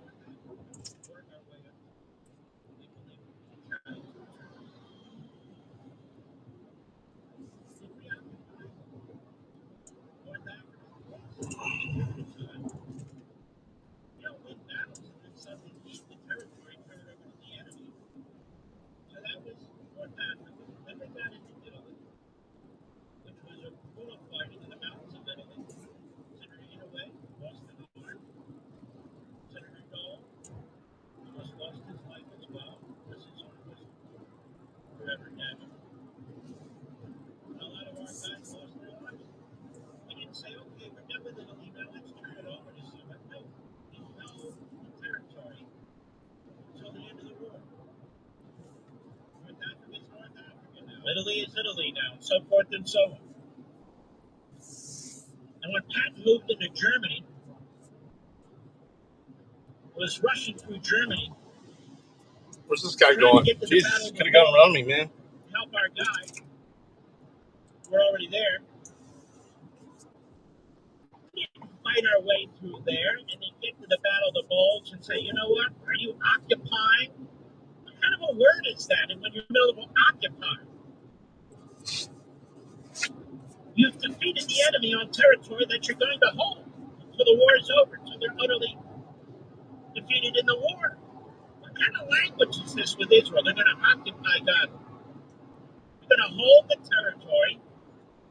Speaker 2: Italy is Italy now, so forth and so on. And when Patton moved into Germany, was rushing through Germany.
Speaker 4: Where's this guy going? Jesus, could have gone around me, man.
Speaker 2: Help our guy. We're already there. We fight our way through there and then get to the Battle of the Bulge and say, you know what? Are you occupying? What kind of a word is that? And when you're in the middle of occupying, you've defeated the enemy on territory that you're going to hold until the war is over, until they're utterly defeated in the war. What kind of language is this with Israel? They're going to occupy Gaza. They're going to hold the territory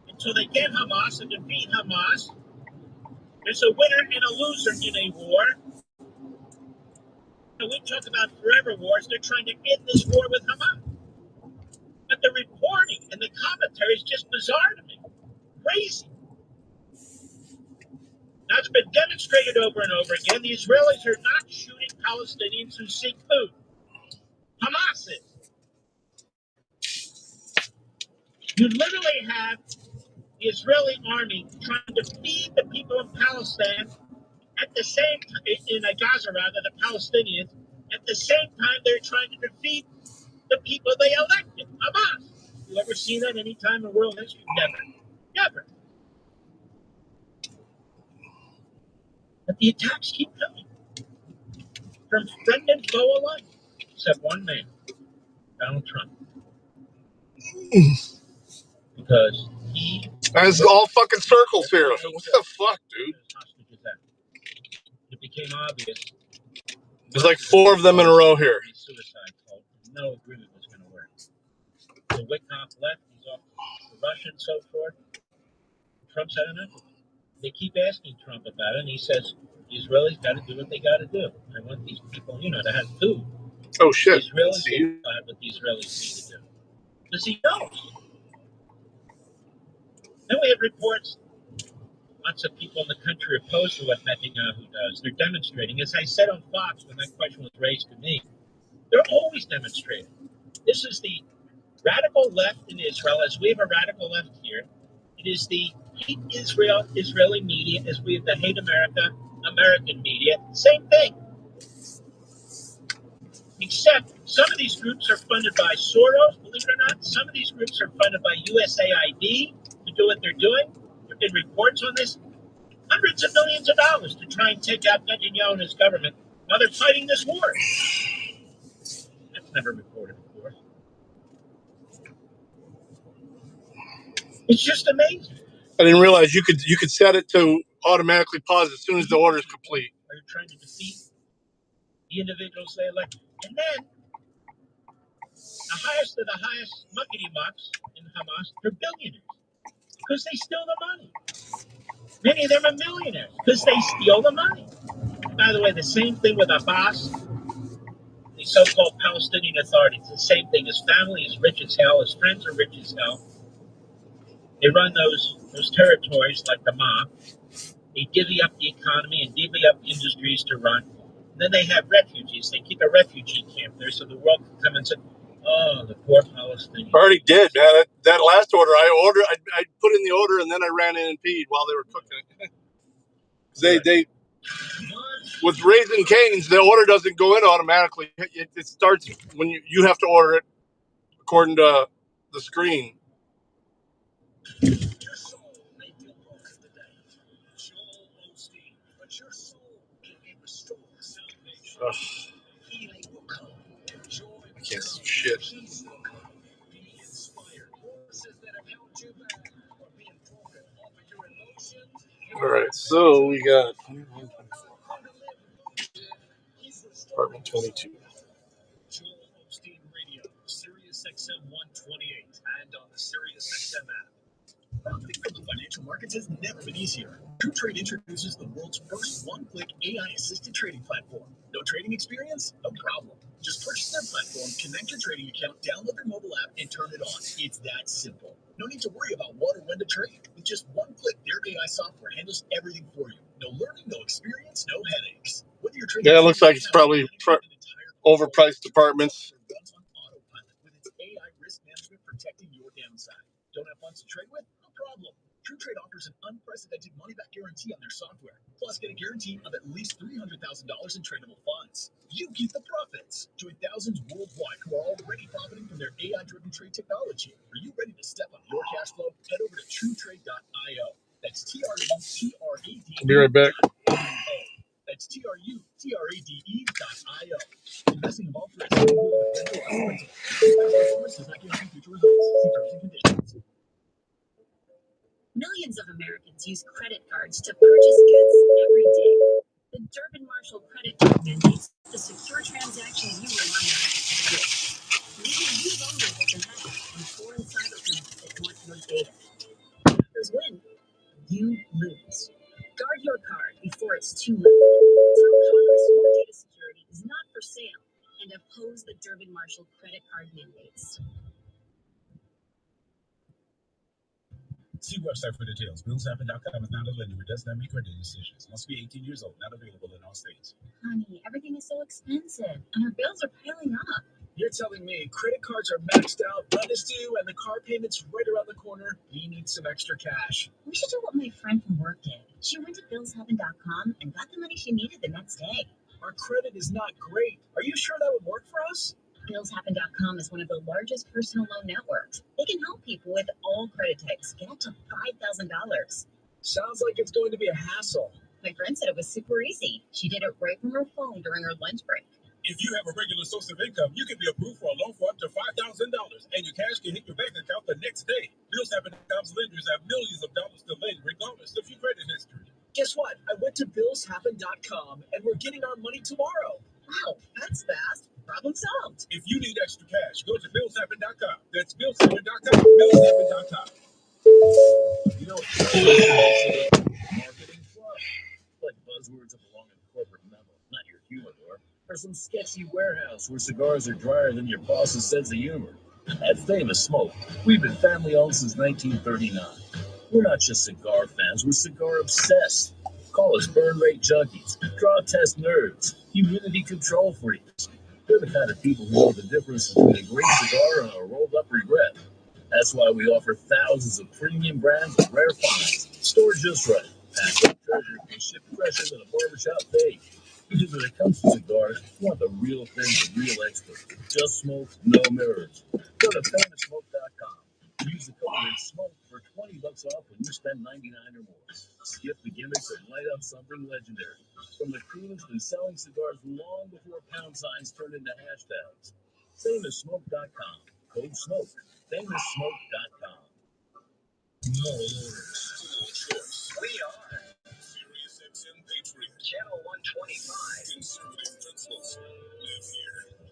Speaker 2: until they get Hamas and defeat Hamas. There's a winner and a loser in a war. And we talk about forever wars. They're trying to end this war with Hamas. But the reporting and the commentary is just bizarre to me. crazy. Now, it's been demonstrated over and over again. The Israelis are not shooting Palestinians who seek food. Hamas is. You literally have the Israeli army trying to feed the people of Palestine at the same time, in Gaza rather, the Palestinians, at the same time they're trying to defeat the people they elected, Hamas. You ever seen that any time in world history? Never. Never. But the attacks keep coming. From friend and foe alike. Except one man, Donald Trump. Because he...
Speaker 4: That's all fucking circles here. What the fuck, dude?
Speaker 2: It became obvious.
Speaker 4: There's like 4 of them in a row here.
Speaker 2: Suicide cult. No agreement was going to work. So Witkoff left. He's off to Russia and so forth. Trump's had enough. They keep asking Trump about it, and he says the Israelis got to do what they got to do. I want these people, to have food.
Speaker 4: Oh shit!
Speaker 2: The Israelis will decide what the Israelis need to do. Because he knows. Then we have reports. Lots of people in the country are opposed to what Netanyahu does. They're demonstrating. As I said on Fox when that question was raised to me, they're always demonstrating. This is the radical left in Israel, as we have a radical left here. It is the hate Israel, Israeli media, as we have the hate America, American media. Same thing. Except some of these groups are funded by Soros, believe it or not. Some of these groups are funded by USAID to do what they're doing. There have been reports on this. Hundreds of millions of dollars to try and take out Netanyahu and his government while they're fighting this war. That's never reported before. It's just amazing.
Speaker 4: I didn't realize you could set it to automatically pause as soon as the order is complete.
Speaker 2: Are you trying to defeat the individuals they elect? And then the highest of the highest muckety-mucks in Hamas, they're billionaires because they steal the money. Many of them are millionaires because they steal the money. By the way, the same thing with Abbas, the so-called Palestinian Authority. It's the same thing. His family is rich as hell. His friends are rich as hell. They run those territories like the mob. They divvy up the economy and divvy up industries to run. And then they have refugees. They keep a refugee camp there so the world can come and say, oh, the poor Palestinians.
Speaker 4: I already did, man. That last order, I put in the order and then I ran in and peed while they were cooking it. They with Raising Cane's, the order doesn't go in automatically. It starts when you have to order it according to the screen. Ugh. I can't see shit. All right, so we got apartment 22.
Speaker 10: Sirius XM 128 and on the Sirius XM app. Profiting from the financial markets has never been easier. TrueTrade introduces the world's first one-click AI-assisted trading platform. No trading experience? No problem. Just purchase their platform, connect your trading account, download their mobile app, and turn it on. It's that simple. No need to worry about what or when to trade. With just one click, their AI software handles everything for you. No learning, no experience, no headaches. Whether you're trading,
Speaker 4: yeah, it looks like it's probably overpriced apartments.
Speaker 10: Runs on autopilot with its AI risk management protecting your downside. Don't have funds to trade with? No problem. TrueTrade offers an unprecedented money-back guarantee on their software. Plus, get a guarantee of at least $300,000 in tradable funds. You keep the profits. Join thousands worldwide who are already profiting from their AI-driven trade technology. Are you ready to step on your cash flow? Head over to TrueTrade.io. That's TrueTrade.io.
Speaker 4: I'll be right back.
Speaker 10: That's TrueTrade.io. Investing involves risk. Performance does not guarantee future results. See terms and conditions.
Speaker 8: Millions of Americans use credit cards to purchase goods every day. The Durbin Marshall credit card mandates the secure transactions you rely on. Maybe you've always been hacked when foreign cybercriminals exploit your data. Hackers win, you lose. Guard your card before it's too late. Tell Congress your data security is not for sale and oppose the Durbin Marshall credit card mandates.
Speaker 10: See website for details. BillsHappen.com is not a lender. It does not make credit decisions. Must be 18 years old. Not available in all states.
Speaker 8: Honey, everything is so expensive, and our bills are piling up.
Speaker 10: You're telling me credit cards are maxed out, rent is due, and the car payment's right around the corner? You need some extra cash.
Speaker 8: We should do what my friend from work did. She went to BillsHappen.com and got the money she needed the next day.
Speaker 10: Our credit is not great. Are you sure that would work for us?
Speaker 8: BillsHappen.com is one of the largest personal loan networks. They can help people with all credit types get up to $5,000.
Speaker 10: Sounds like it's going to be a hassle.
Speaker 8: My friend said it was super easy. She did it right from her phone during her lunch break.
Speaker 10: If you have a regular source of income, you can be approved for a loan for up to $5,000, and your cash can hit your bank account the next day. BillsHappen.com's lenders have millions of dollars to lend regardless of your credit history. Guess what? I went to BillsHappen.com, and we're getting our money tomorrow.
Speaker 8: Wow, that's fast. Problem solved.
Speaker 10: If you need extra cash, go to BillsHappen.com. That's BillsHappen.com. BillsHappen.com. You know, marketing fluff. Like buzzwords that belong in a corporate memo, not your humidor. Or some sketchy warehouse where cigars are drier than your boss's sense of humor. At Famous Smoke, we've been family owned since 1939. We're not just cigar fans, we're cigar obsessed. Call us burn rate junkies, draw test nerds, humidity control freaks. They're the kind of people who know the difference between a great cigar and a rolled up regret. That's why we offer thousands of premium brands of rare finds, stored just right, packed like treasure, and shipped fresher than a barbershop fade. Because when it comes to cigars, you want the real thing from real experts. Just smoke, no mirrors. Go to FamousSmoke.com. Use the code SMOKE for $20 off when you spend $99 or more. Skip the gimmicks and light up something legendary. From the crew that's been selling cigars long before pound signs turned into hashtags. FamousSmoke.com. Code SMOKE. FamousSmoke.com. Moral orders. Choice.
Speaker 7: We are Sirius XM Patriot.
Speaker 12: Channel 125.
Speaker 7: Conservative principles live here.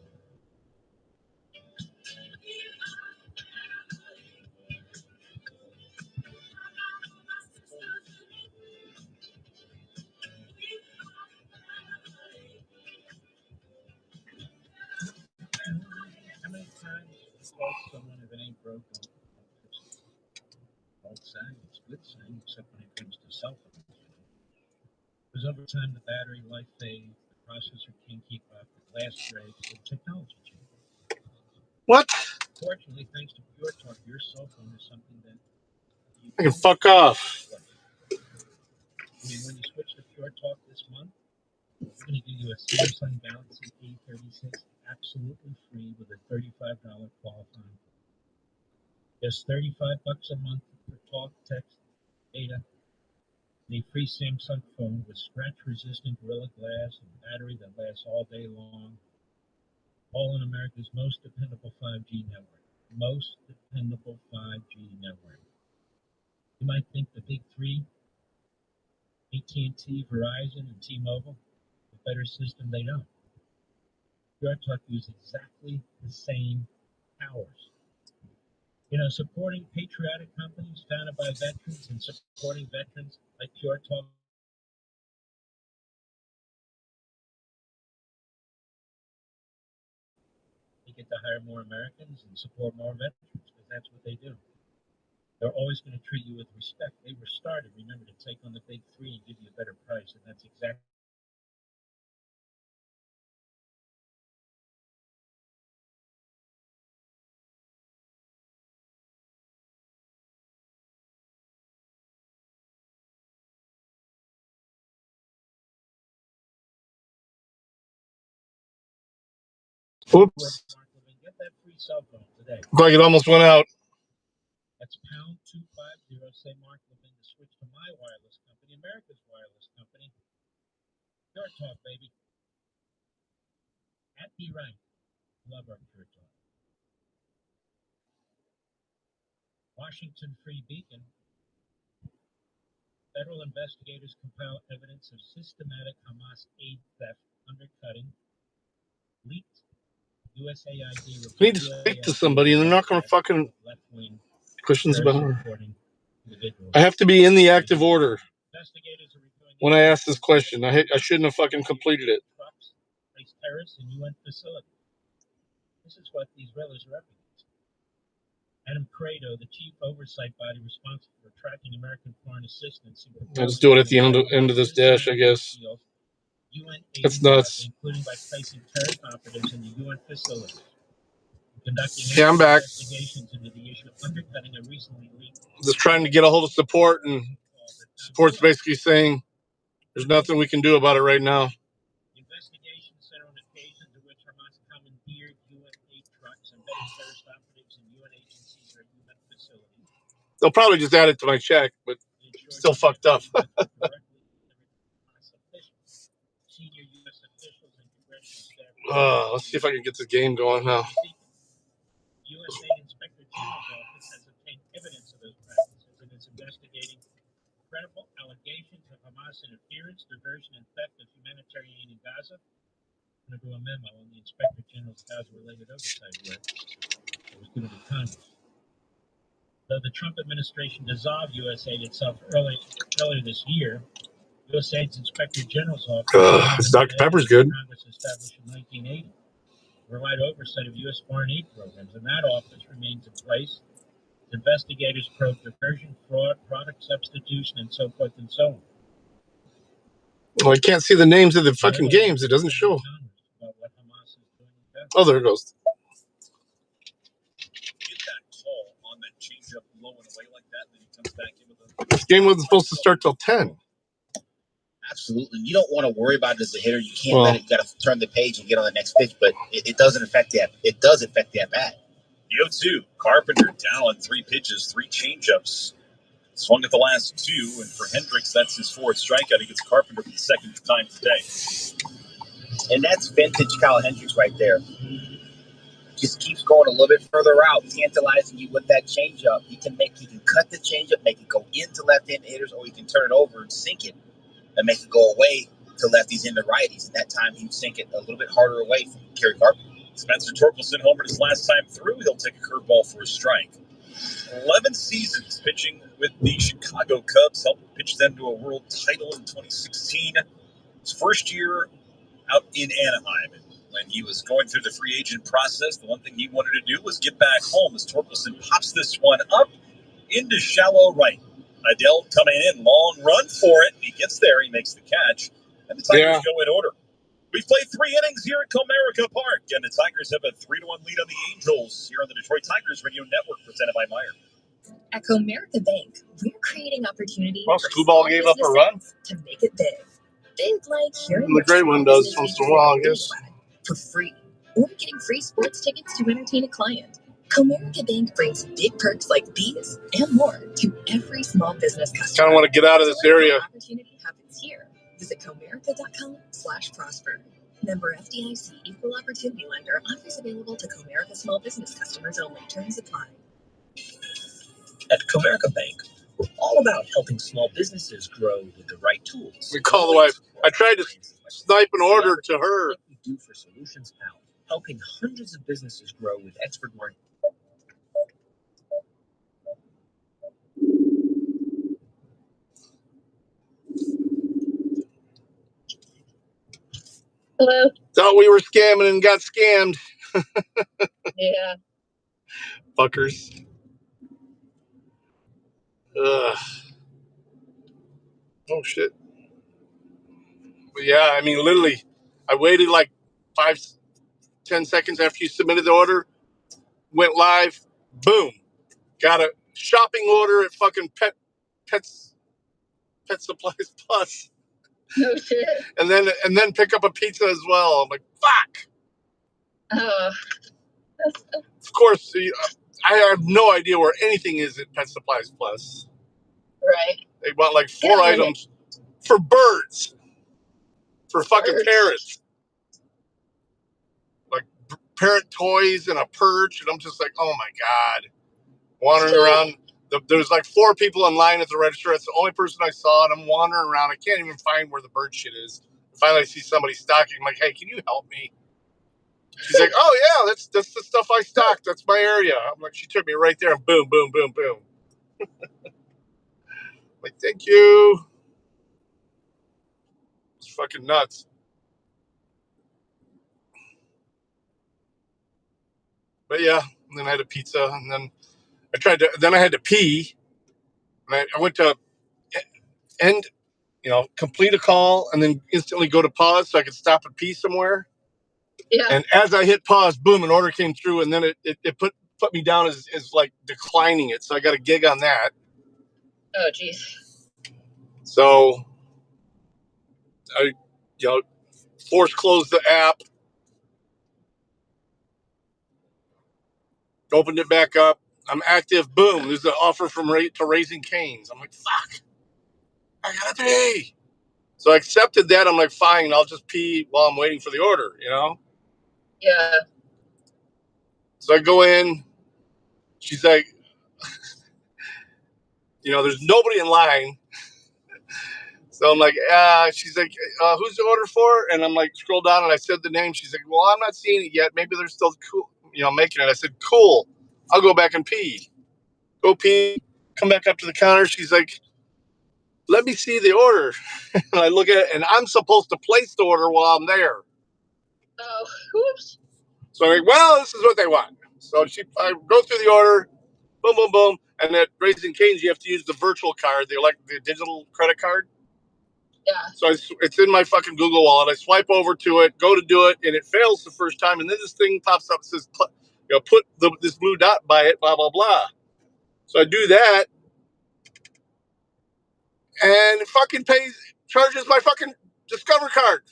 Speaker 2: How many times call someone if it ain't broke? Both sides, it's good sign, except when it comes to cell phones. Because over time, the battery life fades, the processor can't keep up, the glass breaks, the technology changes.
Speaker 4: What?
Speaker 2: Fortunately, thanks to Pure Talk, your cell phone is something that you
Speaker 4: I can fuck off.
Speaker 2: I mean, when you switch to Pure Talk this month, we're going to give you a Samsung Galaxy A36 absolutely free with a $35 qualifying. Just $35 a month for talk, text, data, and a free Samsung phone with scratch-resistant Gorilla Glass and battery that lasts all day long. All in America's most dependable 5G network. Most dependable 5G network. You might think the big three, AT&T, Verizon, and T-Mobile, a better system. They don't. Pure Talk uses exactly the same powers. You know, supporting patriotic companies founded by veterans and supporting veterans like Pure Talk. They get to hire more Americans and support more veterans because that's what they do. They're always going to treat you with respect. They were started, remember, to take on the big three and give you a better price, and that's exactly.
Speaker 4: Oops.
Speaker 2: Get that free cell phone today.
Speaker 4: Looks like it almost went out.
Speaker 2: That's pound 250. Say Mark Levin to switch to my wireless company, America's wireless company. Pure Talk, baby. At B Rank. Love our Pure Talk. Washington Free Beacon. Federal investigators compile evidence of systematic Hamas aid theft, undercutting, leaked USAID report.
Speaker 4: I need to speak to somebody, and they're not going to fucking questions about her. I have to be in the active order when I ask this question. I shouldn't have fucking completed it.
Speaker 2: Terrorists in UN facilities. This is what these rebels are up against. Adam Credo, the chief oversight body responsible for tracking American foreign assistance.
Speaker 4: I'll just do it at the end of this dash, I guess. That's nuts.
Speaker 2: Including by placing tariff operatives in the UN facilities. Conducting
Speaker 4: I'm back.
Speaker 2: Investigations into the issue of undercutting a recently leaked.
Speaker 4: Just trying to get a hold of support, and support's basically saying there's nothing we can do about it right now.
Speaker 2: Investigations center on occasions in which Hamas commandeered UN aid trucks and embedded terrorist operatives in UN agencies or UN facilities.
Speaker 4: They'll probably just add it to my check, but still fucked up.
Speaker 2: Senior U.S. officials and congressional staff.
Speaker 4: Let's see if I can get this game going now.
Speaker 2: U.S. Aid Inspector General's office has obtained evidence of those practices and is investigating credible allegations of Hamas interference, diversion, and theft of humanitarian aid in Gaza. I'm going to do a memo on the Inspector General's Gaza-related oversight work that was given to Congress. Though the Trump administration dissolved USAID itself earlier this year, USAID's Inspector General's office,
Speaker 4: Dr. Pepper's good.
Speaker 2: Congress established in 1980 to provide oversight of U.S. foreign aid programs, and that office remains in place. Investigators probe diversion, fraud, product substitution, and so forth and so on.
Speaker 4: Well, I can't see the names of the fucking games. It doesn't show. Oh, there it goes.
Speaker 10: Get that call on that change up low and away like that, and then he comes back in with a.
Speaker 4: This game wasn't supposed to start till 10.
Speaker 3: Absolutely. You don't want to worry about it as a hitter. You can't let it. You got to turn the page and get on the next pitch, but it doesn't affect that. It does affect that bat.
Speaker 10: The 0-2. Carpenter down on 3 pitches, 3 changeups. Swung at the last 2, and for Hendricks, that's his 4th strikeout against Carpenter for the 2nd time today.
Speaker 3: And that's vintage Kyle Hendricks right there. Just keeps going a little bit further out, tantalizing you with that changeup. He can cut the changeup, make it go into left-hand hitters, or he can turn it over and sink it and make it go away to lefties into righties. And that time he would sink it a little bit harder away from Kerry Carpenter.
Speaker 10: Spencer Torkelson homered his last time through. He'll take a curveball for a strike. 11 seasons pitching with the Chicago Cubs, helped pitch them to a world title in 2016. His first year out in Anaheim. And when he was going through the free agent process, the one thing he wanted to do was get back home as Torkelson pops this one up into shallow right. Idell coming in, long run for it. He gets there, he makes the catch, and the Tigers go in order. We've played 3 innings here at Comerica Park, and the Tigers have a 3-1 lead on the Angels here on the Detroit Tigers Radio Network, presented by Meyer.
Speaker 8: At Comerica Bank, we're creating opportunity
Speaker 4: Well,
Speaker 8: for
Speaker 4: Screwball
Speaker 8: small
Speaker 4: gave up a run.
Speaker 8: businesses to make it big. Big like hearing
Speaker 4: The gray one does once in a while, I guess.
Speaker 8: For free, or getting free sports tickets to entertain a client. Comerica Bank brings big perks like these and more to every small business customer.
Speaker 4: Kind of want to get out of this area.
Speaker 8: Opportunity happens here. Visit comerica.com/prosper. Member FDIC Equal Opportunity Lender. Offers available to Comerica small business customers only. Terms apply.
Speaker 10: At Comerica Bank, we're all about helping small businesses grow with the right tools.
Speaker 4: We call the wife. I tried to snipe an order to her.
Speaker 10: What we do for Solutions Pal, helping hundreds of businesses grow with expert marketing.
Speaker 5: Hello.
Speaker 4: Thought we were scamming and got scammed.
Speaker 5: Yeah.
Speaker 4: Fuckers. Ugh. Oh, shit. But yeah, I mean, literally, I waited like 5-10 seconds after you submitted the order, went live, boom. Got a shopping order at fucking Pet Supplies Plus.
Speaker 5: No shit.
Speaker 4: And then pick up a pizza as well. I'm like, fuck. Of course, I have no idea where anything is at Pet Supplies Plus.
Speaker 5: Right.
Speaker 4: They want like 4 items for birds, for fucking parrots, like parrot toys and a perch, and I'm just like, oh my god, wandering around. There's like 4 people in line at the register. That's the only person I saw, and I'm wandering around. I can't even find where the bird shit is. Finally, I see somebody stocking. I'm like, hey, can you help me? She's like, oh yeah, that's the stuff I stocked. That's my area. I'm like, she took me right there, and boom, boom, boom, boom. Like, thank you. It's fucking nuts. But yeah, and then I had a pizza, and then then I had to pee. And I went to end, complete a call and then instantly go to pause so I could stop and pee somewhere.
Speaker 5: Yeah.
Speaker 4: And as I hit pause, boom, an order came through, and then it put me down as like declining it. So I got a gig on that.
Speaker 5: Oh, jeez.
Speaker 4: So I, force closed the app, opened it back up. I'm active. Boom, there's an offer from to Raising Cane's. I'm like, fuck, I gotta pee. So I accepted that. I'm like, fine, I'll just pee while I'm waiting for the order,
Speaker 5: Yeah.
Speaker 4: So I go in. She's like, there's nobody in line. So I'm like, she's like, who's the order for? And I'm like, scroll down and I said the name. She's like, well, I'm not seeing it yet. Maybe they're still cool, making it. I said, cool. I'll go back and pee. Go pee. Come back up to the counter. She's like, let me see the order. And I look at it, and I'm supposed to place the order while I'm there.
Speaker 5: Oh, oops.
Speaker 4: So I'm like, well, this is what they want. So I go through the order, boom, boom, boom. And at Raising Cane's, you have to use the virtual card, the digital credit card.
Speaker 5: Yeah.
Speaker 4: So it's in my fucking Google Wallet. I swipe over to it, go to do it, and it fails the first time. And then this thing pops up, says, put this blue dot by it, blah, blah, blah. So I do that, and it fucking charges my fucking Discover card.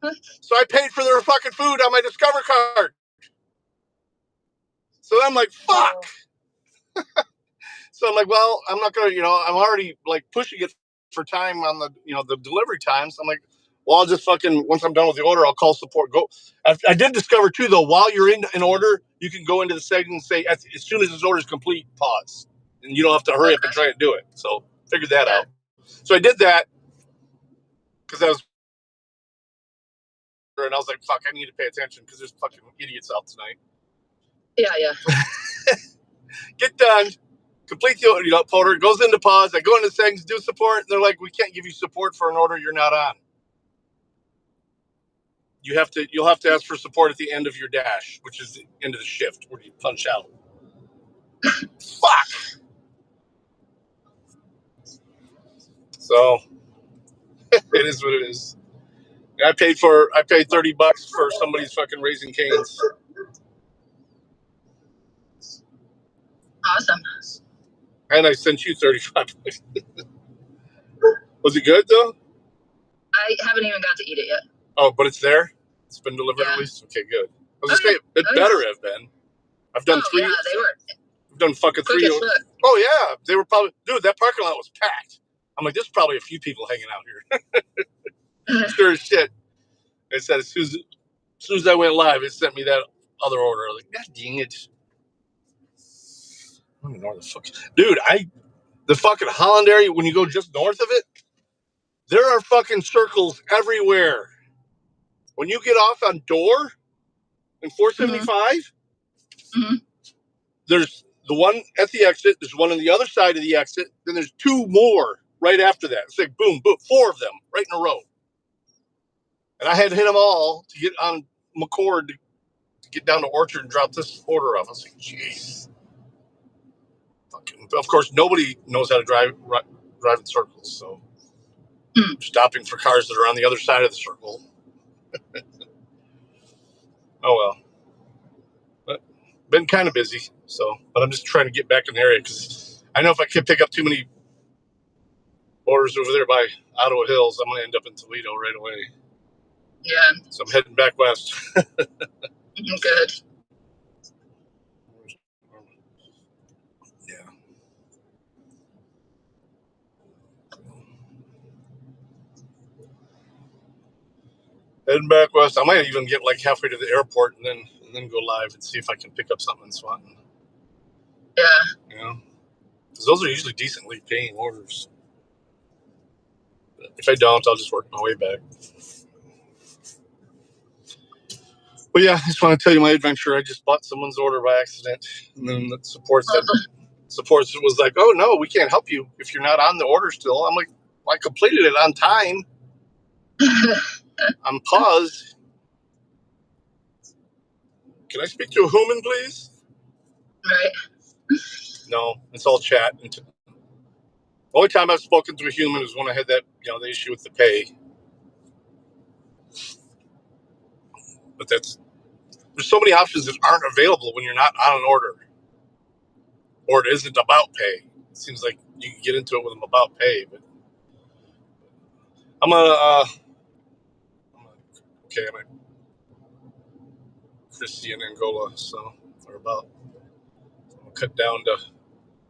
Speaker 5: What?
Speaker 4: So I paid for their fucking food on my Discover card. So I'm like, fuck. So I'm like, well, I'm not going to, I'm already like pushing it for time on the, the delivery times. I'm like, well, I'll just fucking, once I'm done with the order, I'll call support. I did discover too, though, while you're in an order, you can go into the settings and say, as soon as this order is complete, pause. And you don't have to hurry up and try and do it. So figured that out. So I did that because I was like, fuck, I need to pay attention because there's fucking idiots out tonight.
Speaker 5: Yeah.
Speaker 4: Get done. Complete the order, goes into pause. I go into settings, do support. And they're like, we can't give you support for an order you're not on. You'll have to ask for support at the end of your dash, which is the end of the shift where you punch out. Fuck. So it is what it is. I paid $30 for somebody's fucking Raising Cane's.
Speaker 5: Awesome.
Speaker 4: And I sent you $35. Was it good though?
Speaker 5: I haven't even got to eat it yet.
Speaker 4: Oh, but it's there? It's been delivered at least? Okay, good. I was gonna say it better have been. I've done three.
Speaker 5: Yeah, they were.
Speaker 4: I've done fucking three. Oh yeah, they were probably. Dude, that parking lot was packed. I'm like, there's probably a few people hanging out here. Sure as shit. It said as soon as I went live, it sent me that other order. I was like, God dang it! I don't know where the fuck. Dude, the fucking Holland area. When you go just north of it, there are fucking circles everywhere. When you get off on Door in 475, there's the one at the exit. There's one on the other side of the exit. Then there's two more right after that. It's like boom, boom, 4 of them right in a row. And I had to hit them all to get on McCord to get down to Orchard and drop this order off. I was like, jeez. Of course, nobody knows how to drive in circles. So I'm stopping for cars that are on the other side of the circle. Oh, well. But been kind of busy. But I'm just trying to get back in the area because I know if I can pick up too many orders over there by Ottawa Hills, I'm going to end up in Toledo right away.
Speaker 5: Yeah.
Speaker 4: So I'm heading back west.
Speaker 5: Good.
Speaker 4: Yeah. Heading back west. I might even get like halfway to the airport and then go live and see if I can pick up something in Swanton.
Speaker 5: Yeah.
Speaker 4: Because those are usually decently paying orders. But if I don't, I'll just work my way back. But yeah, I just want to tell you my adventure. I just bought someone's order by accident, and then the support was like, "Oh no, we can't help you if you're not on the order still." I'm like, well, I completed it on time. I'm paused. Can I speak to a human, please?
Speaker 5: Right.
Speaker 4: No, it's all chat. The only time I've spoken to a human is when I had that, the issue with the pay. But there's so many options that aren't available when you're not on an order, or it isn't about pay. It seems like you can get into it with them about pay, but I'm Christy in Angola, so we're about I'm gonna cut down to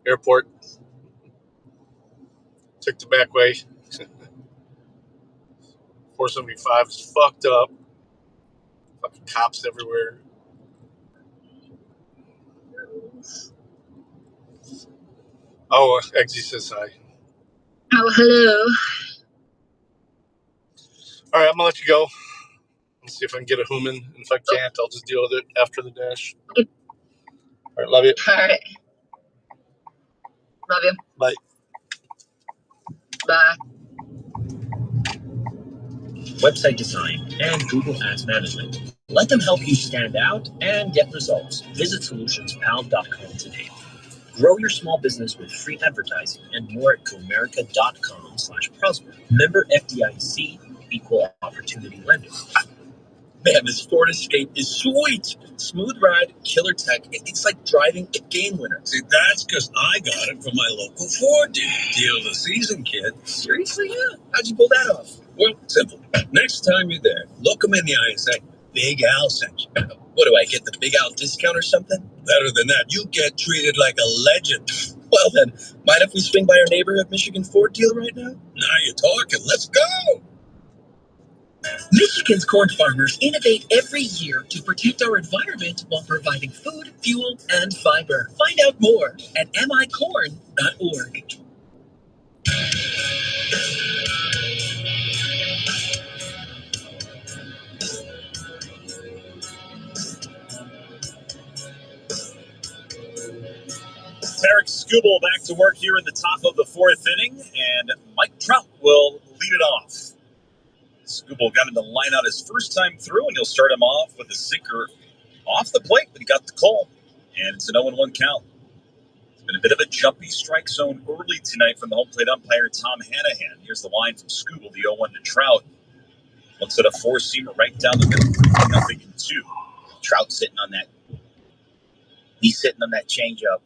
Speaker 4: airport, take the back way. 475 is fucked up. Fucking cops everywhere. Oh, Eggsy says hi.
Speaker 5: Oh, hello.
Speaker 4: All right, I'm gonna let you go. Let's see if I can get a human, and if I can't, I'll just deal with it after the dash.
Speaker 5: Okay.
Speaker 4: All right, love you.
Speaker 5: All right. Love you.
Speaker 4: Bye.
Speaker 5: Bye.
Speaker 10: Website design, and Google Ads Management. Let them help you stand out and get results. Visit solutionspal.com today. Grow your small business with free advertising and more at comerica.com/prosper. Member FDIC, equal opportunity lender. Man, this Ford Escape is sweet. Smooth ride, killer tech. It's like driving a game winner. See, that's because I got it from my local Ford dealer. Deal of the season, kid. Seriously? Yeah. How'd you pull that off? Well, simple. Next time you're there, look them in the eye and say, Big Al sent you. What do I get, the Big Al discount or something? Better than that, you get treated like a legend. Well then, mind if we swing by our neighborhood Michigan Ford dealer right now? Now you're talking. Let's go. Michigan's corn farmers innovate every year to protect our environment while providing food, fuel, and fiber. Find out more at micorn.org. Eric Skubal back to work here in the top of the fourth inning, and Mike Trout will lead it off. Skubal got him to line out his first time through, and he'll start him off with a sinker off the plate, but he got the call, and it's an 0-1 count. It's been a bit of a jumpy strike zone early tonight from the home plate umpire, Tom Hanahan. Here's the line from Skubal, the 0-1 to Trout. Looks at a four-seamer right down the middle, 3-2. Trout sitting on that. He's sitting on that changeup.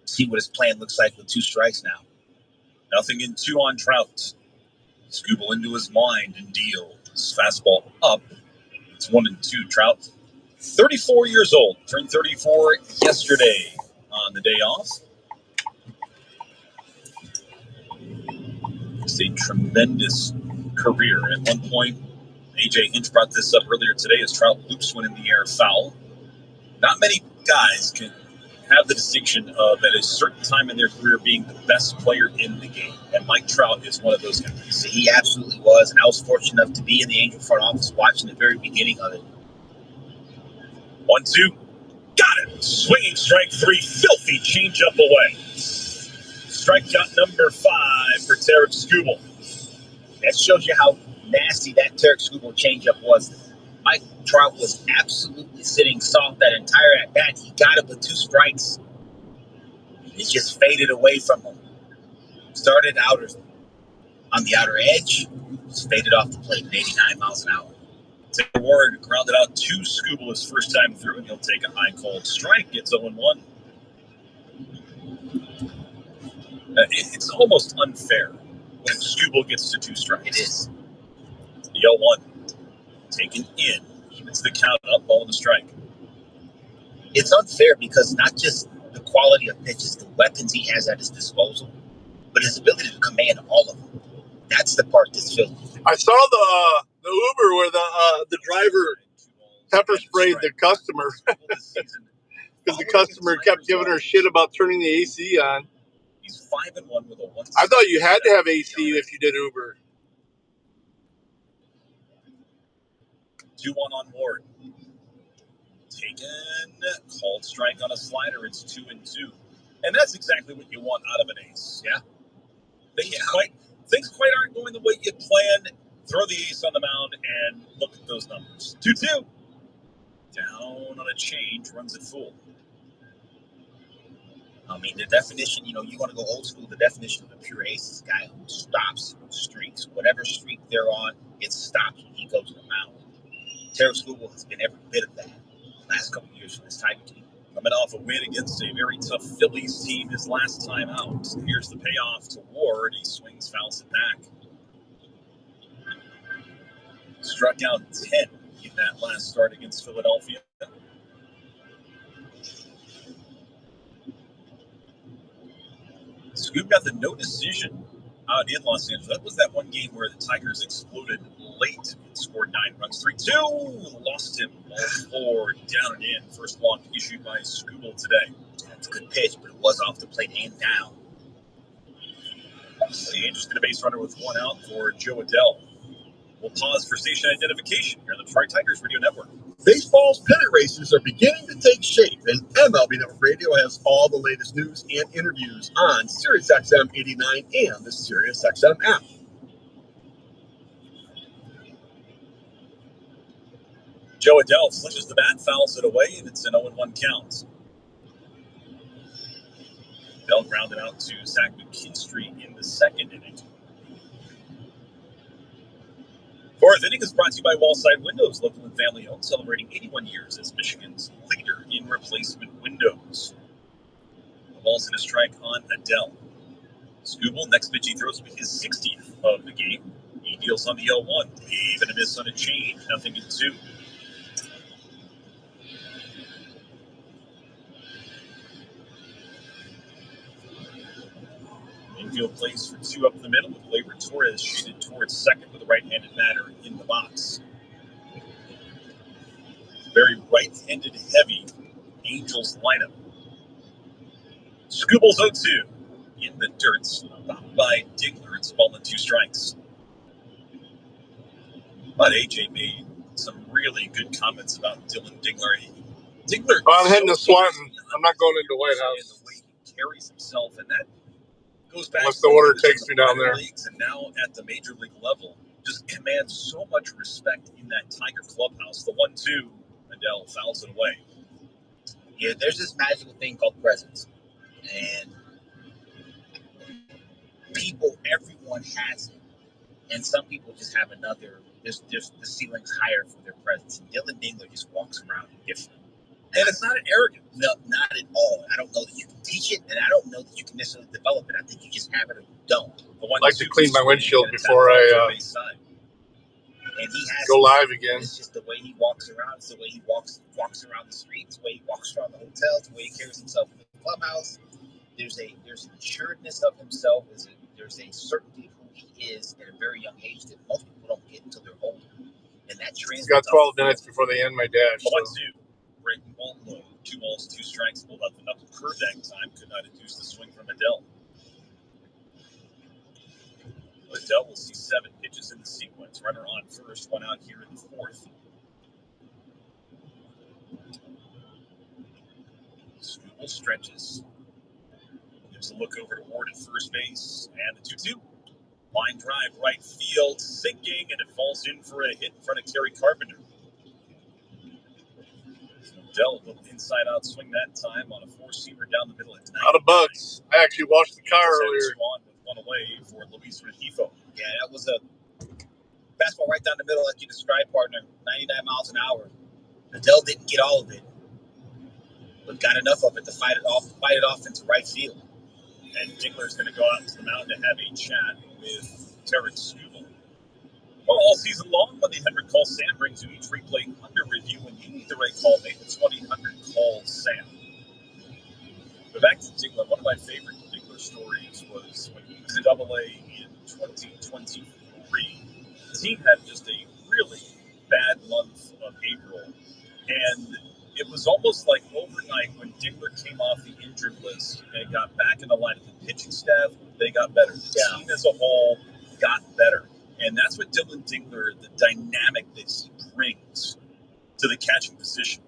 Speaker 10: See what his plan looks like with 2 strikes now. 0-2 on Trout. Skubal into his mind and deal. His fastball up. It's 1-2. Trout, 34 years old. Turned 34 yesterday on the day off. It's a tremendous career. At one point, A.J. Hinch brought this up earlier today as Trout loops one in the air foul. Not many guys can have the distinction of at a certain time in their career being the best player in the game. And Mike Trout is one of those guys. He absolutely was, and I was fortunate enough to be in the Angel front office watching the very beginning of it. 1-2. Got it. Swinging strike 3. Filthy changeup away. Strikeout number 5 for Tarek Skubal. That shows you how nasty that Tarek Skubal changeup was. Mike Trout was absolutely sitting soft that entire at-bat. He got it with 2 strikes. It just faded away from him. Started out on the outer edge, just faded off the plate at 89 miles an hour. Taylor Ward grounded out 2 Skubal his first time through, and he'll take a high cold strike. It's 0-1. It's almost unfair when Skubal gets to 2 strikes. It is. The 0-1 taken in, evens the count up, ball in the strike. It's unfair because not just the quality of pitches, the weapons he has at his disposal, but his ability to command all of them. That's the part that's filthy.
Speaker 4: I saw the Uber where the driver pepper sprayed the customer because the customer kept giving her shit about turning the AC on.
Speaker 10: He's 5-1 with a 1.
Speaker 4: I thought you had to have AC if you did Uber.
Speaker 10: 2-1 on Ward. Taken, called strike on a slider. It's 2-2, and that's exactly what you want out of an ace. Yeah. Things quite aren't going the way you planned. Throw the ace on the mound and look at those numbers. 2-2. Down on a change, runs it full.
Speaker 3: I mean, the definition, you want to go old school, the definition of a pure ace is a guy who stops streaks. Whatever streak they're on, it stops when he goes to the mound. Terry Skubal has been every bit of that the last couple of years for this Tiger team.
Speaker 10: Coming off a win against a very tough Phillies team his last time out. Here's the payoff to Ward. He swings, fouls it back. Struck out 10 in that last start against Philadelphia. Scoop got the no decision out in Los Angeles. That was that one game where the Tigers exploded late and scored 9 runs. 3-2. Lost him. Ball 4 down and in. First walk issued by Scoobel today.
Speaker 3: That's a good pitch, but it was off the plate and down.
Speaker 10: The Angels get a base runner with 1 out for Joe Adell. We'll pause for station identification here on the Detroit Tigers Radio Network.
Speaker 13: Baseball's pennant races are beginning to take shape, and MLB Network Radio has all the latest news and interviews on SiriusXM 89 and the SiriusXM app.
Speaker 10: Joe Adell flushes the bat, fouls it away, and it's an 0-1 count. Adell grounded out to Zach McKinstry in the second inning. Fourth inning is brought to you by Wallside Windows, local and family owned, celebrating 81 years as Michigan's leader in replacement windows. The ball's in a strike on Adell. Scoobel, next pitch he throws will be his 60th of the game. He deals on the 0-1. Even a miss on a change, 0-2. Infield plays for 2 up the middle with Labor Torres shaded towards second with a right-handed batter in the box. Very right-handed heavy Angels lineup. Scoobel's 0-2 in the dirt, stopped by Digler. It's a ball and 2 strikes. But AJ made some really good comments about Dylan Digler.
Speaker 4: I'm heading to Swanton. I'm not going into White House.
Speaker 10: The way he carries himself, and that goes back
Speaker 4: unless the order takes me down there.
Speaker 10: Leagues, and now at the major league level, just commands so much respect in that Tiger clubhouse. The 1-2, Adell fouls it away.
Speaker 3: Yeah, there's this magical thing called presence. And everyone has it. And some people just have another, the ceiling's higher for their presence. And Dylan Dingler just walks around different.
Speaker 10: And it's not an arrogance.
Speaker 3: No, not at all. I don't know that you can teach it, and I don't know that you can necessarily develop it. I think you just have it or you don't.
Speaker 4: I like to clean my windshield before I
Speaker 3: and he has
Speaker 4: go live again.
Speaker 3: It's just the way he walks around. It's the way he walks around the streets, the way he walks around the hotels, the way he carries himself in the clubhouse. There's an assuredness of himself. There's a certainty of who he is at a very young age that most people don't get until they're older. And that translates.
Speaker 4: Got 12 minutes before they end my dash.
Speaker 10: 1-2. Breaking ball low. 2 balls, 2 strikes. Pulled up the knuckle curve that time. Could not induce the swing from Adell. Adell will see 7 pitches in the sequence. Runner on first, 1 out here in the 4th. Scoobel stretches. Gives a look over to Ward at first base. And the 2-2. Line drive, right field, sinking, and it falls in for a hit in front of Terry Carpenter. Adell, a little inside-out swing that time on a 4-seamer down the middle at 9.
Speaker 4: Out of bugs. I actually washed the car earlier.
Speaker 10: On with 1 away for Luis Rengifo.
Speaker 3: Yeah, that was a fastball right down the middle, like you described, partner. 99 miles an hour. Adell didn't get all of it, but got enough of it to fight it off into right field.
Speaker 10: And Digler's going to go out to the mound to have a chat with Terry Scoobel. Well, all season long, 1-800-CALL SAM brings you each replay under review. When you need the right call, make it 1-800-CALL-SAM. But back to Digler, one of my favorite Digler stories was when he was at AA in 2023. The team had just a really bad month of April, and it was almost like overnight when Digler came off the injured list and got back in the line of the pitching staff, they got better. The team as a whole got better. And that's what Dylan Digler, the dynamic that he brings to the catching position.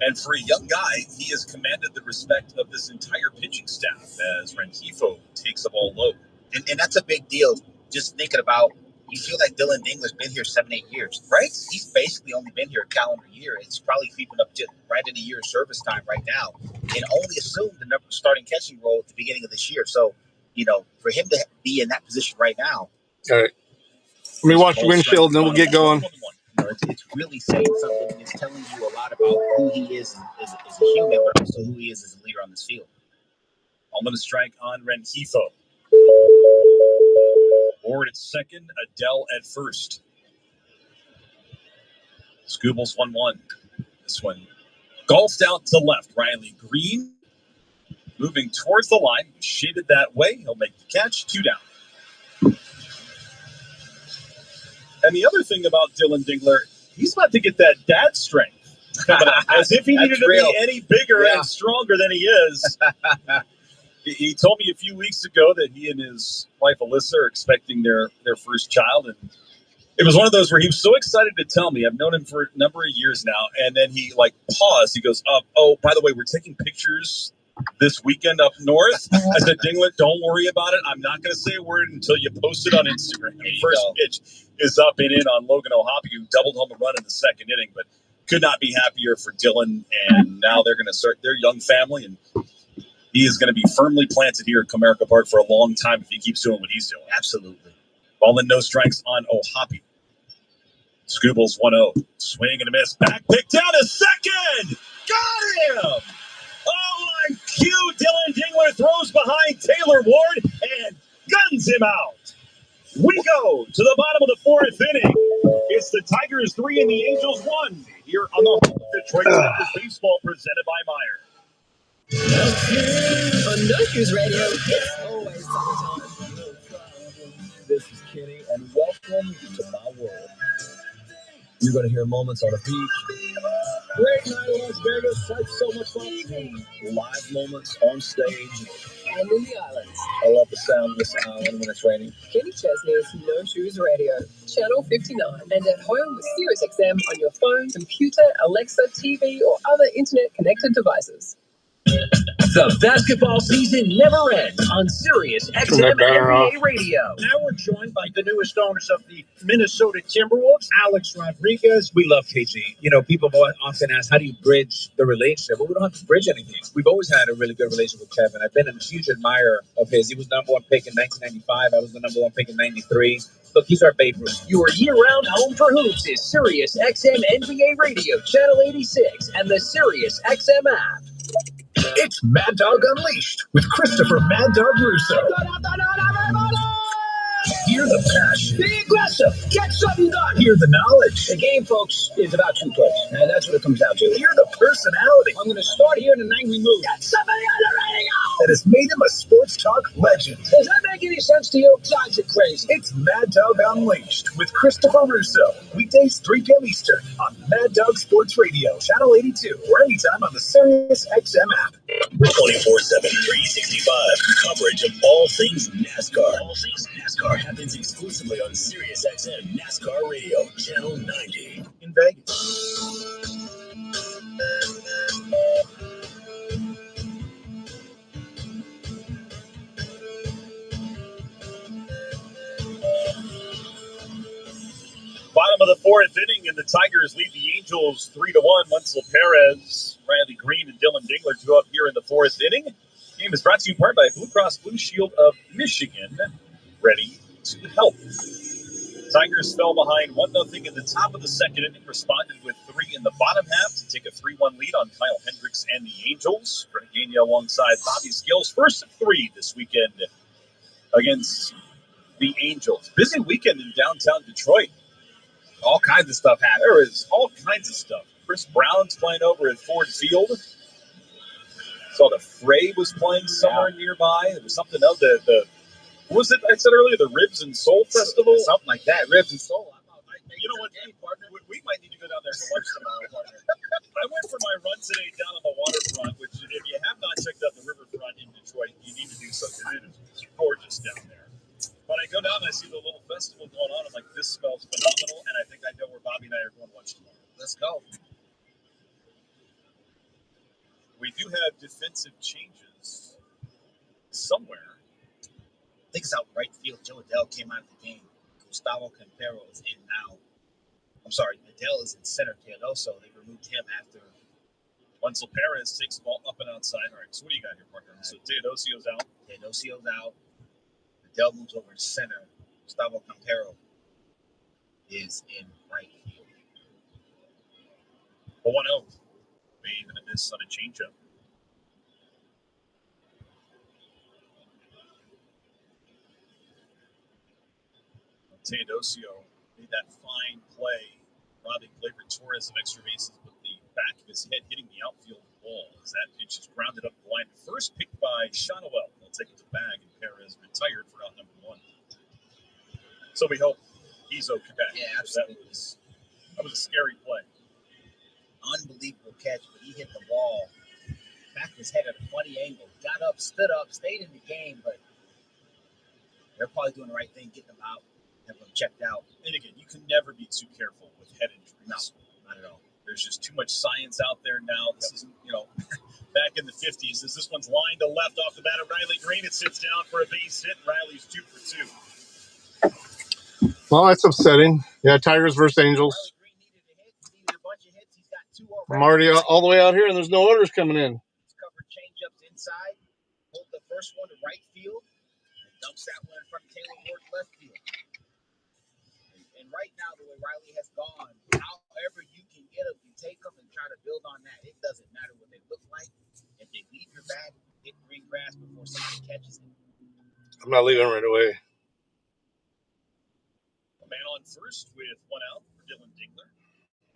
Speaker 10: And for a young guy, he has commanded the respect of this entire pitching staff as Rengifo takes the ball low.
Speaker 3: And that's a big deal. Just thinking about
Speaker 14: You feel like Dylan Dingler's been here 7-8 years, right? He's basically only been here a calendar year. It's probably creeping up to right in a year of service time right now, and only assumed the number starting catching role at the beginning of this year. So, for him to be in that position right now.
Speaker 4: All right. Let me watch the windshield, and then we'll get going.
Speaker 14: It's really saying something, and it's telling you a lot about who he is as a human, but also who he is as a leader on this field.
Speaker 10: Almost strike on Rengifo. Ward at second, Adele at first. Scoobles 1-1. This one golfed out to left. Riley Green moving towards the line. Shaded that way. He'll make the catch. 2 down. And the other thing about Dylan Dingler, he's about to get that dad strength. As if he needed to be any bigger and stronger than he is. He told me a few weeks ago that he and his wife Alyssa are expecting their first child, and it was one of those where he was so excited to tell me. I've known him for a number of years now, and then he paused. He goes, "Oh, by the way, we're taking pictures this weekend up north." I said, "Dingler, don't worry about it. I'm not going to say a word until you post it on Instagram." First pitch is up and in on Logan O'Hoppe, who doubled home a run in the second inning, but could not be happier for Dylan. And now they're going to start their young family, and he is going to be firmly planted here at Comerica Park for a long time if he keeps doing what he's doing.
Speaker 14: Absolutely.
Speaker 10: Ball and no strikes on O'Hoppe. Scoobles 1-0. Swing and a miss. Back pick down to second. Got him. Oh, my cue. Dylan Dingler throws behind Taylor Ward and guns him out. We go to the bottom of the fourth inning. It's the Tigers 3 and the Angels 1 here on the home of Detroit Tigers baseball presented by Meyer.
Speaker 15: On No Shoes Radio, it's always summertime.
Speaker 16: This is Kenny, and welcome to my world. You're going to hear moments on the beach. Great night in Las Vegas. Had so much fun. Live moments on stage.
Speaker 15: And in the islands.
Speaker 16: I love the sound of this island when it's raining.
Speaker 15: Kenny Chesney's No Shoes Radio, Channel 59, and at home with SiriusXM on your phone, computer, Alexa, TV, or other internet-connected devices.
Speaker 17: The basketball season never ends on Sirius XM NBA Radio.
Speaker 18: Now we're joined by the newest owners of the Minnesota Timberwolves, Alex Rodriguez.
Speaker 19: We love KG. People often ask, how do you bridge the relationship? Well, we don't have to bridge anything. We've always had a really good relationship with Kevin. I've been a huge admirer of his. He was number one pick in 1995. I was the number one pick in 93. Look, he's our Babe Ruth.
Speaker 17: Your year-round home for hoops is Sirius XM NBA Radio, Channel 86, and the Sirius XM app.
Speaker 10: It's Mad Dog Unleashed with Christopher Mad Dog Russo. Hear the passion.
Speaker 18: Be aggressive. Get something done.
Speaker 10: Hear the knowledge.
Speaker 18: The game, folks, is about two plays. And that's what it comes down to.
Speaker 10: Hear the personality.
Speaker 18: I'm going to start here in an angry mood.
Speaker 10: Get somebody on the radio. That has made him a sports talk legend.
Speaker 18: Does that make any sense to you? Sounds crazy.
Speaker 10: It's Mad Dog Unleashed with Christopher Russo. Weekdays 3 p.m. Eastern on Mad Dog Sports Radio, Channel 82, or anytime on the Sirius XM app.
Speaker 17: 24/7, 365 coverage of all things NASCAR. All things NASCAR happens exclusively on Sirius XM NASCAR Radio, Channel 90
Speaker 10: in Vegas. Bottom of the fourth inning, and the Tigers lead the Angels 3-1. Munsell Perez, Riley Green, and Dylan Dingler drew up here in the fourth inning. Game is brought to you in part by Blue Cross Blue Shield of Michigan, ready to help. Tigers fell behind 1-0 in the top of the second inning, responded with 3 in the bottom half to take a 3-1 lead on Kyle Hendricks and the Angels. Gregania alongside Bobby Skills, first of 3 this weekend against the Angels. Busy weekend in downtown Detroit. All kinds of stuff happened. There is all kinds of stuff. Chris Brown's playing over at Ford Field. Saw the Fray was playing somewhere nearby. There was something else. What was it I said earlier? The Ribs and Soul Festival? Something like that. Ribs and Soul. You know what, partner? We might need to go down there for lunch tomorrow, partner. I went for my run today down on the waterfront, which if you have not checked out the riverfront in Detroit, you need to do so. It is gorgeous down there. But I go down and I see the little festival going on. I'm like, this smells phenomenal, and I think I know where Bobby and I are going to lunch tomorrow. Let's go. We do have defensive changes somewhere.
Speaker 14: I think it's out right field. Joe Adele came out of the game. Gustavo Campero is in now. I'm sorry, Adele is in center. Teodoso, they removed him after.
Speaker 20: Wenzel Perez takes the ball up and outside. All right, so what do you got here, partner? So Teodosio's out.
Speaker 14: Teodosio's out. Adele moves over to center. Gustavo Campero is in right field.
Speaker 20: A 1-0. Made in a miss on a changeup. Teodosio made that fine play, robbing Gleyber Torres of extra bases, but the back of his head hitting the outfield wall as that pitch is grounded up the line. First picked by Shotwell. They'll take it to bag, and Perez retired for out number 1. So we hope he's okay.
Speaker 14: Yeah, absolutely.
Speaker 20: That was a scary play.
Speaker 14: Unbelievable catch, but he hit the wall. Back of his head at a funny angle. Got up, stood up, stayed in the game, but they're probably doing the right thing, getting them out, have them checked out.
Speaker 20: And again, you can never be too careful with head injuries.
Speaker 14: No, not at all.
Speaker 20: There's just too much science out there now. This isn't, back in the 50s, as this one's lined to left off the bat of Riley Green. It sits down for a base hit. Riley's 2 for 2.
Speaker 4: Well, that's upsetting. Yeah, Tigers versus Angels. I'm already all the way out here, and there's no orders coming in.
Speaker 14: He's covered changeups inside. Pulled the first one to right field. And dumps that one in front of Taylor Ward left field. And right now, the way Riley has gone, however you can get them, you take them and try to build on that. It doesn't matter what they look like. If they leave your bag, hit green grass before somebody catches it.
Speaker 4: I'm not leaving right away.
Speaker 20: A man on first with 1 out for Dylan Dingler.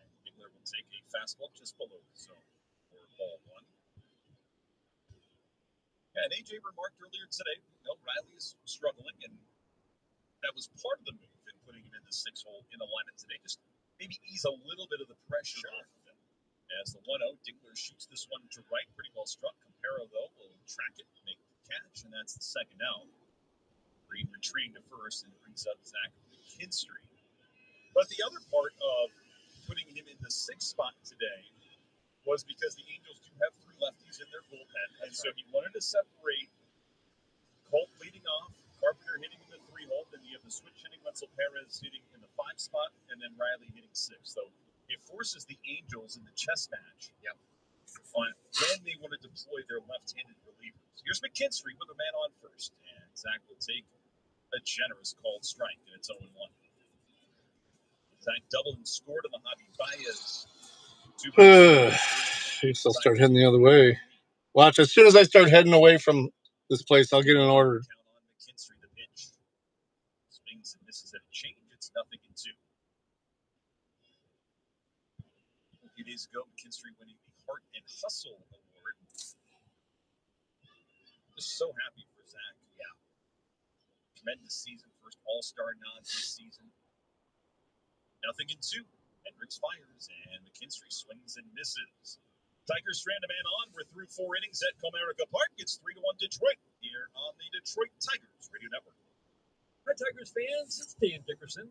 Speaker 20: And Dingler will take a fastball just below the zone for ball 1. And AJ remarked earlier today, Riley is struggling, and that was part of the move in putting him in the 6-hole in the lineup today. Just maybe ease a little bit of the pressure off of him. As the 1-0, Dingler shoots this one to right, pretty well struck. Campero, though, will track it, make the catch, and that's the second out. Green retreating to first, and brings up Zach McKinstry. But the other part of putting him in the 6th spot today was because the Angels do have 3 lefties in their bullpen, and so he wanted to separate Colt leading off, Carpenter hitting in the 3-hole, then you have the switch hitting Wenzel Perez hitting in the 5 spot, and then Riley hitting 6. So it forces the Angels in the chess match on when they want to deploy their left-handed relievers. Here's McKinstry with a man on first, and Zach will take a generous called strike, and it's 0-1. Zach doubled and scored on the Javi Baez.
Speaker 4: Jeez, I'll start heading the other way. Watch, as soon as I start heading away from this place, I'll get an order.
Speaker 20: Count on McKinstry, the pitch. Swings and misses at a change. It's 0-2. A few days ago, McKinstry winning the Heart and Hustle Award. Just so happy for Zach. Yeah. Tremendous season. First All-Star nod this season. 0-2. Hendricks fires, and McKinstry swings and misses. Tigers strand a man on. We're through 4 innings at Comerica Park. It's 3-1 Detroit here on the Detroit Tigers Radio Network.
Speaker 18: Hi, Tigers fans. It's Dan Dickerson.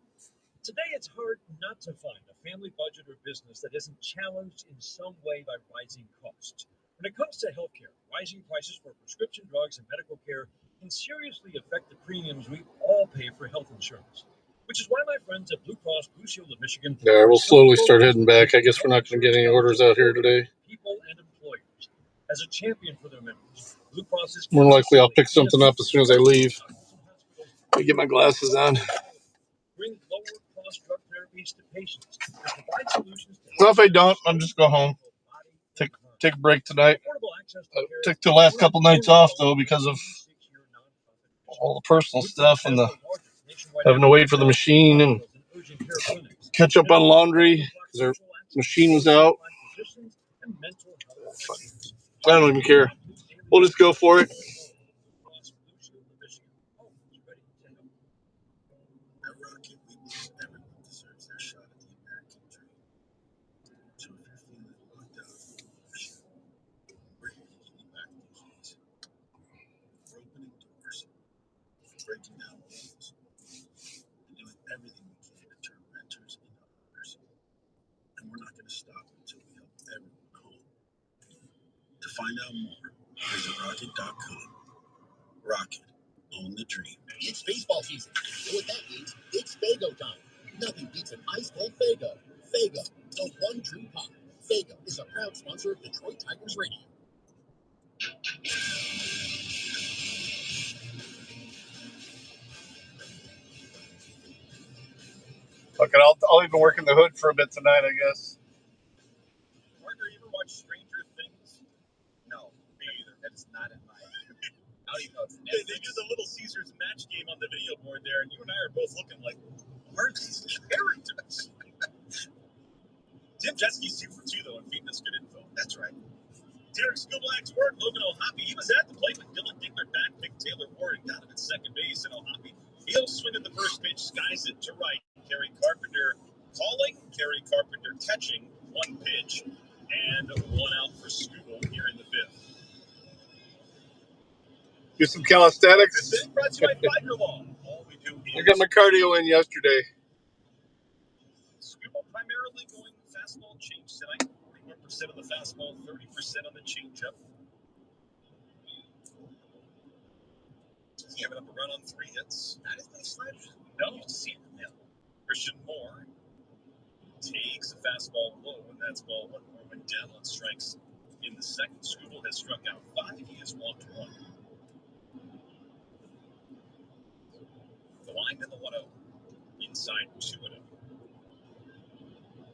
Speaker 18: Today, it's hard not to find a family budget or business that isn't challenged in some way by rising costs. When it comes to healthcare, rising prices for prescription drugs and medical care can seriously affect the premiums we all pay for health insurance. Which is why my friends at Blue Cross Blue Shield of Michigan.
Speaker 4: Yeah, we'll slowly start heading back. I guess we're not going to get any orders out here today.
Speaker 18: People and employers. As a champion for their members, Blue Cross is
Speaker 4: more likely I'll pick something up as soon as I leave. Let me get my glasses on.
Speaker 18: Bring lower cost drug therapies to patients and provide solutions.
Speaker 4: Well, if I don't, I'll just go home. Take a break tonight. I took the last couple nights off though because of all the personal stuff and the having to wait for the machine and catch up on laundry because our machine was out. I don't even care. We'll just go for it.
Speaker 13: Breaking down walls, and doing everything we can to turn renters into owners. And we're not going to stop until we help everyone home. To find out more, visit rocket.com. Rocket,
Speaker 17: Own the dream. It's baseball season. And what that means, it's Faygo time. Nothing beats an ice cold Faygo. Faygo, the one true pop. Faygo is a proud sponsor of Detroit Tigers Radio.
Speaker 4: Look, I'll even work in the hood for a bit tonight, I guess.
Speaker 20: Parker, you ever watch Stranger Things?
Speaker 14: No, me either. That's not in my. I don't even know.
Speaker 20: They do the Little Caesars match game on the video board there, and you and I are both looking like, where are these characters? Tim Jeske's super too, though, and feeding us good info.
Speaker 14: That's right.
Speaker 20: Derek Skublak's work, Logan O'Hoppe. He was at the plate with Dylan Dickler back, picked Taylor Ward, and got him at second base. And O'Hoppe, he'll swing at the first pitch, skies it to right. Kerry Carpenter calling, Kerry Carpenter catching, one pitch, and one out for Skubal here in the fifth.
Speaker 4: Do some calisthenics.
Speaker 20: This is brought to you by Fiber Law. All we do is...
Speaker 4: I got my cardio in yesterday.
Speaker 20: Skubal primarily going fastball change tonight. 41% of the fastball, 30% on the changeup. He's giving up a run on 3 hits.
Speaker 14: Not as many sliders.
Speaker 20: No.
Speaker 14: You see him. Yeah.
Speaker 20: Christian Moore takes a fastball low, and that's ball 1. Moore went down on strikes in the second. Skubal has struck out 5. He has walked 1. The line and the 1-0. Inside 2-0.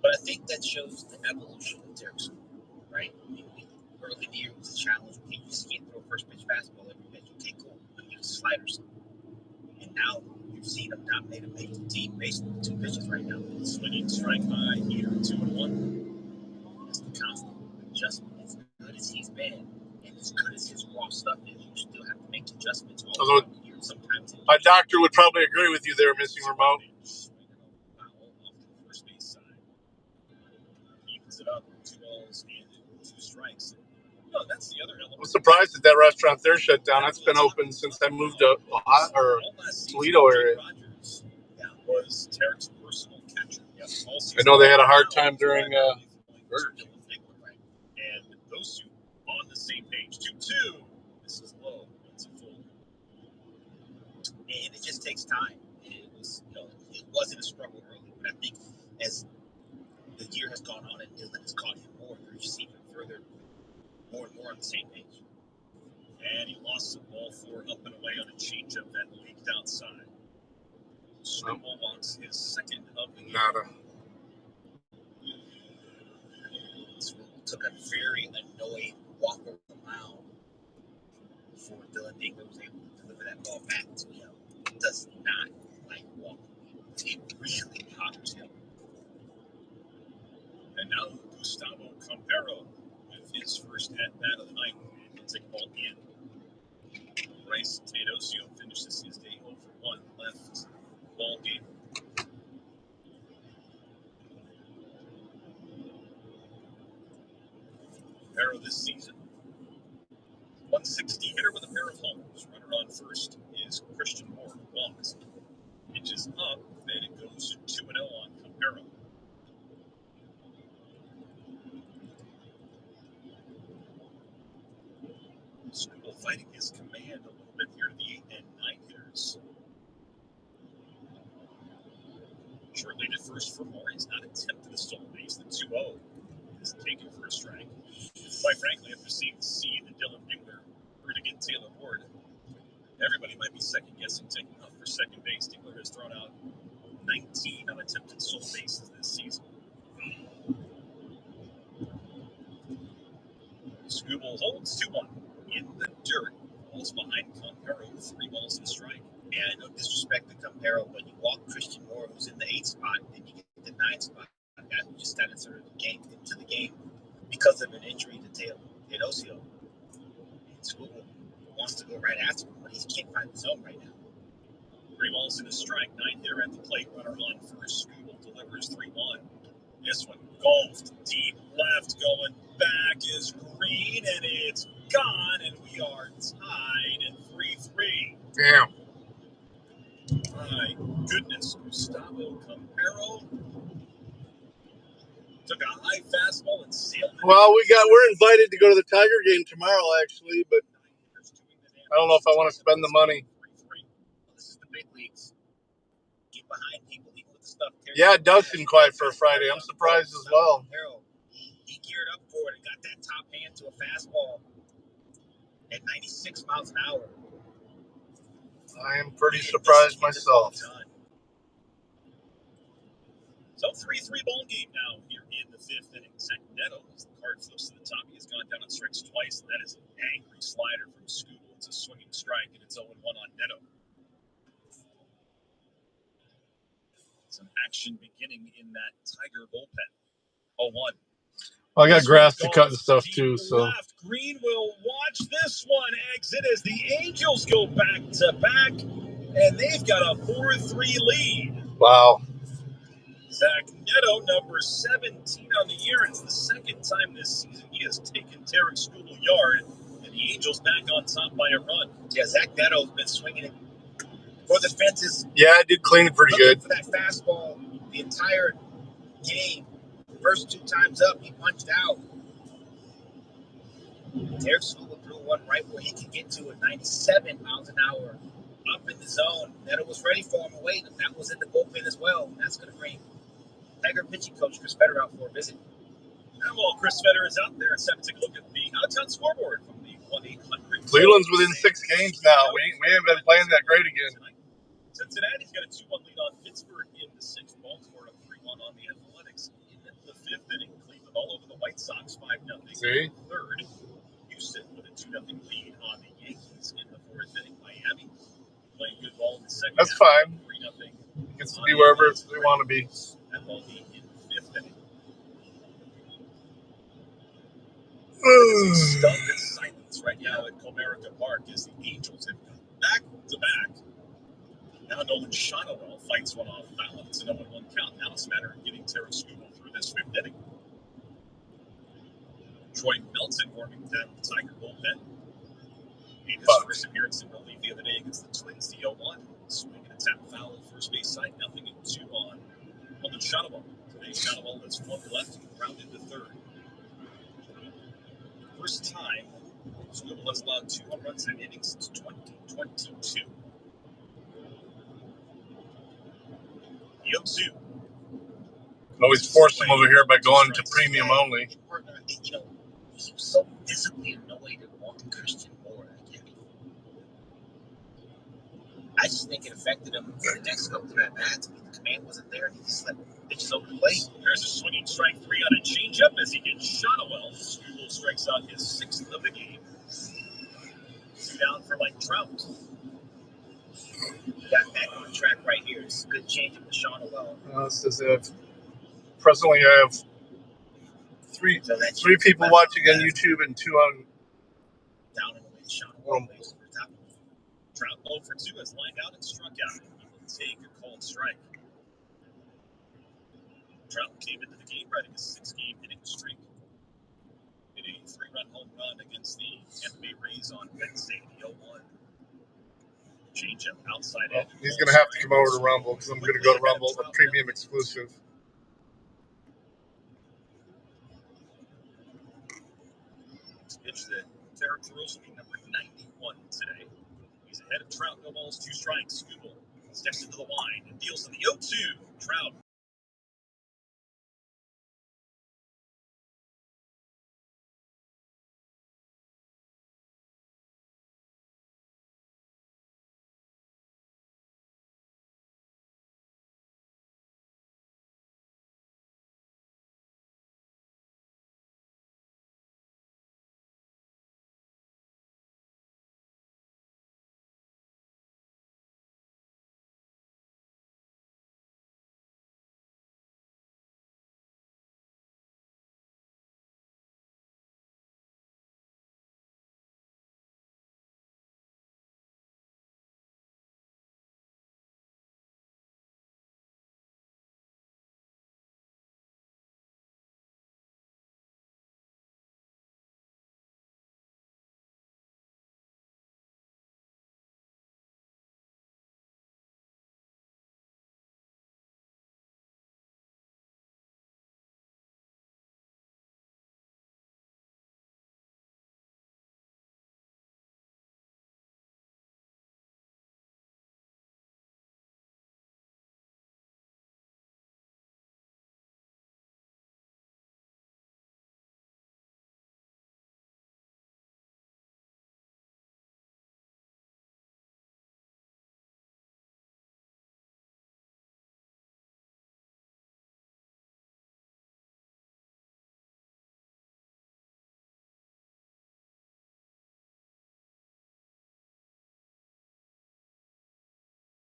Speaker 14: But I think that shows the evolution of Derek Skubal, right? Early in the year was a challenge. You just can't throw first pitch fastball every pitch. Okay, cool. But use sliders. And now you've seen him dominate a major team basically with 2 pitches right now.
Speaker 20: Swinging strike high here, 2-1.
Speaker 14: That's the constant adjustment. As good as he's been, and as good as his raw stuff is, you still have to make adjustments all throughout the year. Sometimes
Speaker 4: my doctor would probably agree with you there, Missing Remote.
Speaker 20: Off to the first base side. Evens it up, 2 balls and 2 strikes. Oh, that's the other element.
Speaker 4: I'm surprised that that restaurant there shut down. That's been open since I moved to Ohio, or Toledo area.
Speaker 20: Was Tarek's personal catcher.
Speaker 4: I know they had a hard time during
Speaker 20: Burger King. And those two on the same page. 2-2. This is low. It's a full.
Speaker 14: And it just takes time. It was, it wasn't a struggle early, but I think as the year has gone on and Dylan has caught him more, you're just even further, more and more on the same page.
Speaker 20: And he lost the ball 4 up and away on a changeup that leaked outside. Skubal wants his second of the year.
Speaker 4: Nada.
Speaker 14: Took a very annoying walk over the mound before Dylan Dickler was able to deliver that ball back to him. He does not like walking. It really bothers him.
Speaker 20: And now Gustavo Campero with his first at-bat of the night. And he'll take a ball in. Bryce Teodosio finishes his day 0 for 1 left ball game. Campero this season, 160 hitter with a pair of homers. Runner on first is Christian Moore, who walks. Pitches up, and it goes 2-0 on Campero. Skubal fighting his command a little bit here to the 8 and 9 hitters. Shortly to first for Moore. He's not attempted a stolen base. The 2-0 is taken for a strike. Quite frankly, after seeing the Dylan Dickler were to get Taylor Ward, everybody might be second-guessing taking off for second base. Dickler has thrown out 19 unattempted stolen bases this season. Skubal holds 2-1 in the dirt. Falls behind Campero with 3 balls and a strike.
Speaker 14: And no disrespect to Campero, but you walk Christian Moore, who's in the 8th spot, then you get the 9th spot. A guy who just got into the game because of an injury to Teodosio. And Skubal wants to go right after him, but he can't find the zone right now.
Speaker 20: 3 balls and a strike. 9 hitter at the plate. Runner on first. Skubal delivers 3-1. This one golfed deep left, going back is green, and it's gone, and we are tied at 3-3.
Speaker 4: Damn.
Speaker 20: My goodness, Gustavo Campero took a high fastball and sailed it.
Speaker 4: Well, we're invited to go to the Tiger game tomorrow, actually, but I don't know if I want to spend the money.
Speaker 14: behind people, even with the stuff.
Speaker 4: Yeah, it does seem quiet for a Friday. I'm surprised as well.
Speaker 14: He geared up for it and got that top hand to a fastball at 96 miles an hour.
Speaker 4: I am pretty surprised myself.
Speaker 20: So 3-3 ball game now here in the fifth inning. Zach Neto, as the card flips to the top, he has gone down on strikes twice. And that is an angry slider from Scootle. It's a swinging strike, and it's 0-1 on Neto. Some action beginning in that Tiger bullpen. 0-1.
Speaker 4: I got grass to cut and stuff too, so.
Speaker 20: Left. Green will watch this one exit as the Angels go back to back, and they've got a 4-3 lead.
Speaker 4: Wow.
Speaker 20: Zach Neto, number 17 on the year. It's the second time this season he has taken Tarek Scootle yard, and the Angels back on top by a run.
Speaker 14: Yeah, Zach Neto's been swinging it for the fences.
Speaker 4: Yeah, I did clean it pretty good.
Speaker 14: For that fastball the entire game. First two times up, he punched out. Tarek Scootle threw one right where he could get to at 97 miles an hour up in the zone. Neto was ready for him away, and that was in the bullpen as well. And that's going to bring Tiger pitching coach Chris Fetter out for a visit.
Speaker 20: And while Chris Fetter is out there, it's time to take a look at the out-of-town scoreboard from the 1-800.
Speaker 4: Cleveland's within 6 games now. We haven't been playing that great again.
Speaker 20: Cincinnati's got a 2-1 lead on Pittsburgh in the 6th. Baltimore up 3-1 on the Athletics in the 5th inning. Cleveland all over the White Sox 5-0.
Speaker 4: See?
Speaker 20: Third, Houston with a 2-0 lead on the Yankees in the 4th inning. Miami playing good ball in the 2nd.
Speaker 4: That's fine.
Speaker 20: 3-0.
Speaker 4: Gets to be wherever they want to be.
Speaker 20: That ball game in the 5th inning. Stunned in silence right now at Comerica Park as the Angels have gone back to back. Now Nolan Shonowell fights one off foul. It's an 0-1 count. Now it's a matter of getting Tarek Scootle through this 5th inning. Troy Melton warming down the Tiger bullpen. Made his first appearance in relief the other day against the Twins, the 0-1. Swing and a tap foul at first base side. 0-2 on Nolan Shonowell. Today Shonowell has one left, rounded to third. First time Scootle has allowed 2 home runs in an inning since 2022. The 0-2.
Speaker 4: Always force him over here by going to premium only.
Speaker 14: You know, he was so visibly annoyed at Walton Christian more. I just think it affected him the next couple of at-bats. The command wasn't there, and he just let pitches overplay.
Speaker 20: There's a swinging strike 3 on a changeup as he gets Shonowell. Scootle strikes out his 6th of the game. 2 down for Mike Trout.
Speaker 14: He got back on track right here. It's a good change with Shonowell.
Speaker 4: This is it. Presently, I have three people watching on YouTube and 2 on.
Speaker 14: Down and away, Shonowell.
Speaker 20: Trout 0 for 2 has lined out and struck out. He will take a cold strike. Trout came into the game riding a 6-game hitting streak. Hit a 3-run home run against the Tampa Bay Rays on Wednesday, the 0-1. Changeup outside edge.
Speaker 4: He's going to have to come over to Rumble because I'm going to go to Rumble, the premium exclusive.
Speaker 20: Pitch that Tarek throws will be number 91 today. He's ahead of Trout, no balls, 2 strikes. Scootle steps into the line and deals to the 0-2. Trout